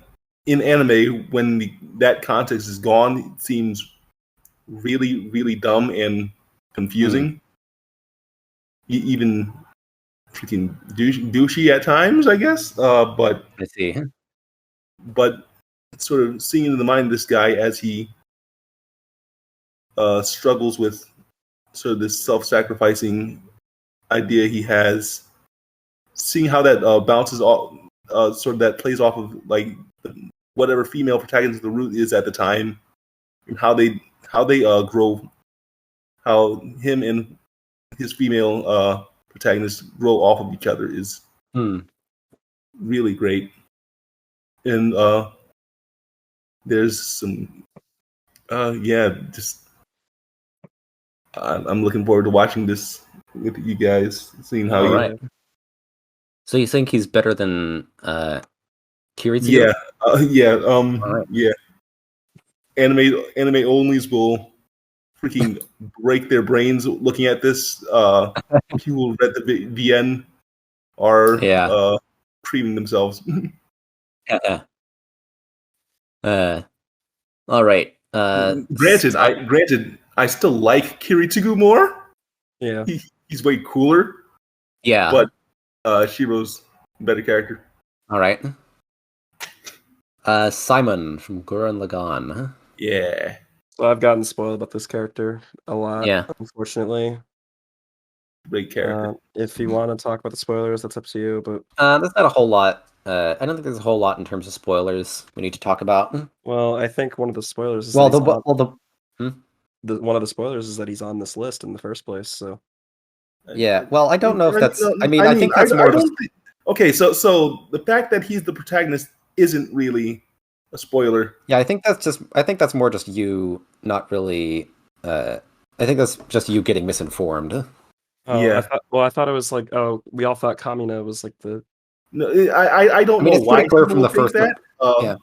in anime, when that context is gone, it seems really, really dumb and confusing. Even freaking douchey at times, I guess. But I see. But sort of seeing in the mind of this guy as he struggles with sort of this self-sacrificing idea he has, seeing how that bounces off, sort of that plays off of like whatever female protagonist the root is at the time, and how they grow, how him and his female protagonists grow off of each other is really great. And there's some just I'm looking forward to watching this with you guys, seeing how right. So you think he's better than Kiritsugu? Yeah. Anime onlys will freaking break their brains looking at this. People who read the VN are creaming themselves. All right. Granted, I still like Kiritsugu more. Yeah, he's way cooler. Yeah, but Shirou's a better character. All right. Simon from Gurren Lagann. Yeah. So I've gotten spoiled about this character a lot. Yeah. Unfortunately. Great character. If you want to talk about the spoilers, that's up to you. But there's not a whole lot. I don't think there's a whole lot in terms of spoilers we need to talk about. Well, I think one of the spoilers is one of the spoilers is that he's on this list in the first place. So yeah, well, I don't know if that's. I think that's more. Okay, so the fact that he's the protagonist isn't really a spoiler. Yeah, I think that's more just you not really. I think that's just you getting misinformed. Yeah. I thought it was like, we all thought Kamina was like the. No, I don't know why. It's clear from the first. That. Yeah.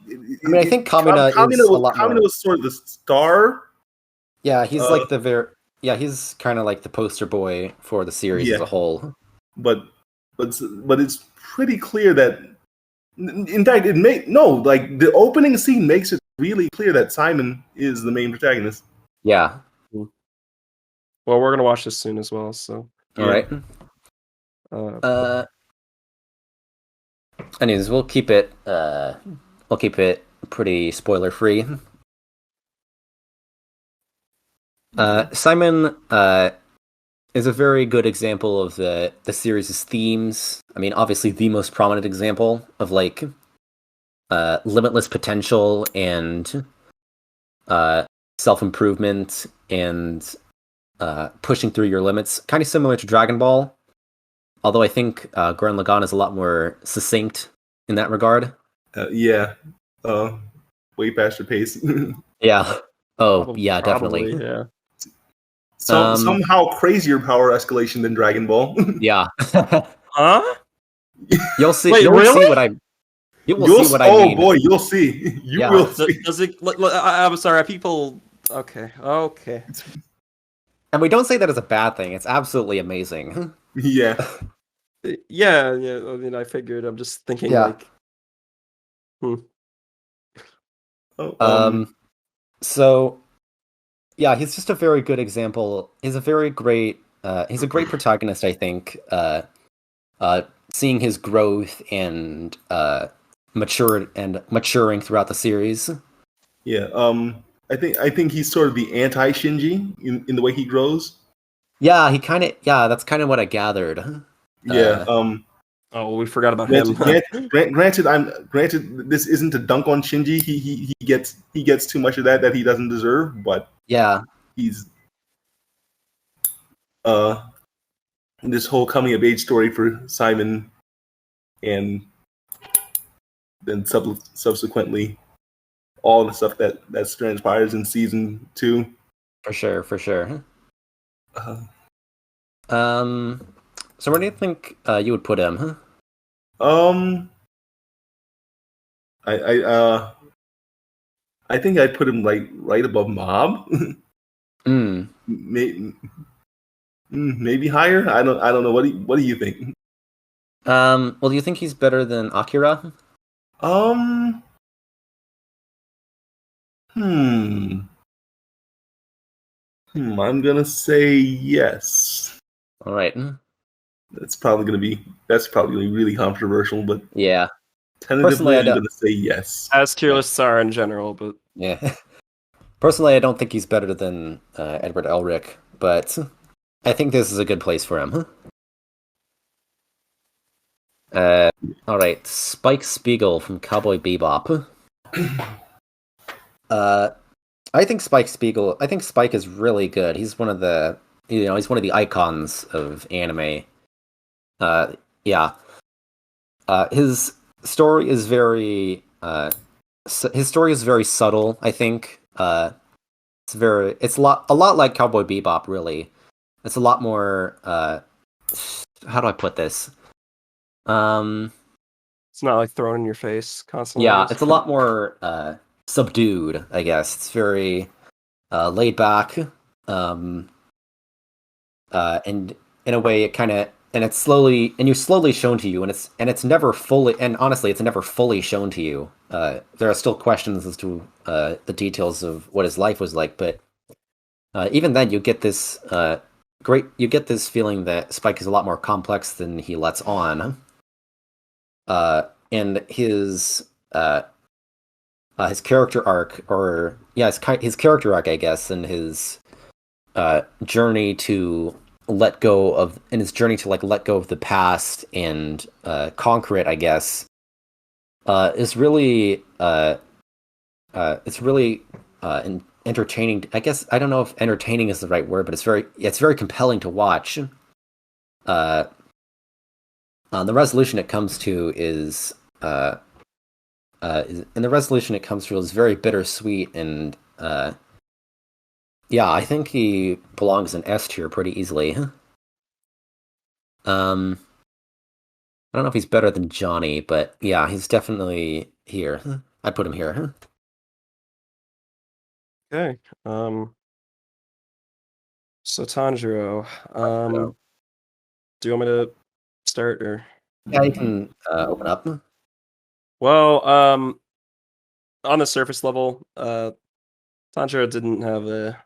I think Kamina is a lot more. Kamina was sort of the star. Yeah, he's like he's kind of like the poster boy for the series as a whole. But it's pretty clear that, in fact, the opening scene makes it really clear that Simon is the main protagonist. Yeah. Well, we're gonna watch this soon as well. So all right. Anyways, we'll keep it pretty spoiler free. Simon is a very good example of the series' themes. I mean, obviously the most prominent example of like limitless potential and self-improvement and pushing through your limits, kind of similar to Dragon Ball. Although I think Gurren Lagann is a lot more succinct in that regard. Yeah. Way faster pace. Yeah. Oh, yeah, definitely. Yeah. Somehow crazier power escalation than Dragon Ball. Yeah. Huh? You'll see. Wait, You'll really? see what I. You will see what I mean. Oh boy, you'll see. You Yeah. will see. Does it? I'm sorry. People. Okay. And we don't say that as a bad thing. It's absolutely amazing. Yeah. Yeah. I mean, I figured. I'm just thinking Yeah. like. Oh, So, yeah, he's just a very good example. He's a very great. He's a great protagonist, I think. Seeing his growth and maturing throughout the series. yeah. I think he's sort of the anti Shinji in the way he grows. Yeah, that's kind of what I gathered. Yeah. Oh, we forgot about him. Granted, this isn't a dunk on Shinji. He gets too much of that he doesn't deserve. But Yeah, he's this whole coming of age story for Simon, and then subsequently all the stuff that transpires in season 2. for sure. Uh, So where do you think you would put him? I think I'd put him like right above Mob. Maybe higher. I don't know. What do you think? Well, do you think he's better than Akira? I'm gonna say yes. All right. That's probably gonna be really controversial, but Yeah. tentatively, I'm don't- gonna say yes. As tier lists are in general, but Yeah. Personally, I don't think he's better than Edward Elric, but I think this is a good place for him. All right, Spike Spiegel from Cowboy Bebop. I think Spike is really good. He's one of the icons of anime. Yeah. His story is very subtle, I think. It's a lot like Cowboy Bebop, really. It's a lot more how do I put this? it's not like thrown in your face constantly. Yeah, it's a lot more subdued, I guess. It's very laid back. And in a way it kind of you're slowly shown to you, and it's never fully, and honestly it's never fully shown to you. There are still questions as to the details of what his life was like, but even then you get this feeling that Spike is a lot more complex than he lets on. And his character arc, his character arc, I guess, and his journey to let go of the past and conquer it, I guess, is really entertaining. I guess I don't know if entertaining is the right word, but it's very compelling to watch. The resolution it comes to is very bittersweet, and yeah, I think he belongs in S tier pretty easily. I don't know if he's better than Johnny, but yeah, he's definitely here. I put him here. Okay. So Tanjiro, do you want me to start or? Yeah, you can open up. Well, on the surface level, Tanjiro didn't have the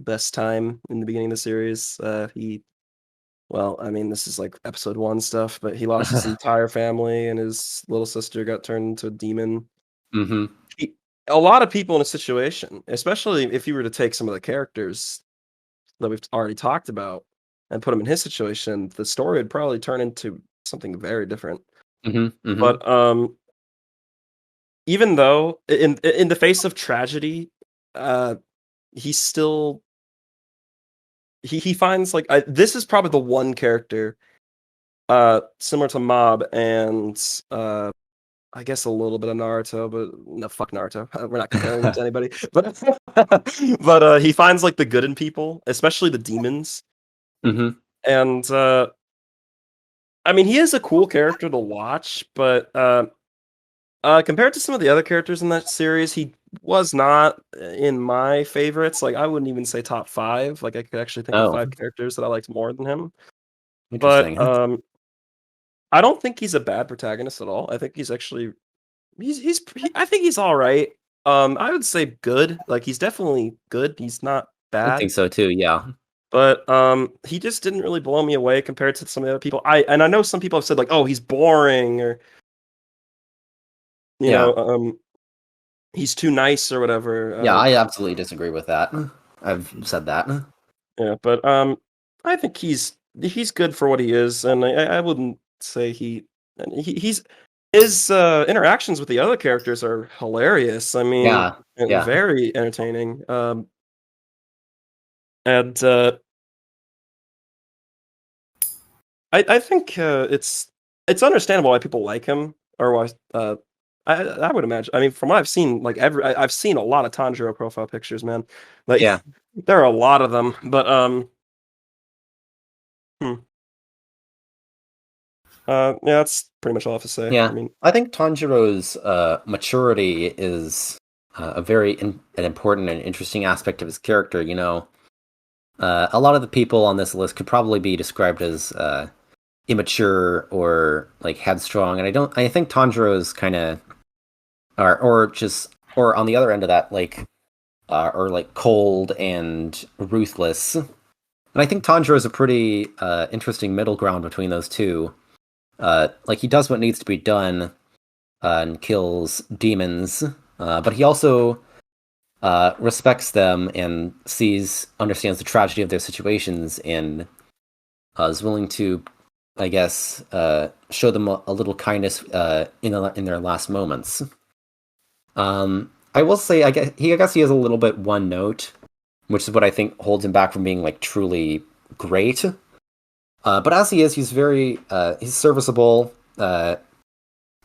best time in the beginning of the series. This is like episode 1 stuff, but he lost his entire family, and his little sister got turned into a demon. Mm-hmm. A lot of people in a situation, especially if you were to take some of the characters that we've already talked about and put them in his situation, the story would probably turn into something very different. Mm-hmm. Mm-hmm. But even though in the face of tragedy, he's still he finds like this is probably the one character similar to Mob and I guess a little bit of Naruto, but no, fuck Naruto. We're not comparing him to anybody. But he finds like the good in people, especially the demons. Mm-hmm. And I mean, he is a cool character to watch, but compared to some of the other characters in that series, he was not in my favorites. Like, I wouldn't even say top 5. Like, I could actually think of 5 characters that I liked more than him. Interesting. But I don't think he's a bad protagonist at all. I think he's actually I think he's all right. I would say good. Like, he's definitely good. He's not bad. I think so too. Yeah. But he just didn't really blow me away compared to some of the other people. I know some people have said like, oh, he's boring, or you know, he's too nice or whatever. Yeah, I absolutely disagree with that. I've said that. Yeah, but I think he's good for what he is, and I wouldn't say he's his interactions with the other characters are hilarious. I mean, very entertaining. And I think it's understandable why people like him, or why I would imagine. I mean, from what I've seen, like I've seen a lot of Tanjiro profile pictures, man. Like, there are a lot of them, but yeah, that's pretty much all I have to say. Yeah, I think Tanjiro's maturity is a very an important and interesting aspect of his character. You know, a lot of the people on this list could probably be described as immature or like headstrong, and I think Tanjiro's kind of, or on the other end of that, like, or like cold and ruthless. And I think Tanjiro is a pretty interesting middle ground between those two. Like, he does what needs to be done and kills demons, but he also respects them and understands the tragedy of their situations, and is willing to, I guess, show them a little kindness in their last moments. I will say, I guess he has a little bit one note, which is what I think holds him back from being like truly great. But as he is, he's very he's serviceable.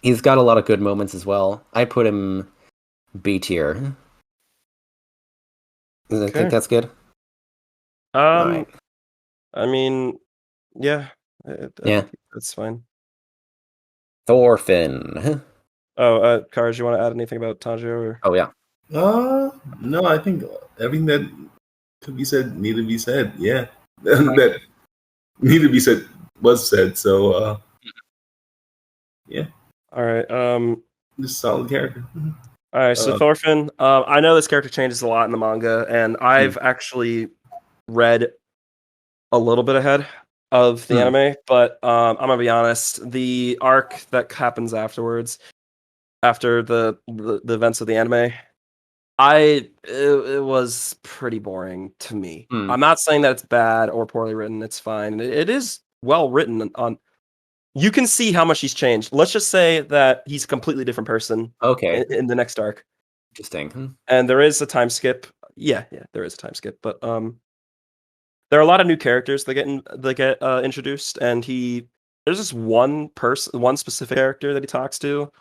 He's got a lot of good moments as well. I put him B tier. I think that's good. Right. I mean, yeah, that's fine. Thorfinn. Oh, Kars, you want to add anything about Tanjiro? Or? Oh yeah. No, I think everything that could be said needed to be said. Yeah, that needed to be said was said. So, yeah. All right. Just solid character. All right. So Thorfinn. I know this character changes a lot in the manga, and I've actually read a little bit ahead of the anime, but I'm gonna be honest. The arc that happens afterwards, after the events of the anime, it was pretty boring to me. I'm not saying that it's bad or poorly written. It's fine. It is well written. You can see how much he's changed. Let's just say that he's a completely different person. Okay. In the next arc. Interesting. And there is a time skip. Yeah, there is a time skip. But there are a lot of new characters that get introduced, and there's this one specific character that he talks to,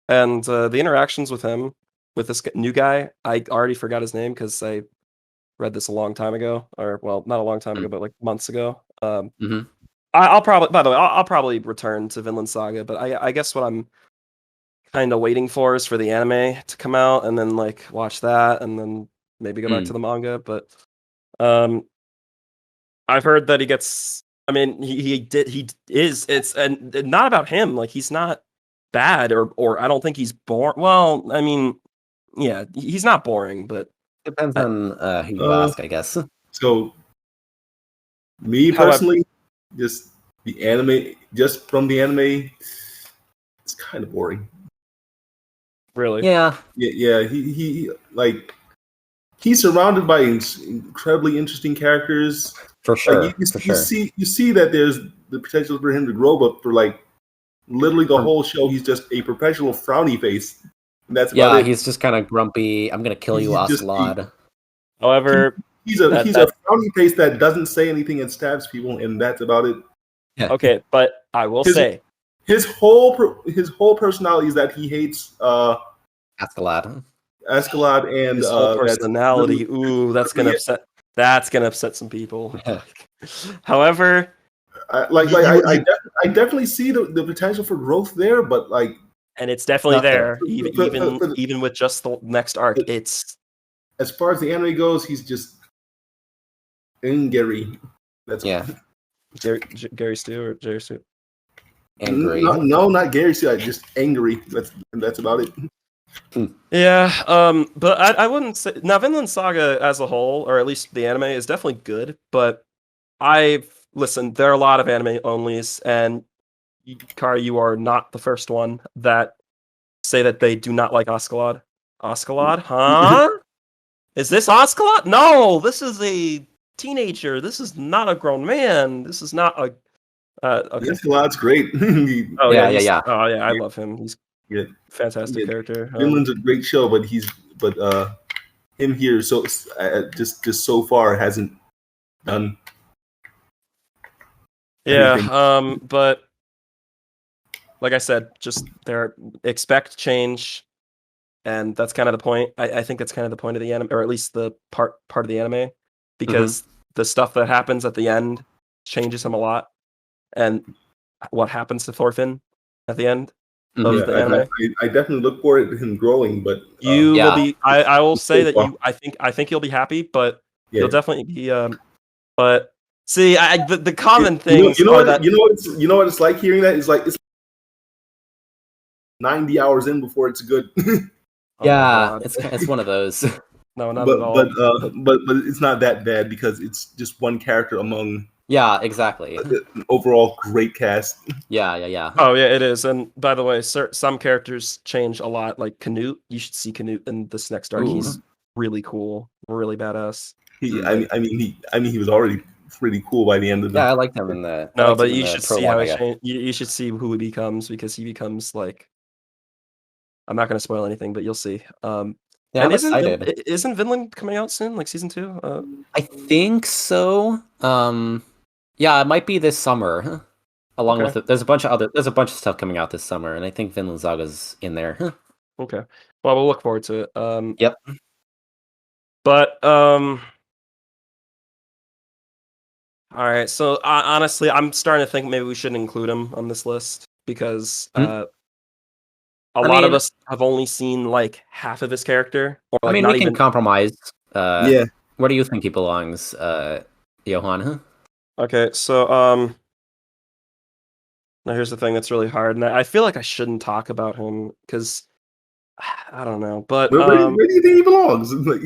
and the interactions with him, with this new guy, I already forgot his name because I read this a long time ago, or well, not a long time ago, but like months ago. I'll probably return to Vinland Saga, but I guess what I'm kind of waiting for is for the anime to come out, and then like watch that, and then maybe go back to the manga. But I've heard that he gets. I mean, it's and not about him. Like, he's not bad, or I don't think he's boring. Well, I mean, yeah, he's not boring, but depends on who you ask, I guess. So, me personally, just from the anime, it's kind of boring. Really? Yeah. Yeah. He like, he's surrounded by incredibly interesting characters. For sure. Like, you see that there's the potential for him to grow, but for like literally the whole show, he's just a perpetual frowny face. And that's about it. He's just kind of grumpy. I'm gonna kill you, Ocelot. However, he's a that frowny face that doesn't say anything and stabs people, and that's about it. Yeah. okay, but I will say his whole personality is that he hates Askeladd. Escalade and his whole personality. That's gonna Yeah. upset. That's gonna upset some people. However, I definitely see the potential for growth there, but like, and it's definitely Not there. there. Even with just the next arc, it's as far as the anime goes, he's just angry. That's Yeah. Gary Stu or Jerry Stu. Angry. No, not Gary Stu. Just angry. That's about it. Yeah, but I wouldn't say now Vinland Saga as a whole, or at least the anime, is definitely good. But listen, there are a lot of anime onlys, and Kari, you are not the first one that say that they do not like Askeladd. Askeladd, huh? Is this Askeladd? No, this is a teenager. This is not a grown man. This is not a. Okay. Escalad's great. Oh Yeah. Oh yeah, I love him. He's Yeah. fantastic character. Vinland's a great show, but him here just so far hasn't done. Anything. Yeah, but like I said, just expect change, and that's kind of the point. I think that's kind of the point of the anime, or at least the part of the anime, because the stuff that happens at the end changes him a lot, and what happens to Thorfinn at the end of the anime. I definitely look forward to him growing, but you will be. I will say that far. I think you'll be happy, but you'll definitely be. But see, the common thing. You know what it's like hearing that. It's 90 hours in before it's good. Yeah, it's one of those. No, not at all. But it's not that bad because it's just one character among. Yeah, exactly. An overall great cast. Yeah. Oh yeah, it is. And by the way, some characters change a lot. Like Canute, you should see Canute in this next arc. He's really cool, really badass. I mean, he was already pretty cool by the end of the. Yeah, I liked him in the. No, but you should see how he changed. You should see who he becomes, because he becomes like. I'm not going to spoil anything, but you'll see. Yeah, I'm excited. Isn't Vinland coming out soon, like season 2? I think so. Yeah, it might be this summer. Along with it, there's a bunch of stuff coming out this summer, and I think Vinland Saga's in there. Okay, well, we'll look forward to it. Yep. But all right. So honestly, I'm starting to think maybe we shouldn't include him on this list because a lot of us have only seen like half of his character. Or, like, I mean, we can compromise. Yeah. Where do you think he belongs, Johan? Okay, so now here's the thing that's really hard, and I feel like I shouldn't talk about him because I don't know. But where do you think he belongs? Where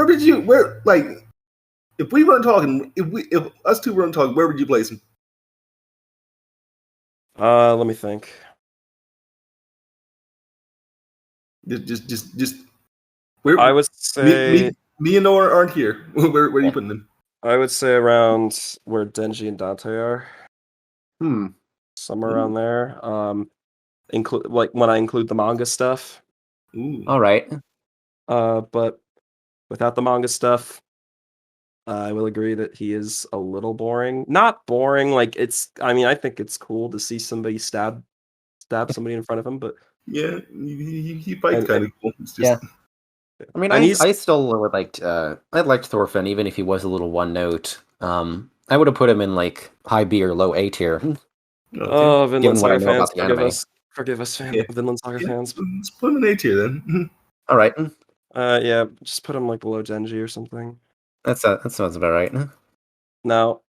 did you if we weren't talking, if us two weren't talking, where would you place him? Let me think. Just where I would say me and Noah aren't here. Where are you putting them? I would say around where Denji and Dante are. Somewhere around there. Include like when I include the manga stuff. All right. But without the manga stuff, I will agree that he is a little boring. Not boring, like it's. I mean, I think it's cool to see somebody stab somebody in front of him, but yeah, he fights kind of cool. It's just, yeah. I mean, I still would liked. I liked Thorfinn, even if he was a little one note. I would have put him in like high B or low A tier. Okay. Oh, Vinland Saga fans, forgive us, Vinland Saga fans. Let's put him in A tier then. All right. Yeah, just put him like below Denji or something. That sounds about right. Now,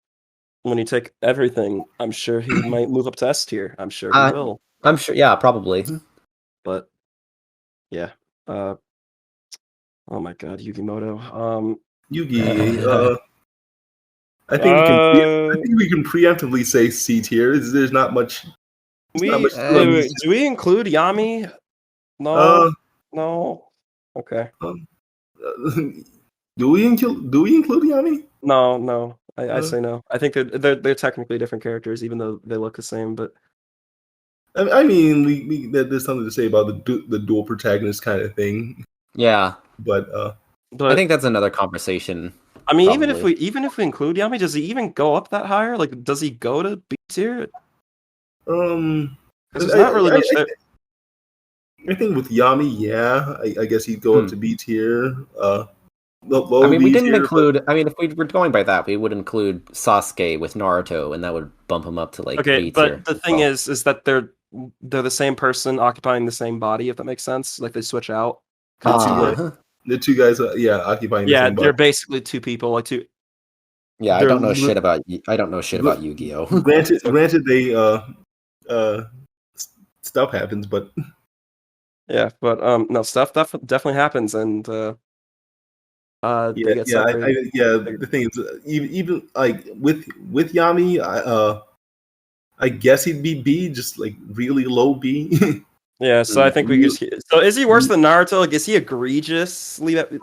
when you take everything, I'm sure he might move up to S tier. I'm sure he will. I'm sure. Yeah, probably. But yeah. Oh my God, Yugi Mutou. Yugi. I think we can preemptively say C tier. There's not much. Wait, do we include Yami? No. No. Okay. Do we include Yami? No. I say no. I think they're technically different characters, even though they look the same. But I mean, there's something to say about the dual protagonist kind of thing, Yeah, but But I think that's another conversation. I mean, probably. even if we include Yami, does he even go up that higher? Like, does he go to B tier? Because there's not really much there. I think with Yami, yeah, I guess he'd go up to B tier. Low I mean, we B didn't tier, include. I mean, if we were going by that, we would include Sasuke with Naruto, and that would bump him up to like Okay, B tier. but the thing is that they're the same person occupying the same body, if that makes sense. Like they swich out. the two guys, occupying the Yeah, same they're body. basically two people. Like two. Yeah, I They're don't know shit about. I don't know shit about Yu-Gi-Oh. Granted, they stuff happens, but Yeah, but no, stuff definitely happens, and they get separated. The thing is, even like with Yami, I guess he'd be B, just like really low B. Yeah, so I think we just. So is he worse than Naruto? Like, is he egregiously bad?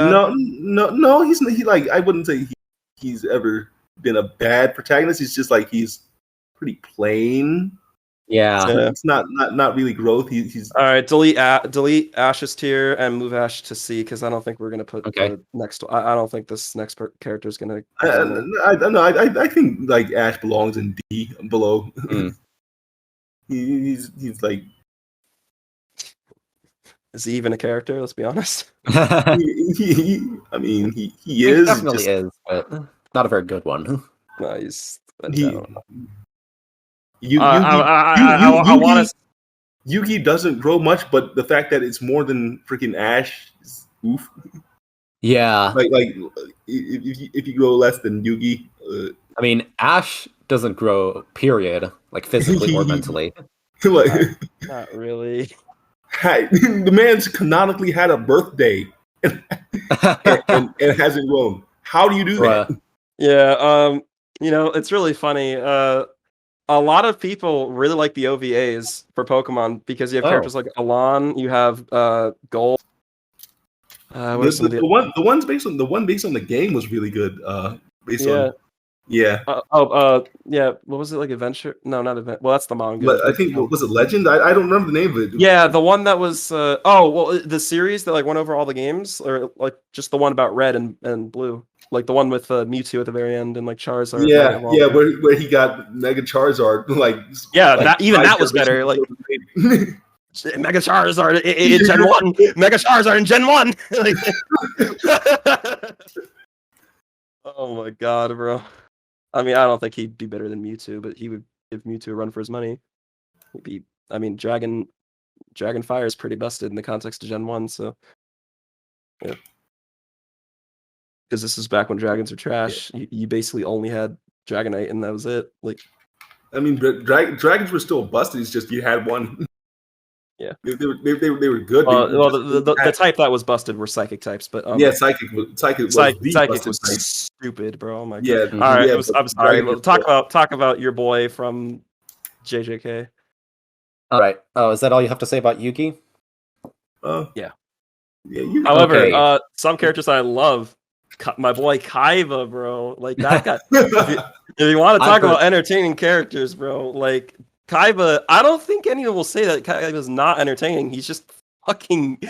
No, he's he like I wouldn't say he's ever been a bad protagonist. He's just like he's pretty plain. Yeah, It's not really growth. He's all right. Delete Ash's tier and move Ash to C because I don't think we're gonna put the next. I don't think this next character is gonna. I think like Ash belongs in D below. He's like. Is he even a character? Let's be honest. I mean, he is. He definitely is, but not a very good one. No, he's. Yugi doesn't grow much, but the fact that it's more than freaking Ash is oof. Yeah. Like if you grow less than Yugi. I mean, Ash doesn't grow, period, like physically or mentally. Not really. The man's canonically had a birthday and hasn't grown. How do you do that? Yeah, it's really funny. A lot of people really like the OVAs for Pokemon because you have characters like Alon, you have Gold. The one based on the game was really good. Yeah. What was it, like Adventure? No, not Adventure. Well, that's the manga. I think was it Legend? I don't remember the name of it. Yeah, the one that was the series that like went over all the games, or like just the one about Red and Blue, like the one with Mewtwo at the very end and like Charizard. Yeah, where he got Mega Charizard. That was better. Like Mega Charizard in Gen 1. Mega Charizard in Gen 1. Oh my god, bro. I mean, I don't think he'd be better than Mewtwo, but he would give Mewtwo a run for his money. I mean, Dragon Fire is pretty busted in the context of Gen 1, so yeah. Because this is back when dragons were trash. Yeah. You basically only had Dragonite, and that was it. Like, I mean, dragons were still busted. It's just you had one. Yeah, they were good. The type that was busted were psychic types, but psychic was stupid, bro. Oh my god. Yeah. All right. I'm sorry. Well, talk about your boy from JJK. All right. Oh, is that all you have to say about Yugi? Yeah. Yeah. However, some characters I love. My boy Kaiba, bro. Like that guy. if you want to talk about entertaining characters, bro, like. Kaiba, I don't think anyone will say that Kaiba is not entertaining. He's just fucking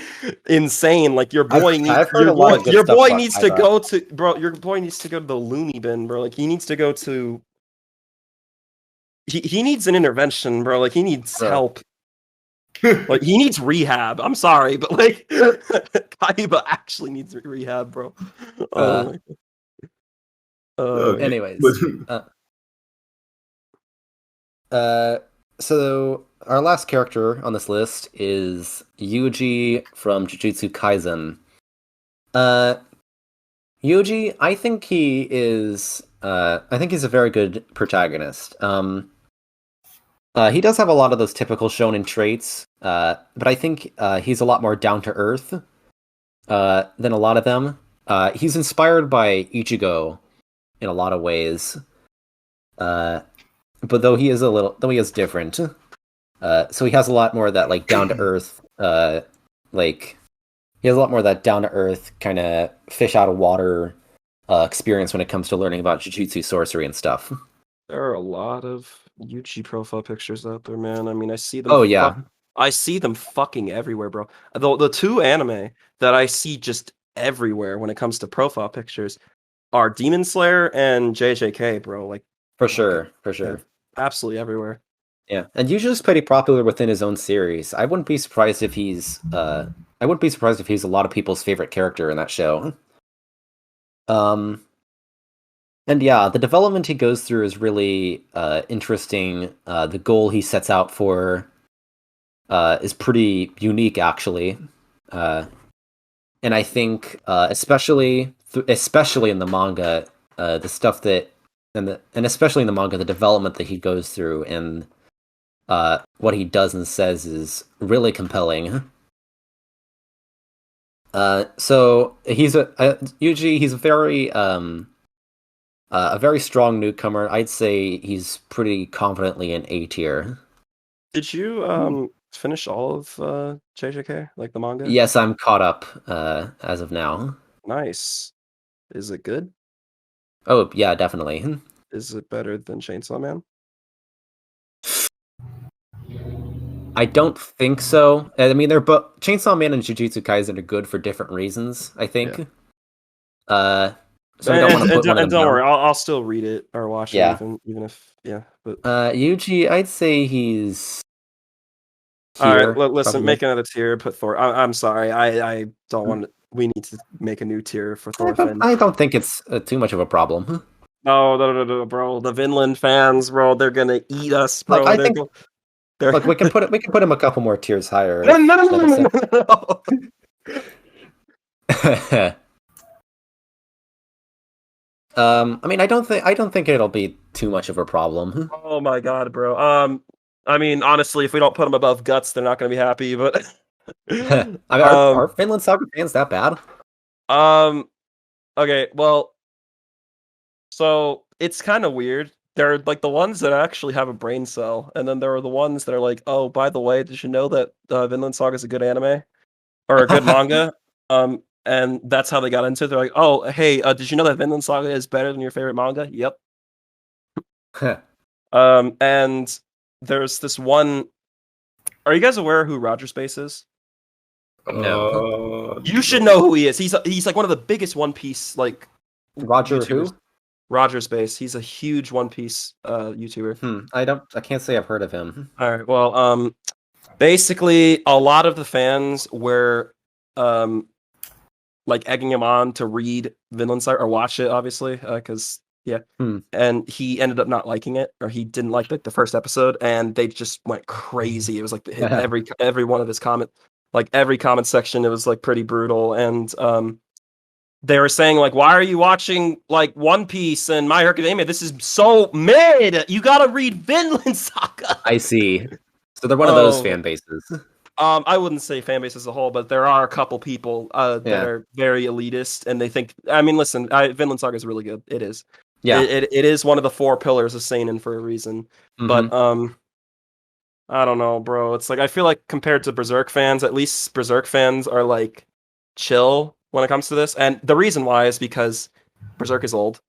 insane. Like your boy needs to go to the loony bin, bro. Like he needs to go to. He needs an intervention, bro. Like he needs help. Like he needs rehab. I'm sorry, but like Kaiba actually needs rehab, bro. Anyways. So our last character on this list is Yuji from Jujutsu Kaisen. Yuji, I think he's a very good protagonist. He does have a lot of those typical shonen traits, but I think he's a lot more down to earth than a lot of them. He's inspired by Ichigo in a lot of ways. But though he is different, so he has a lot more of that like down to earth, like he has a lot more of that down to earth kind of fish out of water experience when it comes to learning about Jujutsu sorcery and stuff. There are a lot of Yuji profile pictures out there, man. I mean, I see them. Oh yeah, I see them fucking everywhere, bro. The two anime that I see just everywhere when it comes to profile pictures are Demon Slayer and JJK, bro. Like, for oh my sure, God, for sure. they're absolutely everywhere. Yeah, and Yuji's pretty popular within his own series. I wouldn't be surprised if he's I wouldn't be surprised if he's a lot of people's favorite character in that show. And yeah, the development he goes through is really interesting. The goal he sets out for is pretty unique, actually. And I think, especially in the manga, the stuff that and especially in the manga, the development that he goes through and what he does and says is really compelling. So he's Yuji. He's a very strong newcomer. I'd say he's pretty confidently in A tier. Did you finish all of JJK, like the manga? Yes, I'm caught up as of now. Nice. Is it good? Oh yeah, definitely. Is it better than Chainsaw Man? I don't think so. I mean, they're both Chainsaw Man and Jujutsu Kaisen are good for different reasons. I think. Yeah. So I don't want to put one of them don't down. worry, I'll still read it or watch Yeah. it, even if But Yuji, I'd say he's. all Here, right, listen, probably. make another tier. Put Thor. I'm sorry, I don't want. We need to make a new tier for Thorfinn. I don't think it's too much of a problem. No, bro. The Vinland fans, bro, they're gonna eat us, bro. Look, I think. They're... Look, we can put him a couple more tiers higher. No. I mean, I don't think it'll be too much of a problem. Oh my god, bro. I mean, honestly, if we don't put them above Guts, they're not gonna be happy. But I mean, are Finland Saga fans that bad? Okay, well, so it's kind of weird. They're like the ones that actually have a brain cell, and then there are the ones that are like, oh, by the way, did you know that Vinland Saga is a good anime or a good manga? And that's how they got into it. They're like, oh, hey, did you know that Vinland Saga is better than your favorite manga? Yep. And there's this one. Are you guys aware who Roger Space is? No. You should know who he is. He's like one of the biggest One Piece like Roger YouTubers. who? Roger Space. He's a huge One Piece YouTuber. I can't say I've heard of him. All right. Well, basically, a lot of the fans were like egging him on to read Vinland Saga or watch it, obviously, because and he ended up not liking it, or he didn't like the first episode, and they just went crazy. It was like every one of his comments, like every comment section, it was like pretty brutal, and they were saying like, why are you watching like One Piece and My Hero Academia? This is so mid. You gotta read Vinland Saga. I see. So they're one of those fan bases. I wouldn't say fan base as a whole, but there are a couple people that are very elitist, and they think. I mean, listen, Vinland Saga is really good. It is. Yeah, it is one of the 4 pillars of seinen for a reason. Mm-hmm. But I don't know, bro. It's like I feel like compared to Berserk fans, at least Berserk fans are like chill when it comes to this, and the reason why is because Berserk is old.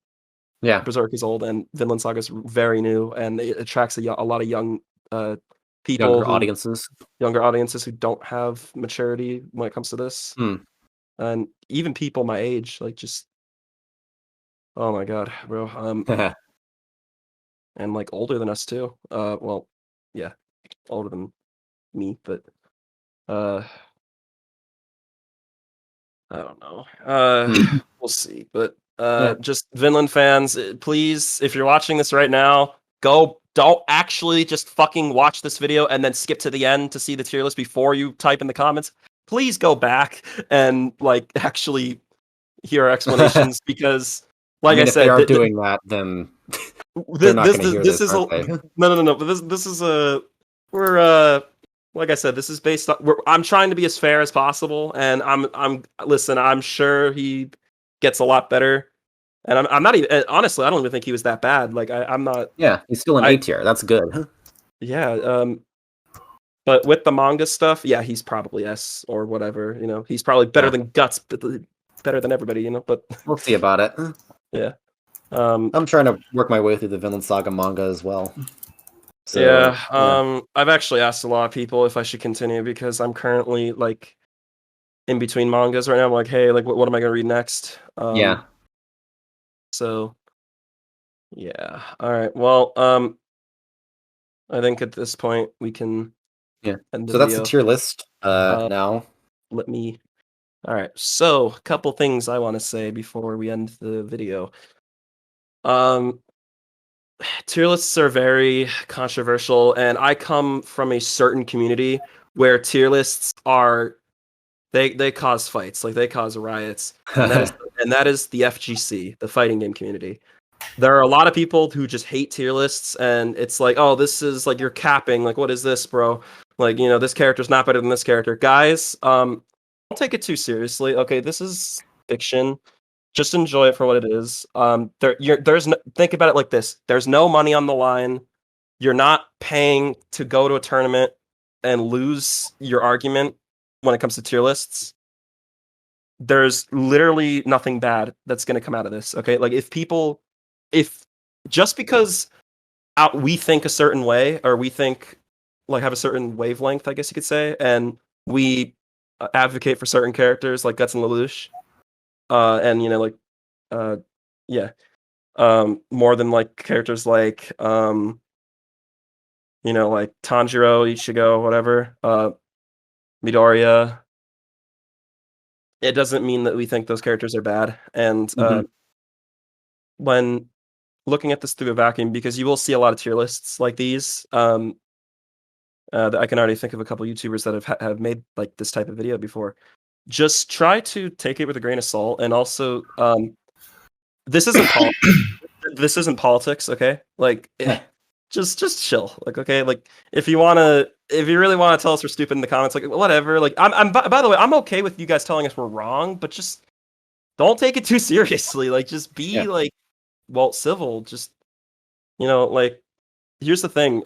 Yeah, Berserk is old, and Vinland Saga is very new, and it attracts a lot of young people, younger audiences who don't have maturity when it comes to this, and even people my age, like just, oh my god, bro, and like older than us too. Well, yeah, older than me, but I don't know. We'll see, but just Vinland fans, please, if you're watching this right now, don't actually just fucking watch this video and then skip to the end to see the tier list before you type in the comments. Please go back and like actually hear our explanations, because like I said, if they are doing that, then they're not going to hear this. No. But this is we're like I said, this is based on. I'm trying to be as fair as possible, and I'm sure he gets a lot better. And I'm not even, honestly, I don't even think he was that bad. Like I'm not. Yeah, he's still an A tier. That's good. Yeah. But with the manga stuff, yeah, he's probably S or whatever. You know, he's probably better than Guts, better than everybody. You know, but we'll see about it. Yeah. I'm trying to work my way through the Vinland Saga manga as well. So, yeah. I've actually asked a lot of people if I should continue because I'm currently like in between mangas right now. I'm like, hey, like, what am I gonna read next? Yeah. So, yeah. All right. Well, I think at this point we can end the So that's video. the tier list. Now. Let me. All right. So, a couple things I want to say before we end the video. Tier lists are very controversial, and I come from a certain community where tier lists are they cause fights, like they cause riots, and that is the FGC, the fighting game community. There are a lot of people who just hate tier lists, and it's like, oh, this is like you're capping, like what is this, bro? Like, you know, this character's not better than this character. Guys, don't take it too seriously. Okay, this is fiction. Just enjoy it for what it is. There's no, think about it like this. There's no money on the line. You're not paying to go to a tournament and lose your argument when it comes to tier lists. There's literally nothing bad that's going to come out of this. Okay, like if just because we think a certain way, or we think like have a certain wavelength, I guess you could say, and we advocate for certain characters like Guts and Lelouch, and you know, like yeah, more than like characters like you know, like Tanjiro, Ichigo, whatever, Midoriya. It doesn't mean that we think those characters are bad. And when looking at this through a vacuum, because you will see a lot of tier lists like these, I can already think of a couple YouTubers that have made like this type of video before. Just try to take it with a grain of salt, and also, this isn't this isn't politics, okay? Like, just chill. Like, okay, like if you really want to tell us we're stupid in the comments, like whatever. Like, by the way, I'm okay with you guys telling us we're wrong, but just don't take it too seriously. Like, just be like, well, civil. Just, you know, like, here's the thing.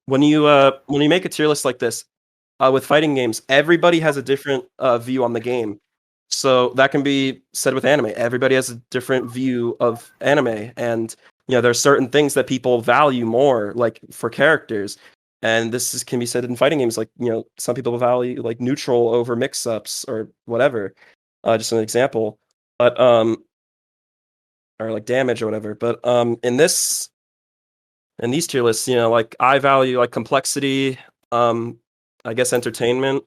When you make a tier list like this, with fighting games, everybody has a different view on the game. So that can be said with anime. Everybody has a different view of anime, and you know, there's certain things that people value more, like for characters. And can be said in fighting games, like, you know, some people value like neutral over mix-ups or whatever. Just an example, but or like damage or whatever. But in these tier lists, you know, like I value like complexity, I guess entertainment,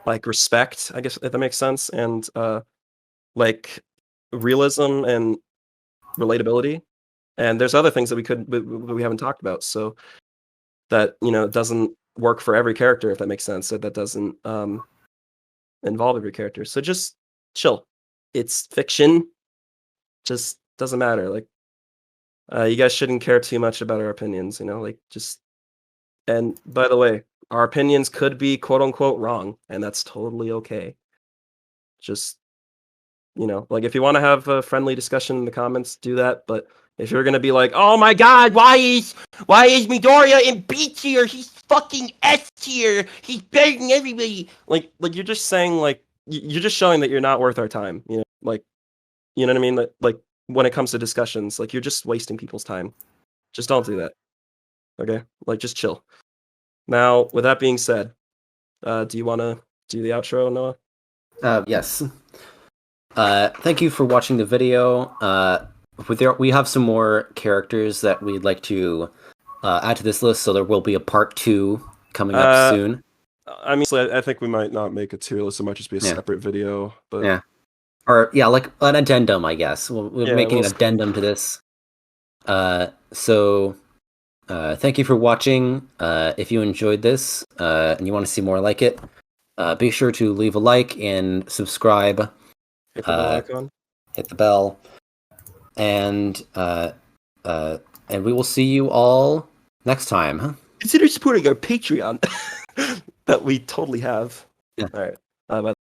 like respect, I guess, if that makes sense, and like realism and relatability. And there's other things that we haven't talked about, so that, you know, doesn't work for every character, if that makes sense. So that doesn't involve every character. So just chill. It's fiction. Just doesn't matter. Like, you guys shouldn't care too much about our opinions, you know, like just. And by the way, our opinions could be quote unquote wrong, and that's totally okay. Just, you know, like if you want to have a friendly discussion in the comments, do that. But if you're gonna be like, oh my god, why is Midoriya in B tier? He's fucking S tier. He's better than everybody. Like you're just saying, like, you're just showing that you're not worth our time. You know, like, you know what I mean? Like when it comes to discussions, like you're just wasting people's time. Just don't do that. Okay, like just chill. Now, with that being said, do you want to do the outro, Noah? Yes. Thank you for watching the video. We have some more characters that we'd like to add to this list, so there will be a part 2 coming up soon. I mean, I think we might not make a tier list. It might just be a separate video. But yeah, or like an addendum, I guess. We're making an addendum to this. So thank you for watching. If you enjoyed this and you want to see more like it, be sure to leave a like and subscribe. Hit the bell icon. Hit the bell. And we will see you all next time. Huh? Consider supporting our Patreon that we totally have. Yeah. All right. Bye.